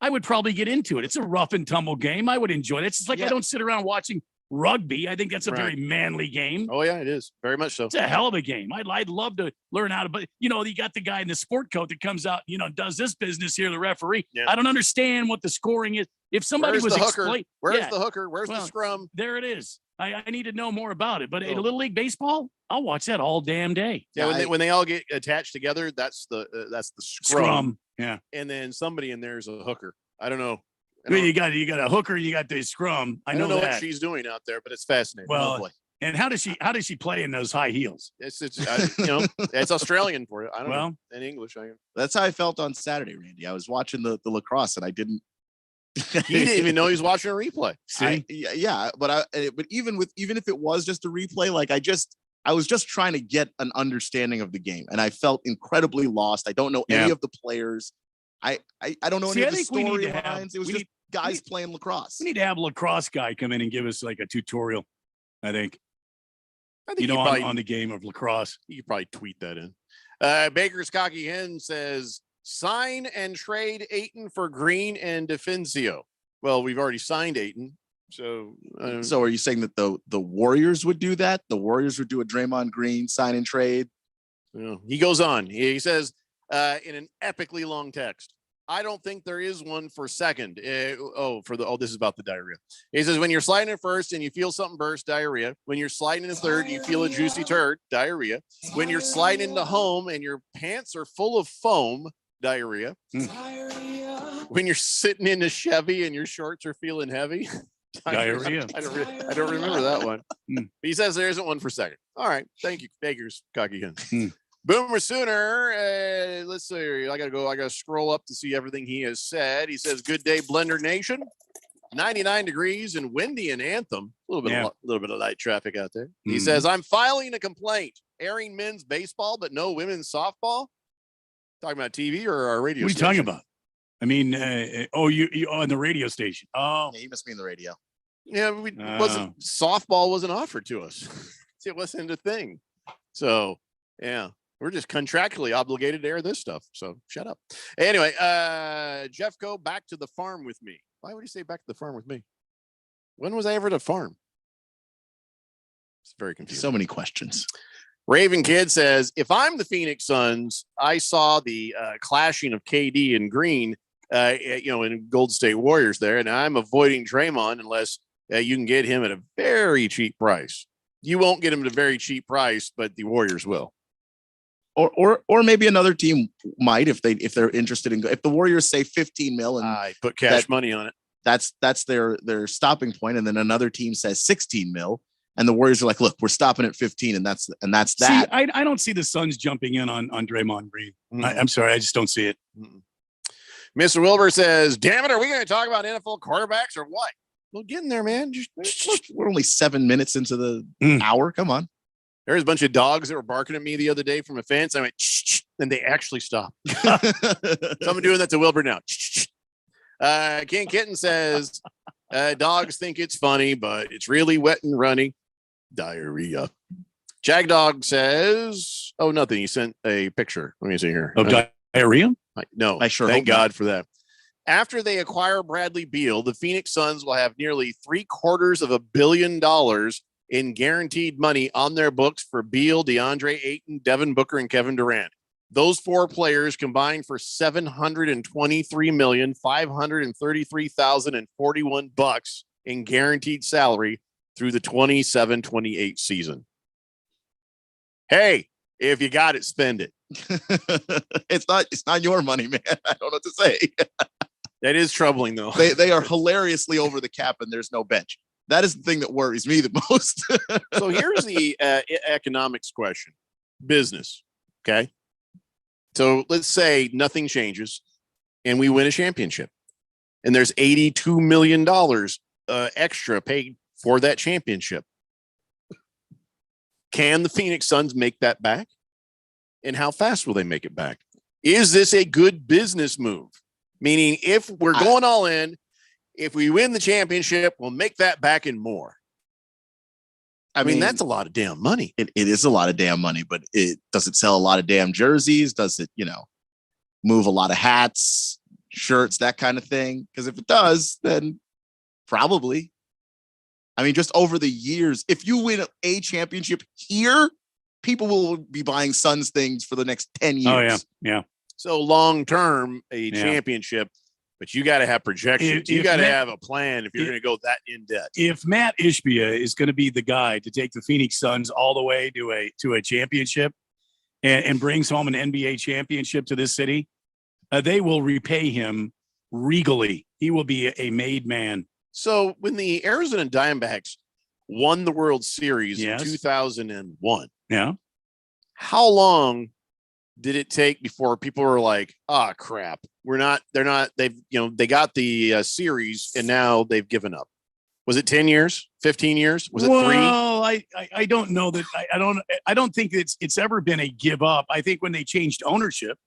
I would probably get into it. It's a rough and tumble game. I would enjoy it. It's just like I don't sit around watching rugby. I think that's a very manly game. Oh yeah, it is very much so. It's a hell of a game. I'd love to learn how to. But you got the guy in the sport coat that comes out, does this business here. The referee. Yeah. I don't understand what the scoring is. If somebody was explaining, where's the hooker? Where's the scrum? There it is. I need to know more about it. But in Little League Baseball, I'll watch that all damn day. Yeah, when they all get attached together, that's the scrum. Yeah, and then somebody in there is a hooker. I don't know. You got a hooker. You got the scrum. I don't know what she's doing out there, but it's fascinating. Well, and how does she play in those high heels? It's it's Australian for you. I don't know in English. That's how I felt on Saturday, Randy. I was watching the lacrosse and I didn't. He didn't even know he was watching a replay. See, but even if it was just a replay, like I was just trying to get an understanding of the game, and I felt incredibly lost. I don't know any of the players. I don't know any of the storylines. It was just guys playing lacrosse. We need to have a lacrosse guy come in and give us like a tutorial. I think on the game of lacrosse. You could probably tweet that in. Baker's Cocky Hen says, sign and trade Ayton for Green and Defensio. Well, we've already signed Ayton. So are you saying that the Warriors would do that? The Warriors would do a Draymond Green sign and trade? He goes on. He says in an epically long text, I don't think there is one for second. This is about the diarrhea. He says, when you're sliding in first and you feel something burst, diarrhea. When you're sliding in third and you feel a juicy turd, diarrhea. When you're sliding into home and your pants are full of foam, diarrhea. when you're sitting in a Chevy and your shorts are feeling heavy. Diarrhea. I don't remember that one. He says there isn't one for second. All right. Thank you. Bakers, cocky gun. Boomer Sooner. Let's see. I gotta scroll up to see everything he has said. He says, "Good day, Blender Nation. 99 degrees and windy in Anthem. A little bit of light traffic out there." He says, "I'm filing a complaint. Airing men's baseball, but no women's softball." Talking about TV or our radio? What are you station? talking about? I mean, you on the radio station. Oh, Yeah, you must be in the radio. Yeah, softball wasn't offered to us. It wasn't a thing. So yeah, we're just contractually obligated to air this stuff. So shut up. Anyway, Jeff, go back to the farm with me. Why would he say back to the farm with me? When was I ever at a farm? It's very confusing. So many questions. Raven Kid says, if I'm the Phoenix Suns, I saw the clashing of KD and Green, in Golden State Warriors there, and I'm avoiding Draymond unless you can get him at a very cheap price. You won't get him at a very cheap price, but the Warriors will. Or maybe another team might if they're interested in, if the Warriors say 15 mil and I put cash money on it. That's their stopping point, and then another team says 16 mil. And the Warriors are like, look, we're stopping at 15, and that's that. See, I don't see the Suns jumping in on Draymond Green. I'm sorry, I just don't see it. Mr. Wilbur says, damn it, are we going to talk about NFL quarterbacks or what? Well, get in there, man. We're only 7 minutes into the hour. Come on. There was a bunch of dogs that were barking at me the other day from a fence. I went, and they actually stopped. So I'm doing that to Wilbur now. King Kitten says, dogs think it's funny, but it's really wet and runny. Diarrhea. Jagdog says, oh, nothing. He sent a picture. Let me see here. Of diarrhea? No. I sure Thank hope God not. for that. After they acquire Bradley Beal, the Phoenix Suns will have nearly $750 million in guaranteed money on their books for Beal, DeAndre Ayton, Devin Booker, and Kevin Durant. Those four players combined for $723,533,041 in guaranteed salary through the 27-28 season. Hey, if you got it, spend it. It's not your money, man. I don't know what to say. That is troubling, though. They are hilariously over the cap, and there's no bench. That is the thing that worries me the most. So here's the economics question. Business, okay? So let's say nothing changes and we win a championship. And there's $82 million extra paid for that championship. Can the Phoenix Suns make that back? And how fast will they make it back? Is this a good business move? Meaning, if we're going all in, if we win the championship, we'll make that back and more. I mean, that's a lot of damn money. It is a lot of damn money, but does it sell a lot of damn jerseys? Does it, move a lot of hats, shirts, that kind of thing? Because if it does, then probably. I mean, just over the years, if you win a championship here, people will be buying Suns things for the next 10 years. Oh, yeah. So long term, a championship, but you got to have projections. You got to have a plan if you're going to go that in debt. If Matt Ishbia is going to be the guy to take the Phoenix Suns all the way to a championship and brings home an NBA championship to this city, they will repay him regally. He will be a made man. So when the Arizona Diamondbacks won the World Series in 2001, how long did it take before people were like, "Ah, crap, they got the series and now they've given up"? Was it 10 years, 15 years? Was it 3? Well, I don't know that. I don't think it's ever been a give up. I think when they changed ownership,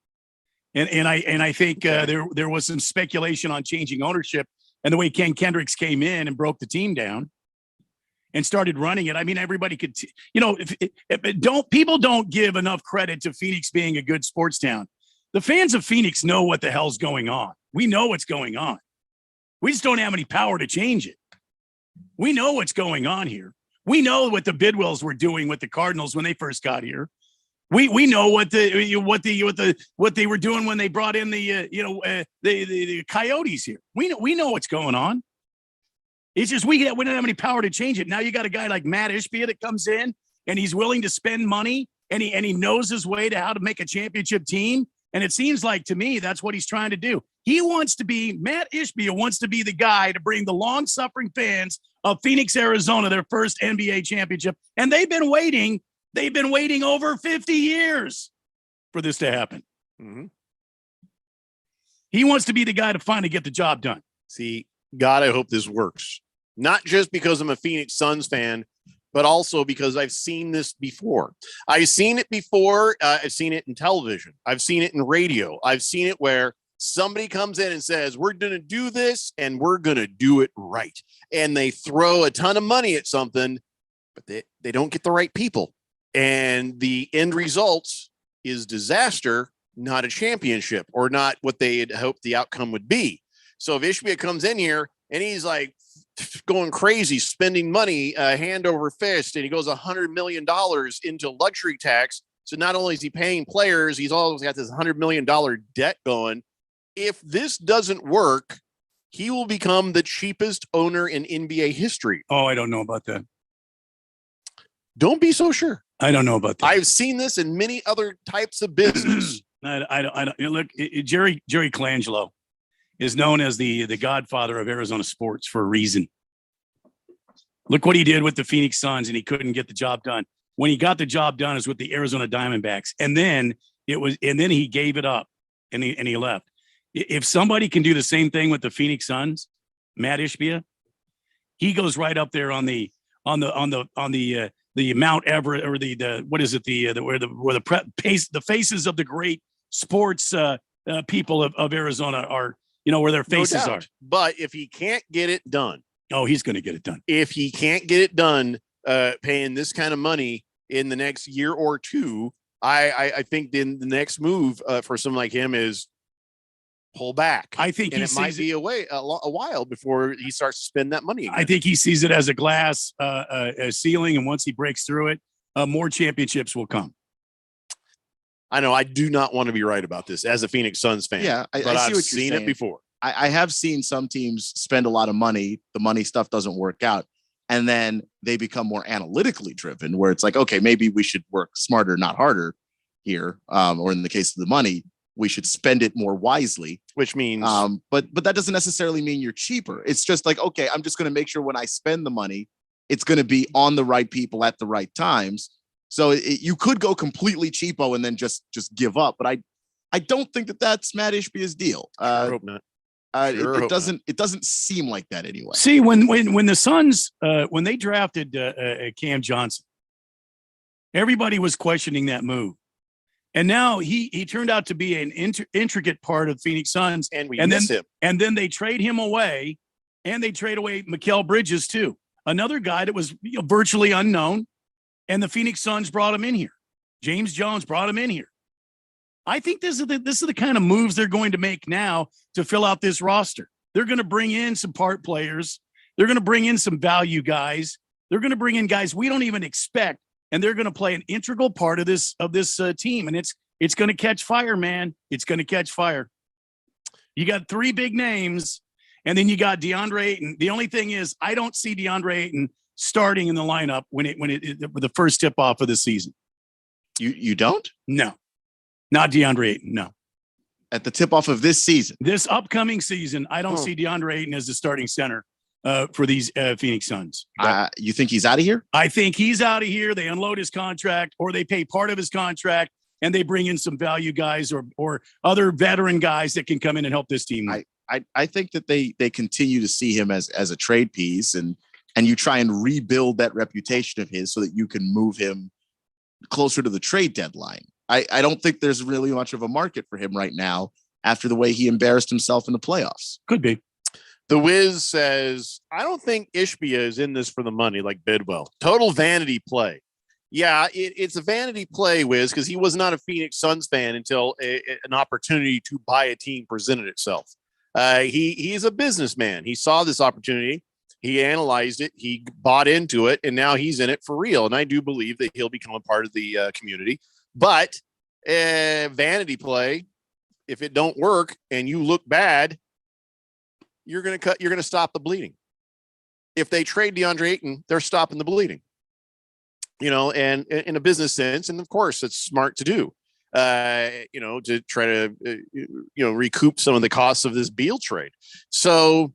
and I think there was some speculation on changing ownership, and the way Ken Kendricks came in and broke the team down and started running it. I mean, everybody could, people don't give enough credit to Phoenix being a good sports town. The fans of Phoenix know what the hell's going on. We know what's going on. We just don't have any power to change it. We know what's going on here. We know what the Bidwells were doing with the Cardinals when they first got here. We know what they were doing when they brought in the Coyotes here. We know what's going on. It's just we don't have any power to change it. Now you got a guy like Matt Ishbia that comes in and he's willing to spend money and he knows his way to how to make a championship team. And it seems like to me that's what he's trying to do. Matt Ishbia wants to be the guy to bring the long-suffering fans of Phoenix, Arizona, their first NBA championship. And they've been waiting over 50 years for this to happen. Mm-hmm. He wants to be the guy to finally get the job done. See, God, I hope this works. Not just because I'm a Phoenix Suns fan, but also because I've seen this before. I've seen it before. I've seen it in television. I've seen it in radio. I've seen it where somebody comes in and says, we're going to do this and we're going to do it right. And they throw a ton of money at something, but they don't get the right people. And the end result is disaster, not a championship, or not what they had hoped the outcome would be. So if Ishbia comes in here and he's like going crazy, spending money hand over fist, and he goes $100 million into luxury tax. So not only is he paying players, he's always got this $100 million debt going. If this doesn't work, he will become the cheapest owner in NBA history. Oh, I don't know about that. Don't be so sure. I don't know about that. I've seen this in many other types of business. I don't look. Jerry Colangelo is known as the godfather of Arizona sports for a reason. Look what he did with the Phoenix Suns, and he couldn't get the job done. When he got the job done, is with the Arizona Diamondbacks, and then he gave it up, and he left. If somebody can do the same thing with the Phoenix Suns, Matt Ishbia, he goes right up there on the Mount Everest, or the what is it, the faces of the great sports people of Arizona are, where their faces are. But if he can't get it done, he's going to get it done. If he can't get it done, paying this kind of money in the next year or two, I think then the next move for someone like him is pull back. I think it might be a while before he starts to spend that money again. I think he sees it as a glass ceiling, and once he breaks through it, more championships will come. I know I do not want to be right about this as a Phoenix Suns fan. Yeah, but I see I've what you're seen saying. it before. I have seen some teams spend a lot of money. The money stuff doesn't work out. And then they become more analytically driven, where it's like, okay, maybe we should work smarter, not harder here. Or in the case of the money, we should spend it more wisely. Which means, but that doesn't necessarily mean you're cheaper. It's just like, okay, I'm just going to make sure when I spend the money, it's going to be on the right people at the right times. So you could go completely cheapo and then just give up. But I don't think that's Matt Ishbia's deal. I hope not. It doesn't seem like that anyway. See, when the Suns when they drafted Cam Johnson, everybody was questioning that move, and now he turned out to be an intricate part of Phoenix Suns, and miss him. And then they trade him away, and they trade away Mikal Bridges too, another guy that was virtually unknown, and the Phoenix Suns brought him in here. James Jones brought him in here. I think this is the kind of moves they're going to make now to fill out this roster. They're going to bring in some part players. They're going to bring in some value guys. They're going to bring in guys we don't even expect, and they're going to play an integral part of this team. And it's going to catch fire, man. It's going to catch fire. You got three big names, and then you got DeAndre Ayton. The only thing is, I don't see DeAndre Ayton starting in the lineup when the first tip off of the season. You don't? No. Not DeAndre Ayton, no. At the tip-off of this season? This upcoming season, I don't see DeAndre Ayton as the starting center for these Phoenix Suns. You think he's out of here? I think he's out of here. They unload his contract, or they pay part of his contract, and they bring in some value guys or other veteran guys that can come in and help this team. I think that they continue to see him as a trade piece, and you try and rebuild that reputation of his so that you can move him closer to the trade deadline. I don't think there's really much of a market for him right now after the way he embarrassed himself in the playoffs. Could be. The Wiz says, I don't think Ishbia is in this for the money like Bidwell. Total vanity play. Yeah, it's a vanity play, Wiz, because he was not a Phoenix Suns fan until an opportunity to buy a team presented itself. He's a businessman. He saw this opportunity. He analyzed it. He bought into it, and now he's in it for real. And I do believe that he'll become a part of the community. But vanity play, if it don't work and you look bad, you're going to stop the bleeding. If they trade DeAndre Ayton, they're stopping the bleeding, and in a business sense. And of course it's smart to do. to try to, recoup some of the costs of this Beal trade. So,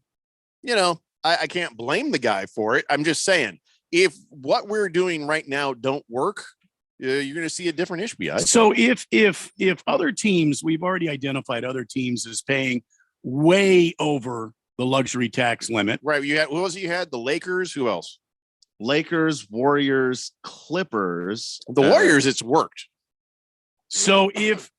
I can't blame the guy for it. I'm just saying, if what we're doing right now don't work, you're going to see a different Ishbia. So if other teams, we've already identified other teams as paying way over the luxury tax limit. Right. You had, who was it you had? The Lakers. Who else? Lakers, Warriors, Clippers. The Warriors, it's worked. So if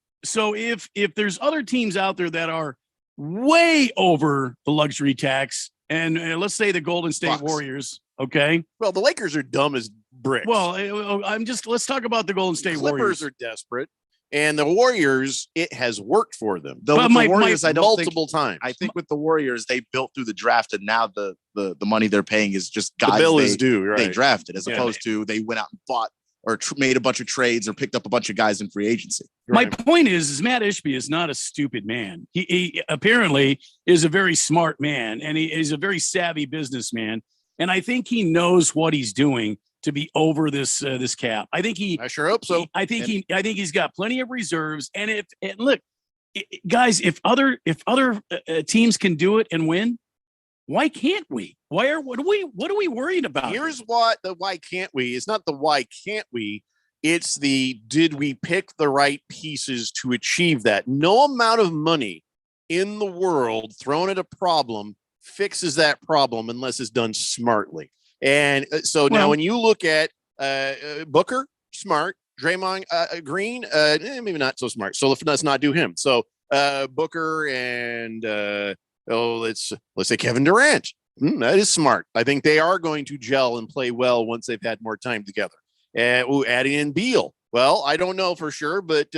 there's other teams out there that are way over the luxury tax, and let's say the Golden State Bucks. Warriors, okay? Well, the Lakers are dumb as bricks. Well, let's talk about the Golden State Clippers Warriors. are desperate, and the Warriors, it has worked for them. Though with the Warriors, I don't multiple times. I think with the Warriors, they built through the draft, and now the money they're paying is just The guys bill they, is due, right. they drafted, as Yeah. opposed to they went out and bought or made a bunch of trades or picked up a bunch of guys in free agency. My point is Matt Ishbia is not a stupid man. He apparently is a very smart man, and he is a very savvy businessman. And I think he knows what he's doing to be over this cap. I sure hope so. I think he's got plenty of reserves. And guys, if other teams can do it and win, why can't we? What are we worried about? Here's what the why can't we? It's not the why can't we. It's the did we pick the right pieces to achieve that? No amount of money in the world thrown at a problem fixes that problem unless it's done smartly. And so now when you look at Booker, smart, Draymond Green, maybe not so smart. So let's not do him. So Booker and let's say Kevin Durant. That is smart. I think they are going to gel and play well once they've had more time together. Adding in Beal. Well, I don't know for sure, but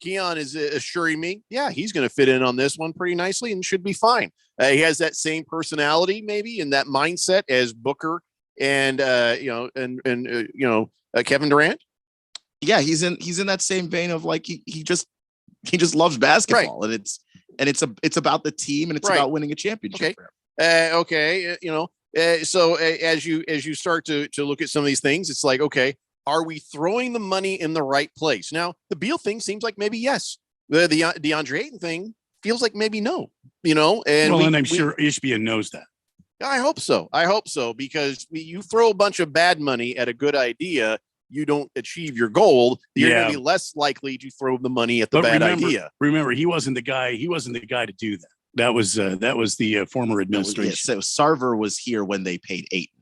Keon is assuring me, yeah, he's going to fit in on this one pretty nicely and should be fine. He has that same personality, maybe, and that mindset as Booker and Kevin Durant. Yeah, he's in that same vein of like he just loves basketball, right. and it's about the team and it's about winning a championship. Okay. So as you start to look at some of these things, it's like, okay, are we throwing the money in the right place? Now, the Beal thing seems like maybe yes. The DeAndre Ayton thing feels like maybe no. And I'm sure Ishbia knows that. I hope so. Because you throw a bunch of bad money at a good idea, you don't achieve your goal. You're going to be less likely to throw the money at the bad idea. Remember, he wasn't the guy. He wasn't the guy to do that. That was the former administration. So Sarver was here when they paid Ayton.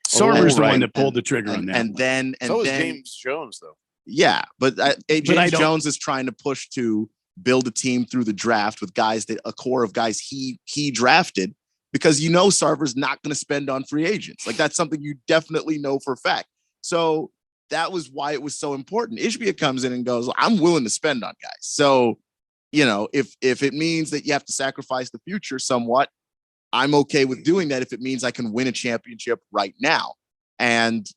Sarver's the one that pulled the trigger on that. And then James Jones, though. Yeah, but James Jones is trying to push to build a team through the draft with a core of guys he drafted, because Sarver's not going to spend on free agents. Like, that's something you definitely know for a fact. So that was why it was so important. Ishbia comes in and goes, I'm willing to spend on guys. So, if it means that you have to sacrifice the future somewhat, I'm okay with doing that if it means I can win a championship right now. And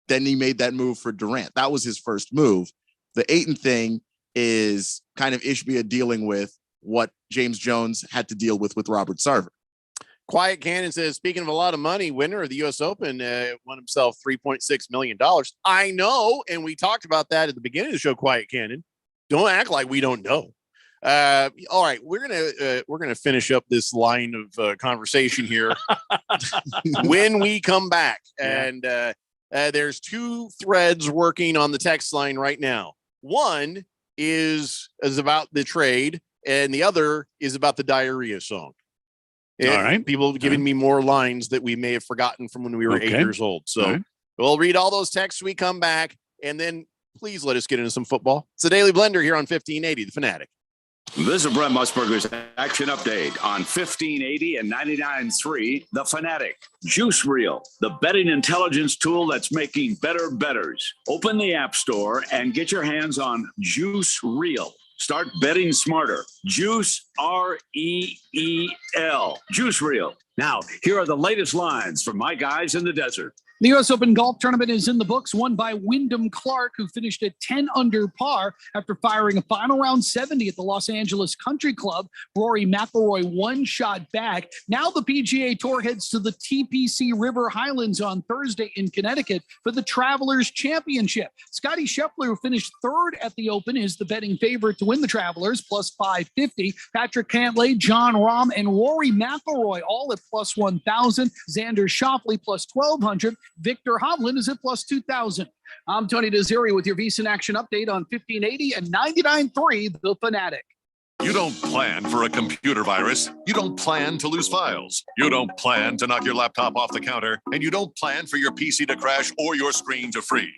then he made that move for Durant. That was his first move. The Ayton thing is kind of Ishbia dealing with what James Jones had to deal with Robert Sarver. Quiet Cannon says, speaking of a lot of money, winner of the U.S. Open won himself $3.6 million. I know, and we talked about that at the beginning of the show, Quiet Cannon. Don't act like we don't know. All right, we're gonna finish up this line of conversation here when we come back. And there's two threads working on the text line right now. One is about the trade, and the other is about the diarrhea song. And all right, people giving me more lines that we may have forgotten from when we were 8 years old. So we'll read all those texts when we come back, and then please let us get into some football. It's the Daily Blender here on 1580 The Fanatic. This is Brent Musburger's action update on 1580 and 99.3 The Fanatic. Juice Reel, the betting intelligence tool that's making better bettors. Open the App Store and get your hands on Juice Reel. Start betting smarter. Juice, R-E-E-L. Juice Reel. Now, here are the latest lines from my guys in the desert. The U.S. Open Golf Tournament is in the books, won by Wyndham Clark, who finished at 10 under par after firing a final round 70 at the Los Angeles Country Club. Rory McIlroy one shot back. Now the PGA Tour heads to the TPC River Highlands on Thursday in Connecticut for the Travelers Championship. Scotty Scheffler, who finished third at the Open, is the betting favorite to win the Travelers, plus 550. Patrick Cantlay, John Rahm, and Rory McIlroy all at plus 1,000. Xander Schauffele plus 1,200. Victor Hovland is at plus 2,000. I'm Tony Desiri with your VSiN Action Update on 1580 and 99.3 The Fanatic. You don't plan for a computer virus. You don't plan to lose files. You don't plan to knock your laptop off the counter. And you don't plan for your PC to crash or your screen to freeze.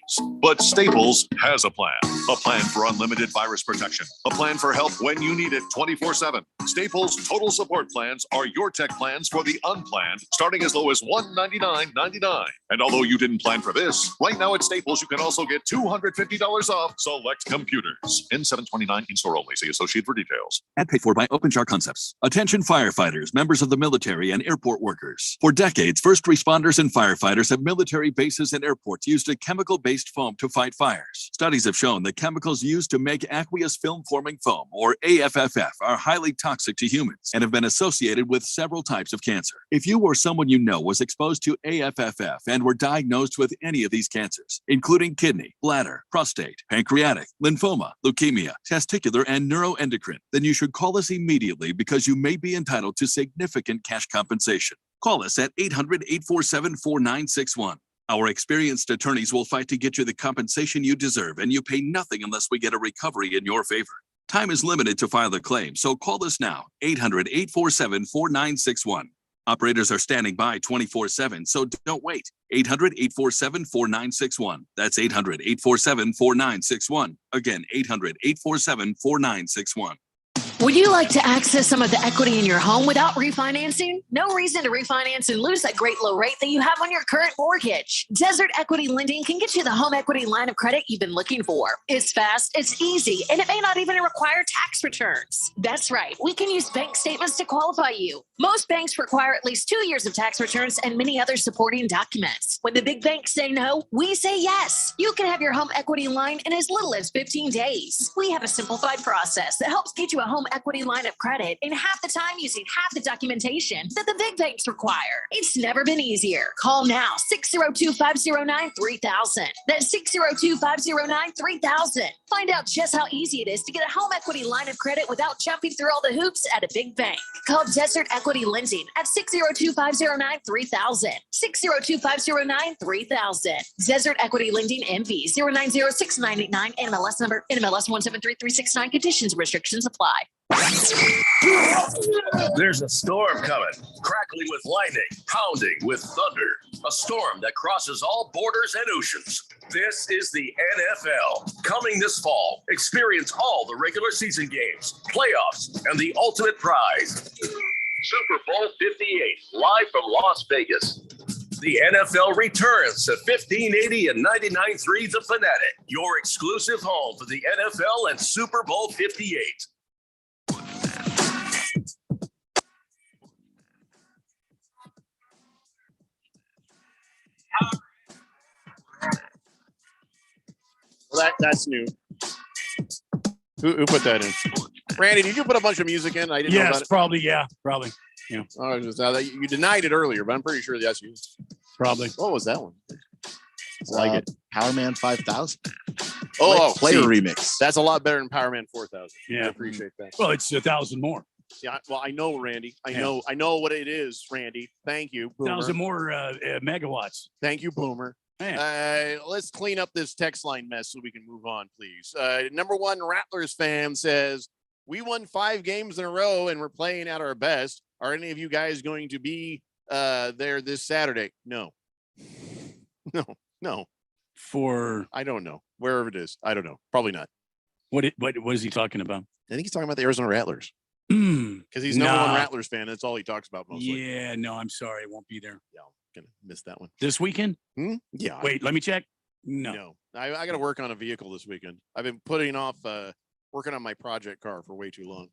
But Staples has a plan. A plan for unlimited virus protection. A plan for help when you need it 24/7. Staples Total Support Plans are your tech plans for the unplanned, starting as low as $199.99. And although you didn't plan for this, right now at Staples, you can also get $250 off select computers. N729 in-store only. See associate for details. Ad paid for by OpenShar Concepts. Attention firefighters, members of the military, and airport workers. For decades, first responders and firefighters at military bases and airports used a chemical-based foam to fight fires. Studies have shown that chemicals used to make aqueous film-forming foam, or AFFF, are highly toxic to humans and have been associated with several types of cancer. If you or someone you know was exposed to AFFF and were diagnosed with any of these cancers, including kidney, bladder, prostate, pancreatic, lymphoma, leukemia, testicular, and neuroendocrine, then you should call us immediately because you may be entitled to significant cash compensation. Call us at 800-847-4961. Our experienced attorneys will fight to get you the compensation you deserve, and you pay nothing unless we get a recovery in your favor. Time is limited to file the claim, so call us now, 800-847-4961. Operators are standing by 24/7, so don't wait. 800-847-4961. That's 800-847-4961. Again, 800-847-4961. Would you like to access some of the equity in your home without refinancing? No reason to refinance and lose that great low rate that you have on your current mortgage. Desert Equity Lending can get you the home equity line of credit you've been looking for. It's fast, it's easy, and it may not even require tax returns. That's right. We can use bank statements to qualify you. Most banks require at least 2 years of tax returns and many other supporting documents. When the big banks say no, we say yes. You can have your home equity line in as little as 15 days. We have a simplified process that helps get you a home equity line of credit in half the time using half the documentation that the big banks require. It's never been easier. Call now, 602-509-3000. That's 602-509-3000. Find out just how easy it is to get a home equity line of credit without jumping through all the hoops at a big bank. Call Desert Equity Lending at 602-509-3000. 602-509-3000. Desert Equity Lending MV 0906989 NMLS number NMLS 1733669. Conditions and restrictions apply. There's a storm coming, crackling with lightning, pounding with thunder. A storm that crosses all borders and oceans. This is the NFL. Coming this fall, experience all the regular season games, playoffs, and the ultimate prize. Super Bowl 58, live from Las Vegas. The NFL returns to 1580 and 99.3 The Fanatic, your exclusive home for the NFL and Super Bowl 58. Well, that's new. Who put that in? Randy, did you put a bunch of music in? I didn't know about Yes, it. probably. Yeah, probably. Yeah, Oh, you denied it earlier, but I'm pretty sure that's you. probably. What was that one? Like it. Power Man 5000. Oh, player see, remix. That's a lot better than Power Man 4000. Yeah. I appreciate that. Well, it's 1,000 more. Yeah, well, I know, Randy. I Yeah. know what it is, Randy. Thank you, Boomer. 1,000 more megawatts. Thank you, Boomer. Man. Let's clean up this text line mess so we can move on, please. Number one Rattlers fan says, we won 5 games in a row and we're playing at our best. Are any of you guys going to be there this Saturday? No. No. For I don't know. Wherever it is. I don't know. Probably not. what is he talking about? I think he's talking about the Arizona Rattlers. Because he's number one Nah. Rattlers fan. That's all he talks about mostly. Yeah, no, I'm sorry. I won't be there. Yeah, I'm gonna miss that one. This weekend? Yeah. Wait, let me check. No. No. I got to work on a vehicle this weekend. I've been putting off working on my project car for way too long.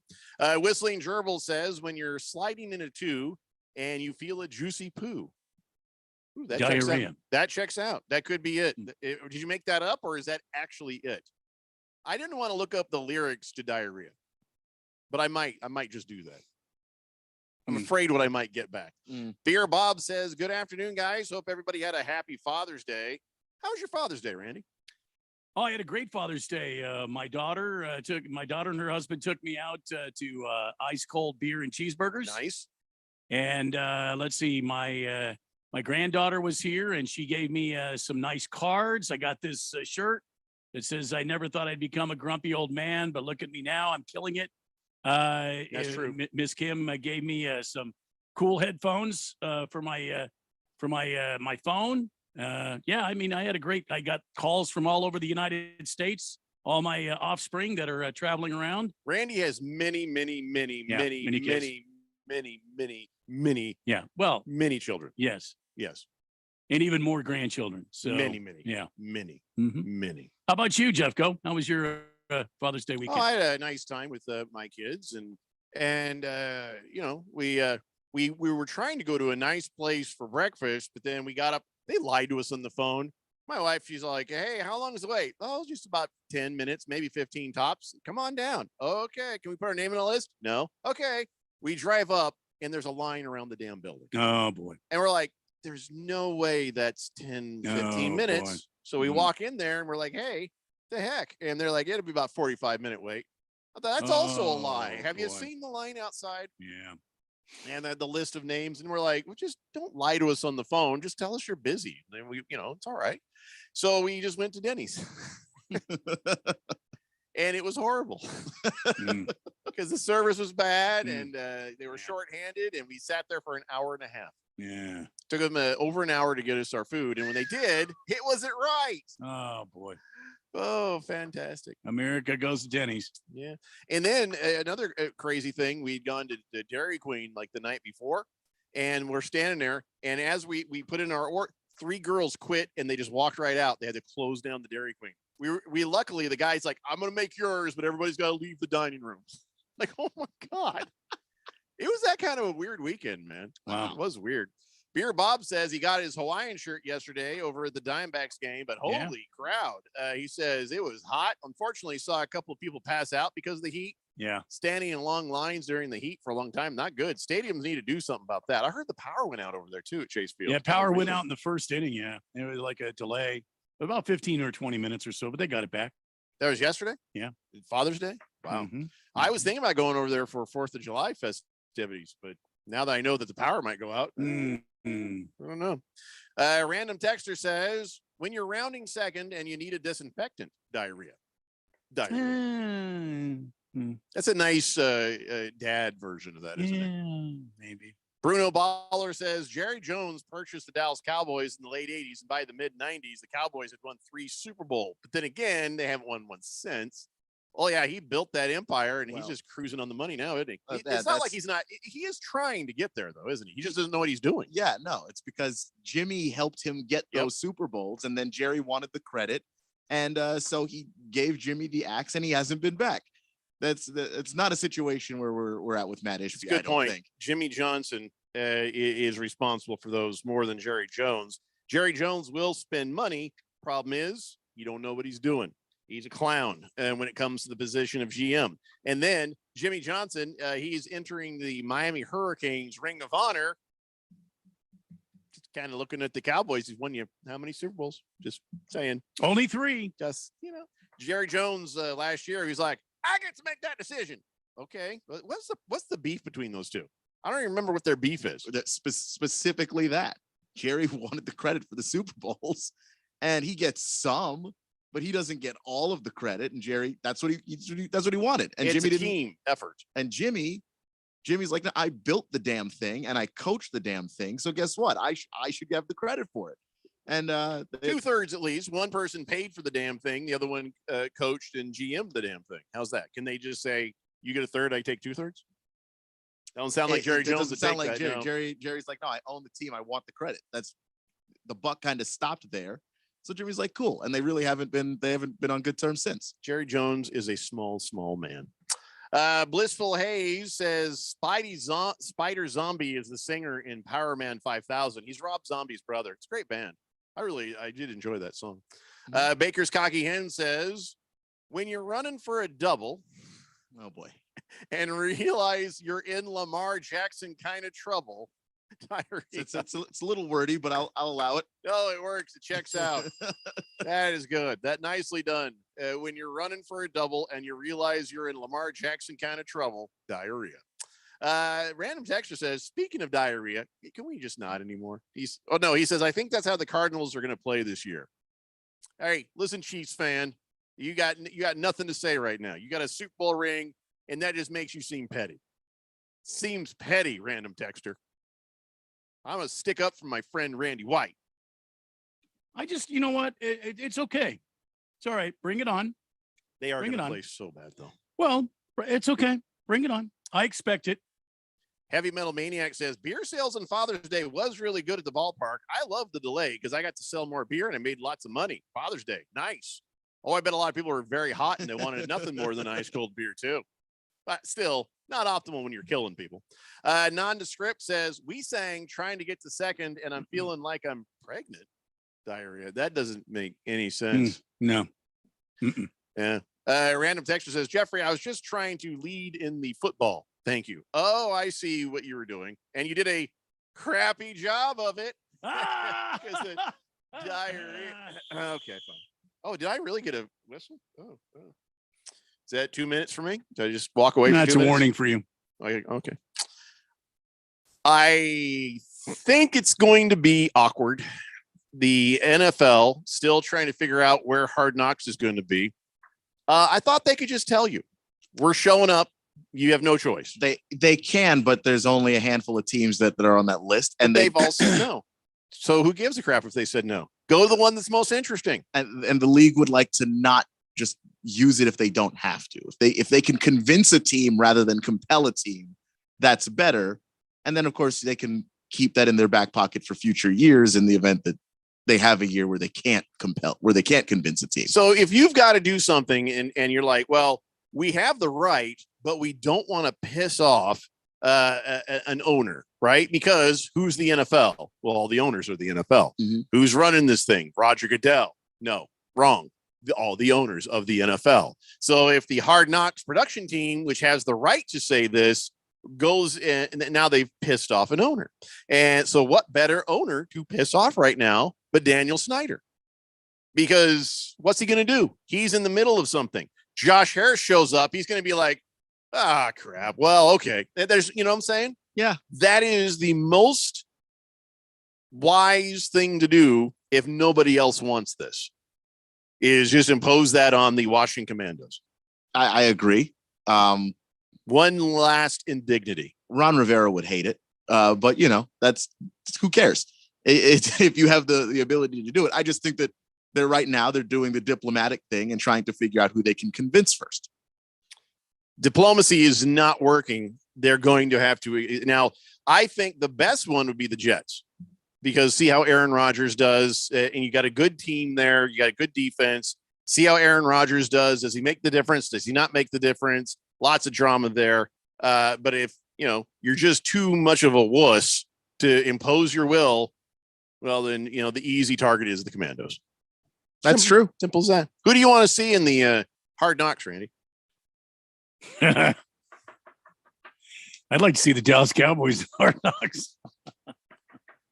Whistling Gerbil says, when you're sliding in a 2 and you feel a juicy poo. Ooh, that checks out. Diarrhea. That checks out. That could be it. Did you make that up, or is that actually it? I didn't want to look up the lyrics to Diarrhea, but I might just do that. I'm afraid what I might get back. Beer Bob says, good afternoon, guys. Hope everybody had a happy Father's Day. How was your Father's Day, Randy? Oh, I had a great Father's Day. My daughter and her husband took me out to ice cold beer and cheeseburgers. Nice. And let's see, my granddaughter was here and she gave me some nice cards. I got this shirt that says, I never thought I'd become a grumpy old man, but look at me now. I'm killing it. That's true. Miss Kim gave me some cool headphones for my phone. Yeah, I mean, I got calls from all over the United States, all my offspring that are traveling around. Randy has many Yeah. Well, many children. Yes. Yes. And even more grandchildren. So Many. Yeah. Many. How about you, Jeffco? How was your Father's Day weekend? Oh, I had a nice time with my kids and you know, we were trying to go to a nice place for breakfast, but then we got up. They lied to us on the phone. My wife, she's like, hey, how long is the wait? Oh, just about 10 minutes, maybe 15 tops. Come on down. Okay. Can we put our name on a list? No. Okay. We drive up and there's a line around the damn building. Oh, boy. And we're like, there's no way that's 10, 15 minutes. Boy. So we walk in there and we're like, hey, the heck? And they're like, it'll be about 45-minute wait. I thought, that's also a lie. Have you seen the line outside? Yeah. And the list of names, and we're like, well, just don't lie to us on the phone. Just tell us you're busy. Then we, it's all right. So we just went to Denny's, and it was horrible because the service was bad and they were shorthanded, and we sat there for an hour and a half. Yeah, took them over an hour to get us our food, and when they did, it wasn't right. Oh boy. Oh, fantastic. America goes to Denny's. Yeah. And then another crazy thing, we'd gone to the Dairy Queen like the night before, and we're standing there. And as we put in our order, 3 girls quit and they just walked right out. They had to close down the Dairy Queen. We luckily, the guy's like, I'm going to make yours, but everybody's got to leave the dining room. Like, oh my God. It was that kind of a weird weekend, man. Wow. It was weird. Beer Bob says he got his Hawaiian shirt yesterday over at the Diamondbacks game, but holy crowd. He says it was hot. Unfortunately, saw a couple of people pass out because of the heat. Yeah. Standing in long lines during the heat for a long time. Not good. Stadiums need to do something about that. I heard the power went out over there too at Chase Field. Yeah, power went out in the first inning. Yeah. It was like a delay, about 15 or 20 minutes or so, but they got it back. That was yesterday? Yeah. Father's Day? Wow. I was thinking about going over there for 4th of July festivities, but now that I know that the power might go out, I don't know. Random texter says, when you're rounding second and you need a disinfectant, diarrhea. That's a nice dad version of that, isn't it? Maybe. Bruno Baller says, Jerry Jones purchased the Dallas Cowboys in the late 80s, and by the mid 90s, the Cowboys had won 3 Super Bowl. But then again, they haven't won one since. Oh yeah, he built that empire, and he's just cruising on the money now, isn't he? It's not like he's not. He is trying to get there, though, isn't he? He just doesn't know what he's doing. Yeah, no, it's because Jimmy helped him get those Super Bowls, and then Jerry wanted the credit, and so he gave Jimmy the axe, and he hasn't been back. It's not a situation where we're at with Matt Ishbia. Good point. Jimmy Johnson is responsible for those more than Jerry Jones. Jerry Jones will spend money. Problem is, you don't know what he's doing. He's a clown when it comes to the position of GM. And then Jimmy Johnson, he's entering the Miami Hurricanes Ring of Honor. Just kind of looking at the Cowboys. He's won you how many Super Bowls? Just saying. Only 3. Just, Jerry Jones last year, he's like, I get to make that decision. Okay. What's the beef between those two? I don't even remember what their beef is. Specifically that. Jerry wanted the credit for the Super Bowls, and he gets some, but he doesn't get all of the credit. And Jerry, that's what he wanted. And it's Jimmy didn't. Team effort. And Jimmy's like, no, I built the damn thing and I coached the damn thing. So guess what? I should have the credit for it. And 2/3 at least. One person paid for the damn thing. The other one coached and GM'd the damn thing. How's that? Can they just say, you get 1/3, I take 2/3? That don't sound like Jerry Jones. Doesn't sound like Jerry. Jerry's like, no, I own the team. I want the credit. That's the buck kind of stopped there. So Jimmy's like, cool. And they really haven't been on good terms since. Jerry Jones is a small man. Blissful Hayes says Spider Zombie is the singer in Power Man 5000. He's Rob Zombie's brother. It's a great band. I did enjoy that song. Baker's Cocky Hen says, when you're running for a double, oh boy, and realize you're in Lamar Jackson kind of trouble. It's a little wordy, but I'll allow it. No, it works. It checks out. That is good. That nicely done. When you're running for a double and you realize you're in Lamar Jackson kind of trouble, diarrhea. Random texture says, speaking of diarrhea, can we just not anymore? He says, I think that's how the Cardinals are going to play this year. Hey, listen, Chiefs fan, you got nothing to say right now. You got a Super Bowl ring, and that just makes you seem petty. Seems petty, random texture. I'm going to stick up for my friend Randy White. I just, you know what? It's okay. It's all right. Bring it on. They are going to play so bad, though. Well, it's okay. Bring it on. I expect it. Heavy Metal Maniac says, beer sales on Father's Day was really good at the ballpark. I love the delay because I got to sell more beer and I made lots of money. Father's Day. Nice. Oh, I bet a lot of people were very hot and they wanted nothing more than ice cold beer, too. But still, not optimal when you're killing people. Nondescript says, we sang trying to get to second and I'm feeling like I'm pregnant. Diarrhea. That doesn't make any sense. No. Yeah. Random texture says, Jeffrey, I was just trying to lead in the football. Thank you. Oh, I see what you were doing. And you did a crappy job of it. Because the diarrhea. Okay, fine. Oh, did I really get a whistle? Oh. Is that 2 minutes for me? Did I just walk away? That's a warning for you. Okay. I think it's going to be awkward. The NFL still trying to figure out where Hard Knocks is going to be. I thought they could just tell you, we're showing up. You have no choice. They can, but there's only a handful of teams that are on that list, and they've all said no. So who gives a crap if they said no? Go to the one that's most interesting. And the league would like to not just use it if they don't have to. If they can convince a team rather than compel a team, that's better. And then of course they can keep that in their back pocket for future years in the event that they have a year where they can't convince a team. So if you've got to do something and you're like, well, we have the right, but we don't want to piss off an owner, right? Because who's the NFL? Well, the owners are the NFL. Mm-hmm. Who's running this thing? Roger Goodell. No, wrong. All the owners of the NFL. So if the Hard Knocks production team, which has the right to say this, goes in, and now they've pissed off an owner. And so what better owner to piss off right now but Daniel Snyder? Because what's he going to do? He's in the middle of something. Josh Harris shows up. He's going to be like, crap. Well, okay. There's, you know what I'm saying? Yeah. That is the most wise thing to do if nobody else wants this, is just impose that on the Washington Commandos. I agree. One last indignity. Ron Rivera would hate it. But that's who cares? If you have the ability to do it. I just think that they're doing the diplomatic thing and trying to figure out who they can convince first. Diplomacy is not working. They're going to have to. Now, I think the best one would be the Jets, because see how Aaron Rodgers does, and you got a good team there. You got a good defense. See how Aaron Rodgers does. Does he make the difference? Does he not make the difference? Lots of drama there. But if, you're just too much of a wuss to impose your will, well, then, the easy target is the Commandos. That's true. Simple as that. Who do you want to see in the Hard Knocks, Randy? I'd like to see the Dallas Cowboys Hard Knocks.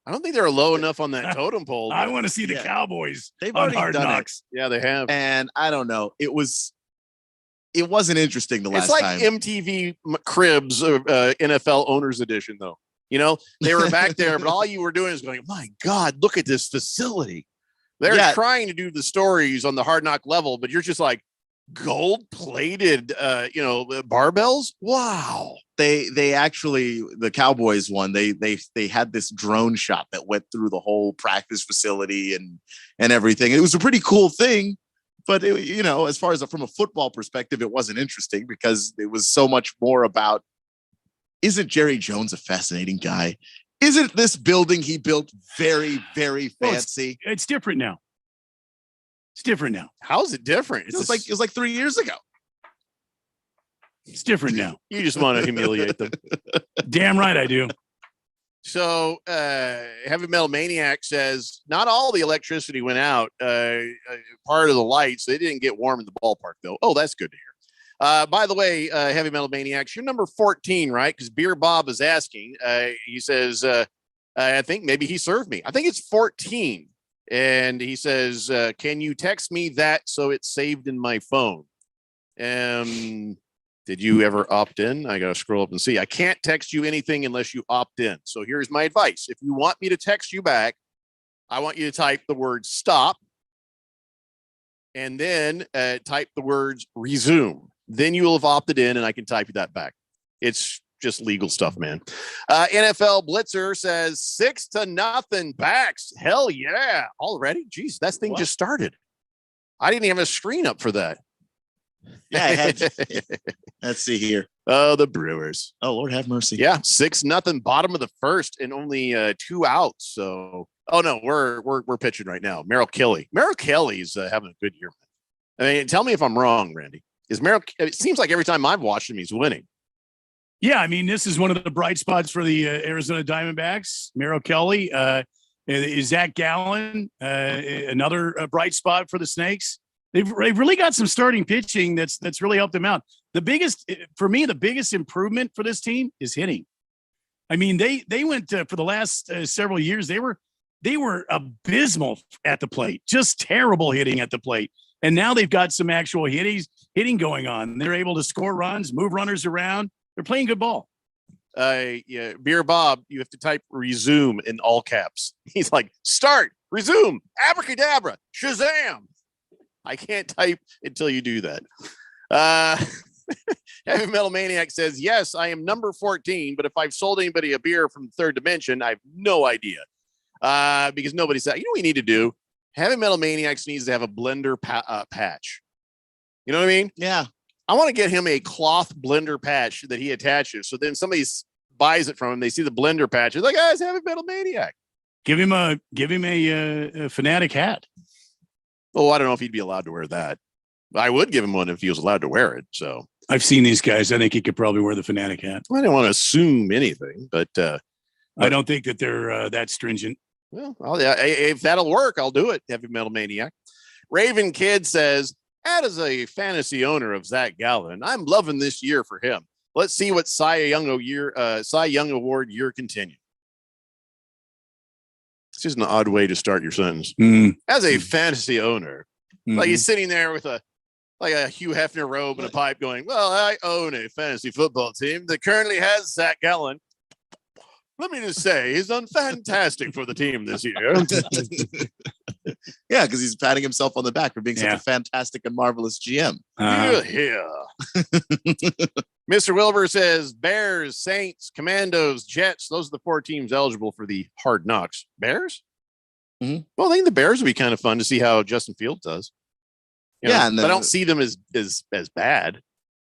I don't think they're low enough on that totem pole. I want to see the Cowboys. They've on already Hard done Knocks. it. Yeah, they have. And I don't know. It wasn't interesting the last time. It's like MTV Cribs NFL Owners Edition, though. They were back there, but all you were doing is going, my God, look at this facility. They're trying to do the stories on the Hard Knock level, but you're just like, gold-plated, barbells? Wow. They actually, the Cowboys one, they had this drone shot that went through the whole practice facility and everything. It was a pretty cool thing, but as far as from a football perspective, it wasn't interesting because it was so much more about, isn't Jerry Jones a fascinating guy? Isn't this building he built very, very fancy? Well, it's different now. It's different now. How is it different? It was like 3 years ago. It's different now. You just want to humiliate them. Damn right I do. So Heavy Metal Maniac says not all the electricity went out. Part of the lights, they didn't get warm in the ballpark though. Oh, that's good to hear. By the way, Heavy Metal Maniacs, you're number 14, right? Because Beer Bob is asking. He says, I think maybe he served me. I think it's 14. And he says, can you text me that so it's saved in my phone? Did you ever opt in? I got to scroll up and see. I can't text you anything unless you opt in. So here's my advice. If you want me to text you back, I want you to type the word stop and then type the words resume. Then you will have opted in and I can type you that back. It's just legal stuff, man. NFL Blitzer says 6-0 backs. Hell yeah. Already? Jeez, that thing just started. I didn't even have a screen up for that. Yeah, I had. Let's see here. Oh, the Brewers. Oh, Lord have mercy. Yeah, 6-0, bottom of the first, and only 2 outs. So, oh no, we're pitching right now. Merrill Kelly. Merrill Kelly's having a good year. I mean, tell me if I'm wrong, Randy. Is Merrill? It seems like every time I've watched him, he's winning. Yeah, I mean, this is one of the bright spots for the Arizona Diamondbacks. Merrill Kelly, Zach Gallen, another bright spot for the Snakes. They've really got some starting pitching that's really helped them out. The biggest improvement for this team is hitting. I mean, they went for the last several years. They were abysmal at the plate, just terrible hitting at the plate. And now they've got some actual hitting going on. They're able to score runs, move runners around. They're playing good ball. Yeah, Beer Bob, you have to type resume in all caps. He's like, start, resume, abracadabra, Shazam. I can't type until you do that. Heavy Metal Maniac says, yes, I am number 14, but if I've sold anybody a beer from the third dimension, I have no idea. Because nobody said, you know what we need to do? Heavy Metal Maniacs needs to have a blender patch. You know what I mean? Yeah. I want to get him a cloth blender patch that he attaches. So then somebody buys it from him. They see the blender patch. They're like, ah, it's Heavy Metal Maniac. Give him a Fanatic hat. Oh, I don't know if he'd be allowed to wear that. I would give him one if he was allowed to wear it. So I've seen these guys. I think he could probably wear the Fanatic hat. I don't want to assume anything, but I don't think that they're that stringent. Well, if that'll work, I'll do it. Heavy Metal Maniac. Raven Kid says, as a fantasy owner of Zach Gallen, I'm loving this year for him. Let's see what Cy Young Award year continue. This is an odd way to start your sentence. As a fantasy owner, like he's sitting there with a Hugh Hefner robe and a pipe going, well, I own a fantasy football team that currently has Zach Gallen. Let me just say, he's done fantastic for the team this year. Yeah, because he's patting himself on the back for being such a fantastic and marvelous GM. Mr. Wilbur says Bears, Saints, Commandos, Jets. Those are the 4 teams eligible for the Hard Knocks. Bears? Mm-hmm. Well, I think the Bears would be kind of fun to see how Justin Fields does. You know, but I don't see them as bad.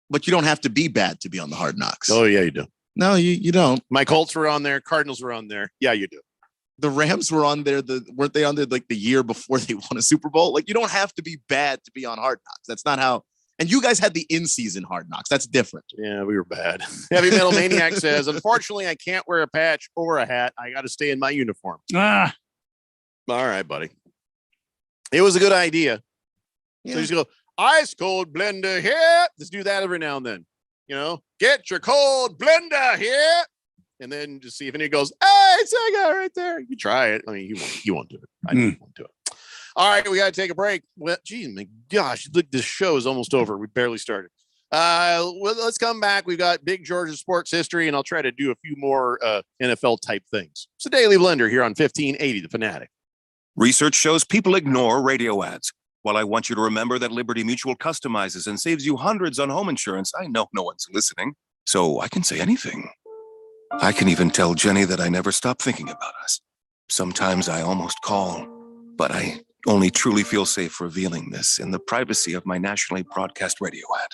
But you don't have to be bad to be on the Hard Knocks. Oh, yeah, you do. No, you don't. My Colts were on there. Cardinals were on there. Yeah, you do. The Rams were on there. Weren't they on there like the year before they won a Super Bowl? Like, you don't have to be bad to be on Hard Knocks. That's not how. And you guys had the in-season Hard Knocks. That's different. Yeah, we were bad. Heavy Metal Maniac says, unfortunately, I can't wear a patch or a hat. I got to stay in my uniform. All right, buddy. It was a good idea. Yeah. So you just go, ice cold blender here. Let's do that every now and then. You know, get your cold blender here. And then just see if anybody goes, hey, it's that guy right there. You try it. I mean, you won't do it. I won't do it. All right, we got to take a break. Well, geez, my gosh, look, this show is almost over. We barely started. Let's come back. We've got Big Georgia sports history, and I'll try to do a few more NFL type things. It's a Daily Blender here on 1580 The Fanatic. Research shows people ignore radio ads. While I want you to remember that Liberty Mutual customizes and saves you hundreds on home insurance, I know no one's listening, so I can say anything. I can even tell Jenny that I never stop thinking about us. Sometimes I almost call, but I only truly feel safe revealing this in the privacy of my nationally broadcast radio ad.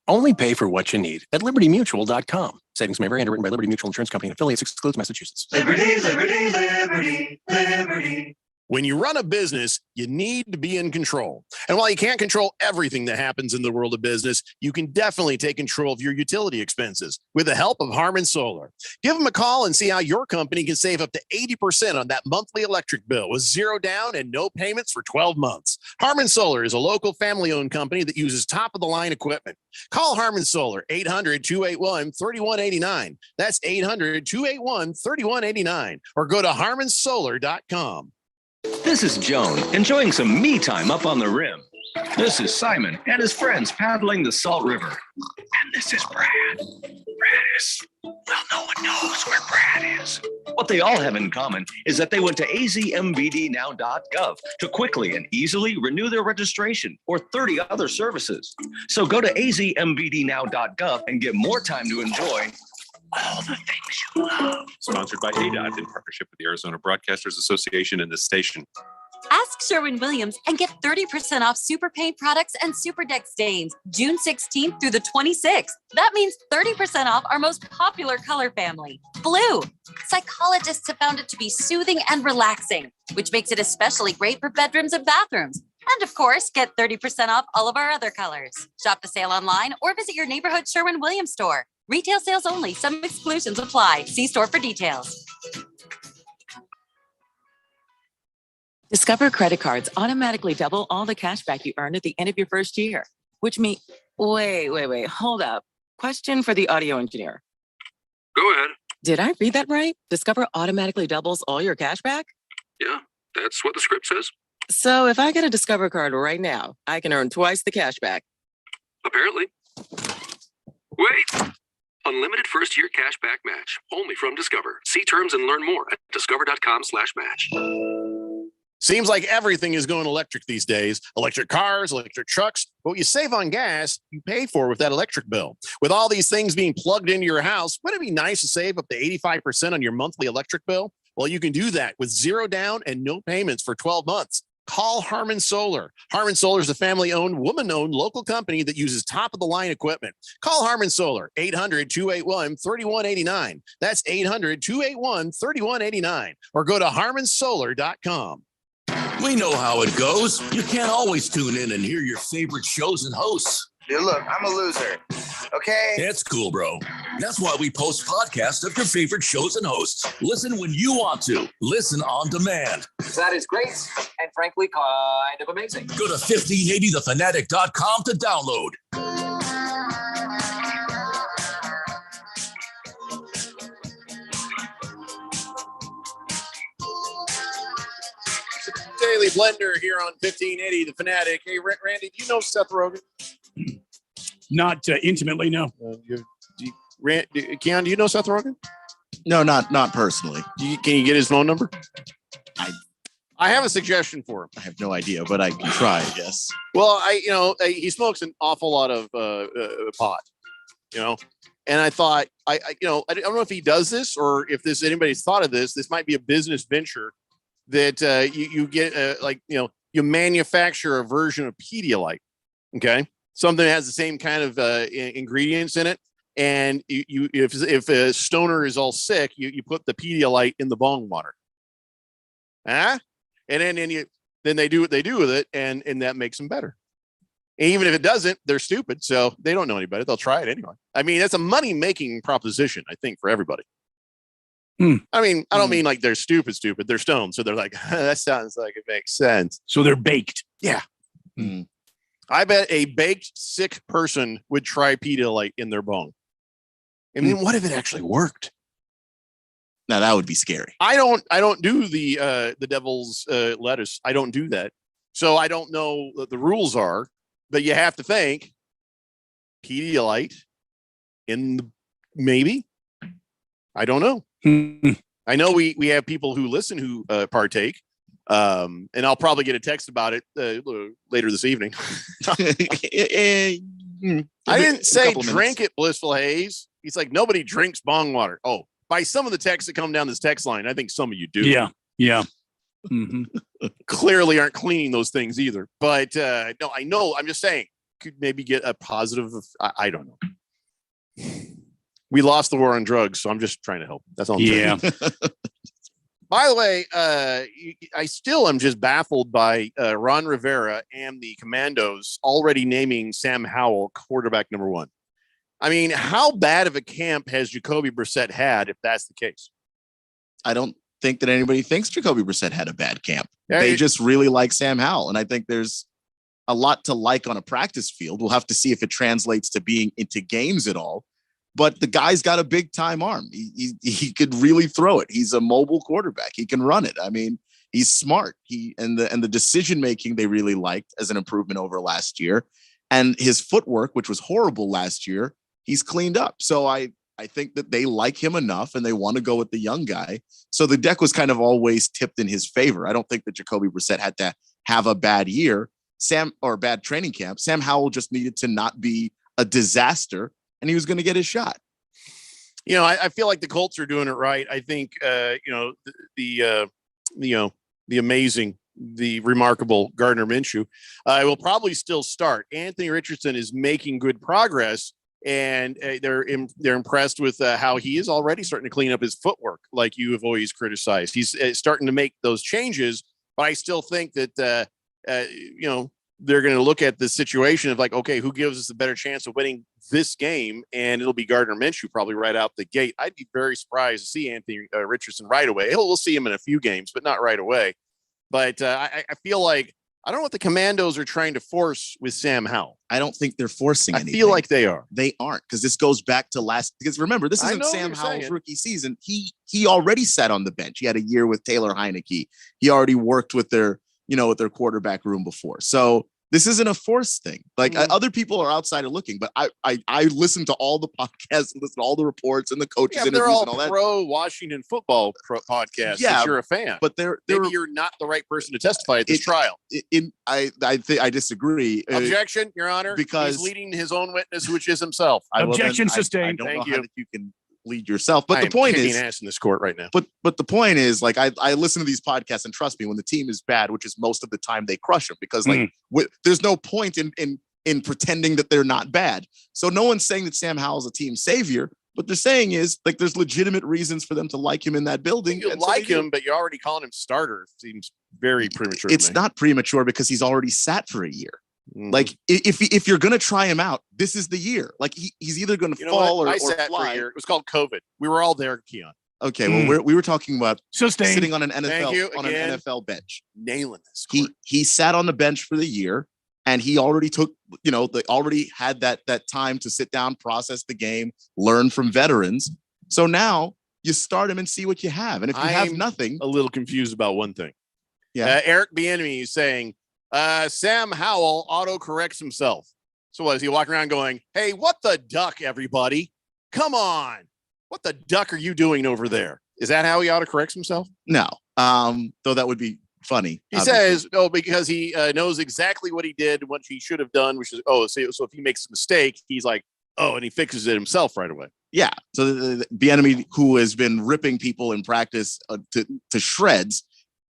Only pay for what you need at libertymutual.com. Savings may vary. Underwritten by Liberty Mutual Insurance Company and affiliates. Excludes Massachusetts. Liberty, liberty, liberty, liberty. When you run a business, you need to be in control. And while you can't control everything that happens in the world of business, you can definitely take control of your utility expenses with the help of Harmon Solar. Give them a call and see how your company can save up to 80% on that monthly electric bill with zero down and no payments for 12 months. Harmon Solar is a local family-owned company that uses top-of-the-line equipment. Call Harmon Solar, 800-281-3189. That's 800-281-3189. Or go to harmonsolar.com. This is Joan, enjoying some me time up on the rim. This is Simon and his friends paddling the Salt River. And this is Brad. Brad is, well, no one knows where Brad is. What they all have in common is that they went to azmbdnow.gov to quickly and easily renew their registration for 30 other services. So go to azmbdnow.gov and get more time to enjoy all the things you love. Sponsored by ADOT in partnership with the Arizona Broadcasters Association and this station. Ask Sherwin-Williams and get 30% off super paint products and super deck stains June 16th through the 26th. That means 30% off our most popular color family, blue. Psychologists have found it to be soothing and relaxing, which makes it especially great for bedrooms and bathrooms. And of course, get 30% off all of our other colors. Shop the sale online or visit your neighborhood Sherwin-Williams store. Retail sales only. Some exclusions apply. See store for details. Discover credit cards automatically double all the cash back you earn at the end of your first year, which means, wait, hold up. Question for the audio engineer. Go ahead. Did I read that right? Discover automatically doubles all your cash back? Yeah, that's what the script says. So if I get a Discover card right now, I can earn twice the cash back. Apparently. Wait. Unlimited first year cash back match only from Discover. See terms and learn more at discover.com/match. Seems like everything is going electric these days. Electric cars, electric trucks. But what you save on gas, you pay for with that electric bill. With all these things being plugged into your house, wouldn't it be nice to save up to 85% on your monthly electric bill? Well, you can do that with zero down and no payments for 12 months. Call Harmon Solar. Harmon Solar is a family-owned, woman-owned local company that uses top-of-the-line equipment. Call Harmon Solar, 800-281-3189. That's 800-281-3189. Or go to harmonsolar.com. We know how it goes. You can't always tune in and hear your favorite shows and hosts. Dude, look, I'm a loser. Okay? It's cool, bro. That's why we post podcasts of your favorite shows and hosts. Listen when you want to. Listen on demand. That is great and frankly kind of amazing. Go to 1580thefanatic.com to download. Daily Blender here on 1580 The Fanatic. Hey, Randy, do you know Seth Rogen? Not intimately, no. Keon, do you know Seth Rogen? No, not personally. Can you get his phone number? I have a suggestion for him. I have no idea, but I can try, I guess. Well, he smokes an awful lot of pot, and I thought, I don't know if he does this or if anybody's thought of this. This might be a business venture that you get, you manufacture a version of Pedialyte, okay? Something that has the same kind of ingredients in it. And if a stoner is all sick, you put the Pedialyte in the bong water. And then they do what they do with it, and that makes them better. And even if it doesn't, they're stupid, so they don't know any better. They'll try it anyway. I mean, that's a money-making proposition, I think, for everybody. I mean, I don't mean like they're stupid. They're stoned, so they're like, that sounds like it makes sense. So they're baked. Yeah. I bet a baked sick person would try Pedialyte in their bong. I mean, what if it actually worked? Now that would be scary. I don't do the devil's lettuce. I don't do that. So I don't know what the rules are, but you have to think Pedialyte maybe. I don't know. I know we have people who listen who partake. And I'll probably get a text about it later this evening. I didn't say drink it, Blissful Haze. He's like, nobody drinks bong water. Oh, by some of the texts that come down this text line, I think some of you do. Yeah. Mm-hmm. Clearly aren't cleaning those things either. But no, I know. I'm just saying, could maybe get a positive. I don't know. We lost the war on drugs, so I'm just trying to help. That's all I'm saying. By the way, I still am just baffled by Ron Rivera and the Commandos already naming Sam Howell quarterback number 1. I mean, how bad of a camp has Jacoby Brissett had if that's the case? I don't think that anybody thinks Jacoby Brissett had a bad camp. Yeah, they just really like Sam Howell. And I think there's a lot to like on a practice field. We'll have to see if it translates to being into games at all. But the guy's got a big time arm. He could really throw it. He's a mobile quarterback. He can run it. I mean, he's smart. And the decision making they really liked as an improvement over last year. And his footwork, which was horrible last year, he's cleaned up. So I think that they like him enough and they want to go with the young guy. So the deck was kind of always tipped in his favor. I don't think that Jacoby Brissett had to have a bad year, bad training camp. Sam Howell just needed to not be a disaster, and he was going to get his shot. You know, I feel like the Colts are doing it right. I think, the amazing, the remarkable Gardner Minshew will probably still start. Anthony Richardson is making good progress, and they're impressed with how he is already starting to clean up his footwork, like you have always criticized. He's starting to make those changes, but I still think that they're going to look at the situation of like, okay, who gives us a better chance of winning this game? And it'll be Gardner Minshew probably right out the gate. I'd be very surprised to see Anthony Richardson right away. We'll see him in a few games, but not right away. But I feel like, I don't know what the Commandos are trying to force with Sam Howell. I don't think they're forcing anything. I feel like they are. They aren't, because this goes back to because remember, this isn't Sam Howell's rookie season. He already sat on the bench. He had a year with Taylor Heineke. He already worked with their quarterback room before. So this isn't a forced thing. Like other people are outside of looking, but I listen to all the podcasts, listen to all the reports and the coaches interviews they're all and all that. pro Washington football podcasts. Yeah, you're a fan, but maybe you're not the right person to testify at this trial. I disagree. Objection, Your Honor, because he's leading his own witness, which is himself. Objection sustained. I don't Thank know how you. that you can lead yourself, but I the am point kicking is, ass in this court right now. But the point is, like, I listen to these podcasts, and trust me, when the team is bad, which is most of the time, they crush them, because there's no point in pretending that they're not bad. So no one's saying that Sam Howell's a team savior. What they're saying is, like, there's legitimate reasons for them to like him in that building. You like him, but you're already calling him starter. Seems very premature. It's not premature, because he's already sat for a year. Like, if you're gonna try him out, this is the year. Like, he's either gonna fall or sat fly. for a year. It was called COVID. We were all there, Keon. Okay, well, we were talking about Sustained. sitting on an Thank you NFL again. an NFL bench. Nailing this. He sat on the bench for the year, and he already took, they already had that time to sit down, process the game, learn from veterans. So now you start him and see what you have. And if you have nothing, a little confused about one thing. Yeah. Eric Bieniemy is saying Sam Howell auto-corrects himself. So what is he walking around going, hey, what the duck, everybody? Come on. What the duck are you doing over there? Is that how he auto-corrects himself? No. Though that would be funny. He says, because he knows exactly what he did, what he should have done, which is, so if he makes a mistake, he's like, and he fixes it himself right away. Yeah. So the Bieniemy, who has been ripping people in practice to shreds,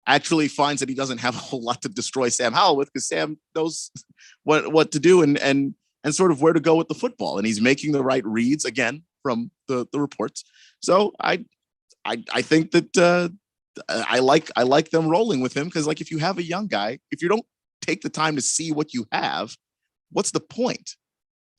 actually finds that he doesn't have a whole lot to destroy Sam Howell with, because Sam knows what to do and sort of where to go with the football. And he's making the right reads, again, from the reports. So I think that I like them rolling with him, because, like, if you have a young guy, if you don't take the time to see what you have, what's the point?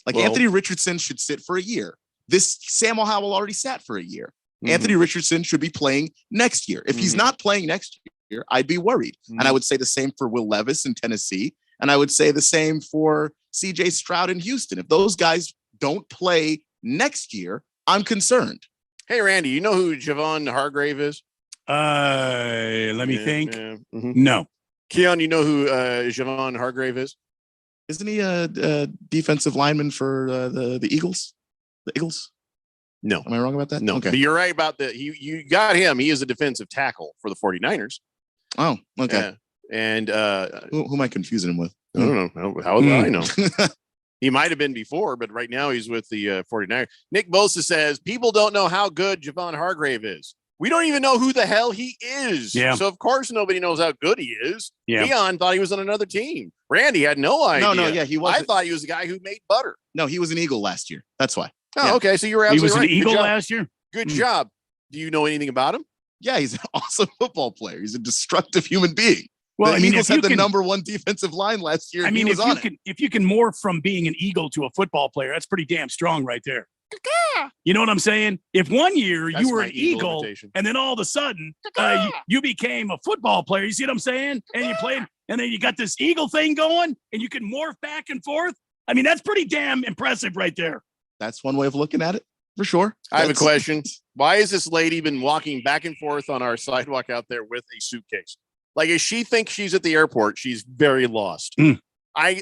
Like, Anthony Richardson should sit for a year. This Sam Howell already sat for a year. Anthony Richardson should be playing next year. If he's not playing next year, I'd be worried. And I would say the same for Will Levis in Tennessee. And I would say the same for CJ Stroud in Houston. If those guys don't play next year, I'm concerned. Hey, Randy, you know who Javon Hargrave is? Let me think. No. Keon, you know who Javon Hargrave is? Isn't he a defensive lineman for the Eagles? The Eagles? No. Am I wrong about that? No. Okay. But you're right about that. You got him. He is a defensive tackle for the 49ers. Oh, okay. And who am I confusing him with? I don't know. How do I know? He might have been before, but right now he's with the 49ers. Nick Bosa says, people don't know how good Javon Hargrave is. We don't even know who the hell he is. Yeah. So, of course, nobody knows how good he is. Yeah. Keon thought he was on another team. Randy had no idea. No, yeah, he was. I thought he was the guy who made butter. No, he was an Eagle last year. That's why. Oh, okay. So you were absolutely right. He was an Eagle last year? Good job. Do you know anything about him? Yeah, he's an awesome football player. He's a destructive human being. Well, The I mean, Eagles if you had the can- number one defensive line last year. I and mean, he was if you on it. can if you can morph from being an Eagle to a football player, that's pretty damn strong right there. You know what I'm saying? If one year That's you were my an Eagle Eagle imitation. and then all of a sudden you became a football player, you see what I'm saying? And you played, and then you got this Eagle thing going, and you can morph back and forth. I mean, that's pretty damn impressive right there. That's one way of looking at it, for sure. I have a That's- question. Why has this lady been walking back and forth on our sidewalk out there with a suitcase? Like, if she thinks she's at the airport, she's very lost. I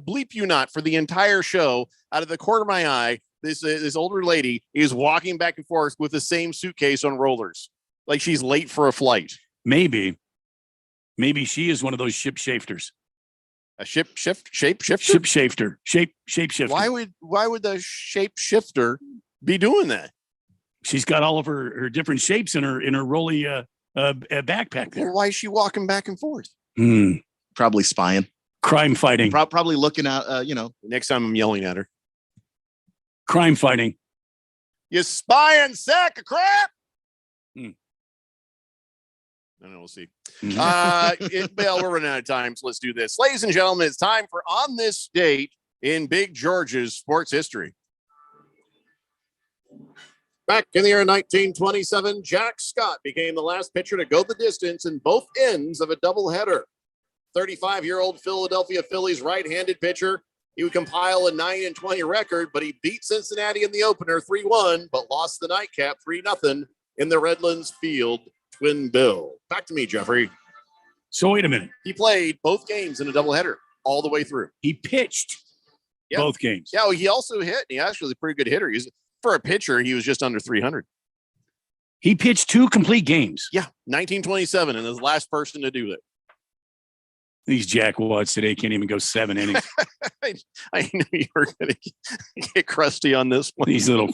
bleep you not, for the entire show, out of the corner of my eye, this older lady is walking back and forth with the same suitcase on rollers, like she's late for a flight. Maybe she is one of those shapeshifters. A shapeshifter. Shapeshifter. Why would the shapeshifter be doing that? She's got all of her different shapes in her rolly backpack there. Well, why is she walking back and forth? Probably spying. Crime fighting. Probably looking at, Next time I'm yelling at her. Crime fighting. You spying sack of crap. I don't know, we'll see. Well, we're running out of time, so let's do this. Ladies and gentlemen, it's time for On This Date in Big George's sports history. Back in the year 1927, Jack Scott became the last pitcher to go the distance in both ends of a doubleheader. 35-year-old Philadelphia Phillies right-handed pitcher. He would compile a 9-20 record, but he beat Cincinnati in the opener 3-1, but lost the nightcap 3-0 in the Redlands Field Twin Bill. Back to me, Jeffrey. So wait a minute. He played both games in a doubleheader all the way through. He pitched both games. Yeah, well, he also hit. He actually was a pretty good hitter. For a pitcher, he was just under 300. He pitched 2 complete games. Yeah, 1927, and was the last person to do it. These jackwads today can't even go 7 innings. I knew you were going to get crusty on this one. These little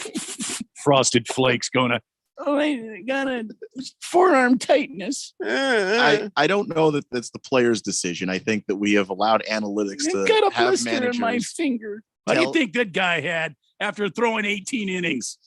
frosted flakes going to, I got a forearm tightness. I don't know that that's the player's decision. I think that we have allowed analytics I to got a have blister managers. in my finger. How do you think that guy had after throwing 18 innings?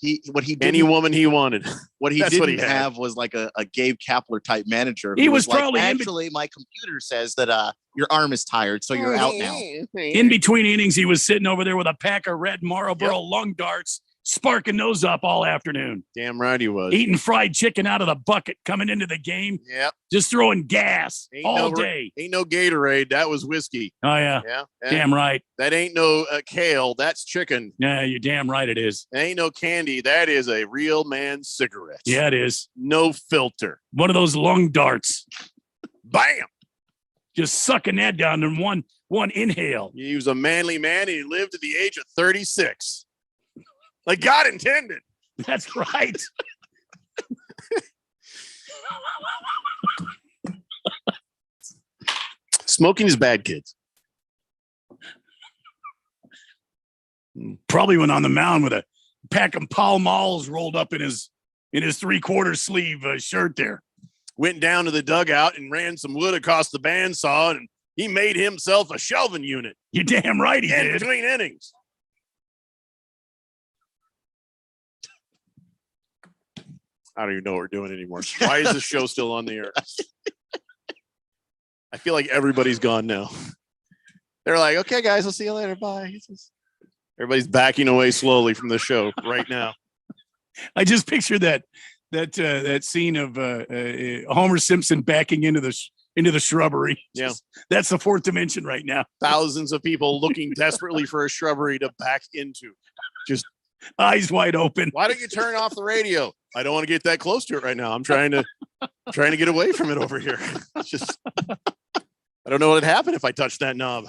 Any woman he wanted. What he That's didn't what he had. have was like a Gabe Kapler type manager. He who was like, probably in actually my computer says that your arm is tired, so you're out now. In between innings, he was sitting over there with a pack of red Marlboro lung darts, sparking those up all afternoon. Damn right he was. Eating fried chicken out of the bucket coming into the game. Yep. Just throwing gas all day. Ain't no Gatorade. That was whiskey. Oh, yeah. Yeah. Damn right. That ain't no kale. That's chicken. Yeah, you're damn right it is. That ain't no candy. That is a real man's cigarette. Yeah, it is. No filter. One of those lung darts. Bam. Just sucking that down in one inhale. He was a manly man, and he lived to the age of 36. Like God intended. That's right. Smoking is bad, kids. Probably went on the mound with a pack of Pall Malls rolled up in his 3/4 sleeve shirt there. Went down to the dugout and ran some wood across the bandsaw, and he made himself a shelving unit. You're damn right he in did. between innings. I don't even know what we're doing anymore. Why is this show still on the air? I feel like everybody's gone now. They're like, okay, guys, I'll see you later. Bye. Everybody's backing away slowly from the show right now. I just picture that scene of Homer Simpson backing into the shrubbery. Yeah. That's the fourth dimension right now. Thousands of people looking desperately for a shrubbery to back into. Just eyes wide open. Why don't you turn off the radio? I don't want to get that close to it right now. I'm trying to get away from it over here. It's just, I don't know what would happen if I touched that knob.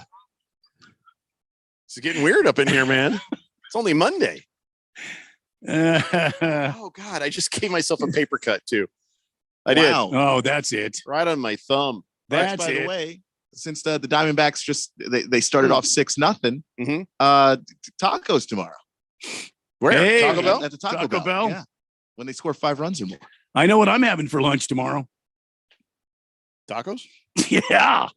It's getting weird up in here, man. It's only Monday. Oh God, I just gave myself a paper cut too. I did. Oh, that's it. Right on my thumb. By the way, since the Diamondbacks just they started off 6-0, tacos tomorrow. Where? Hey, Taco Bell? At the Taco Bell. Yeah. When they score 5 runs or more. I know what I'm having for lunch tomorrow. Tacos? Yeah.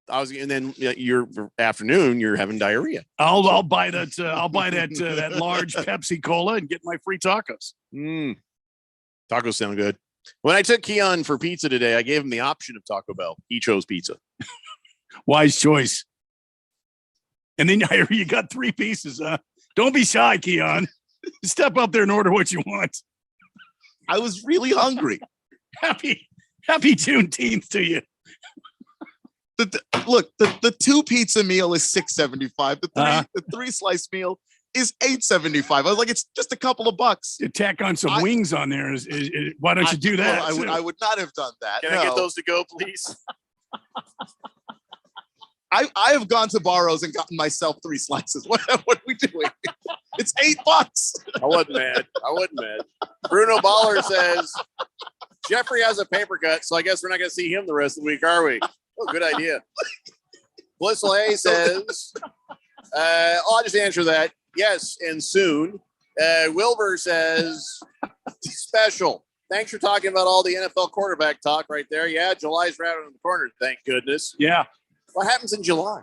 And then your afternoon, you're having diarrhea. I'll buy that that large Pepsi Cola and get my free tacos. Tacos sound good. When I took Keon for pizza today, I gave him the option of Taco Bell. He chose pizza. Wise choice. And then you got 3 pieces, huh? Don't be shy, Keon. Step up there and order what you want. I was really hungry. Happy Juneteenth to you. Look, the 2 pizza meal is $6.75. The 3 slice meal is $8.75. I was like, it's just a couple of bucks. You tack on some wings on there. Why don't you do that? I would not have done that. Can I get those to go, please? I have gone to Barrows and gotten myself 3 slices. What are we doing? It's $8. I wasn't mad. Bruno Baller says Jeffrey has a paper cut, so I guess we're not going to see him the rest of the week, are we? Oh, good idea. Blissful A says, I'll just answer that. Yes, and soon. Wilbur says, special. Thanks for talking about all the NFL quarterback talk right there. Yeah, July's right around the corner, thank goodness. Yeah. What happens in July?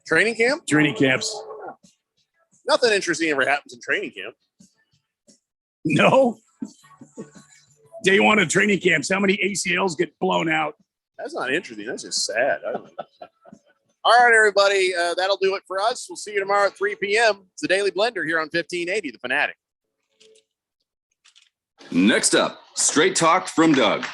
Training camp? Training camps. Nothing interesting ever happens in training camp. No. Day 1 of training camps, how many ACLs get blown out? That's not interesting. That's just sad. All right, everybody. That'll do it for us. We'll see you tomorrow at 3 p.m. It's the Daily Blender here on 1580, The Fanatic. Next up, Straight Talk from Doug.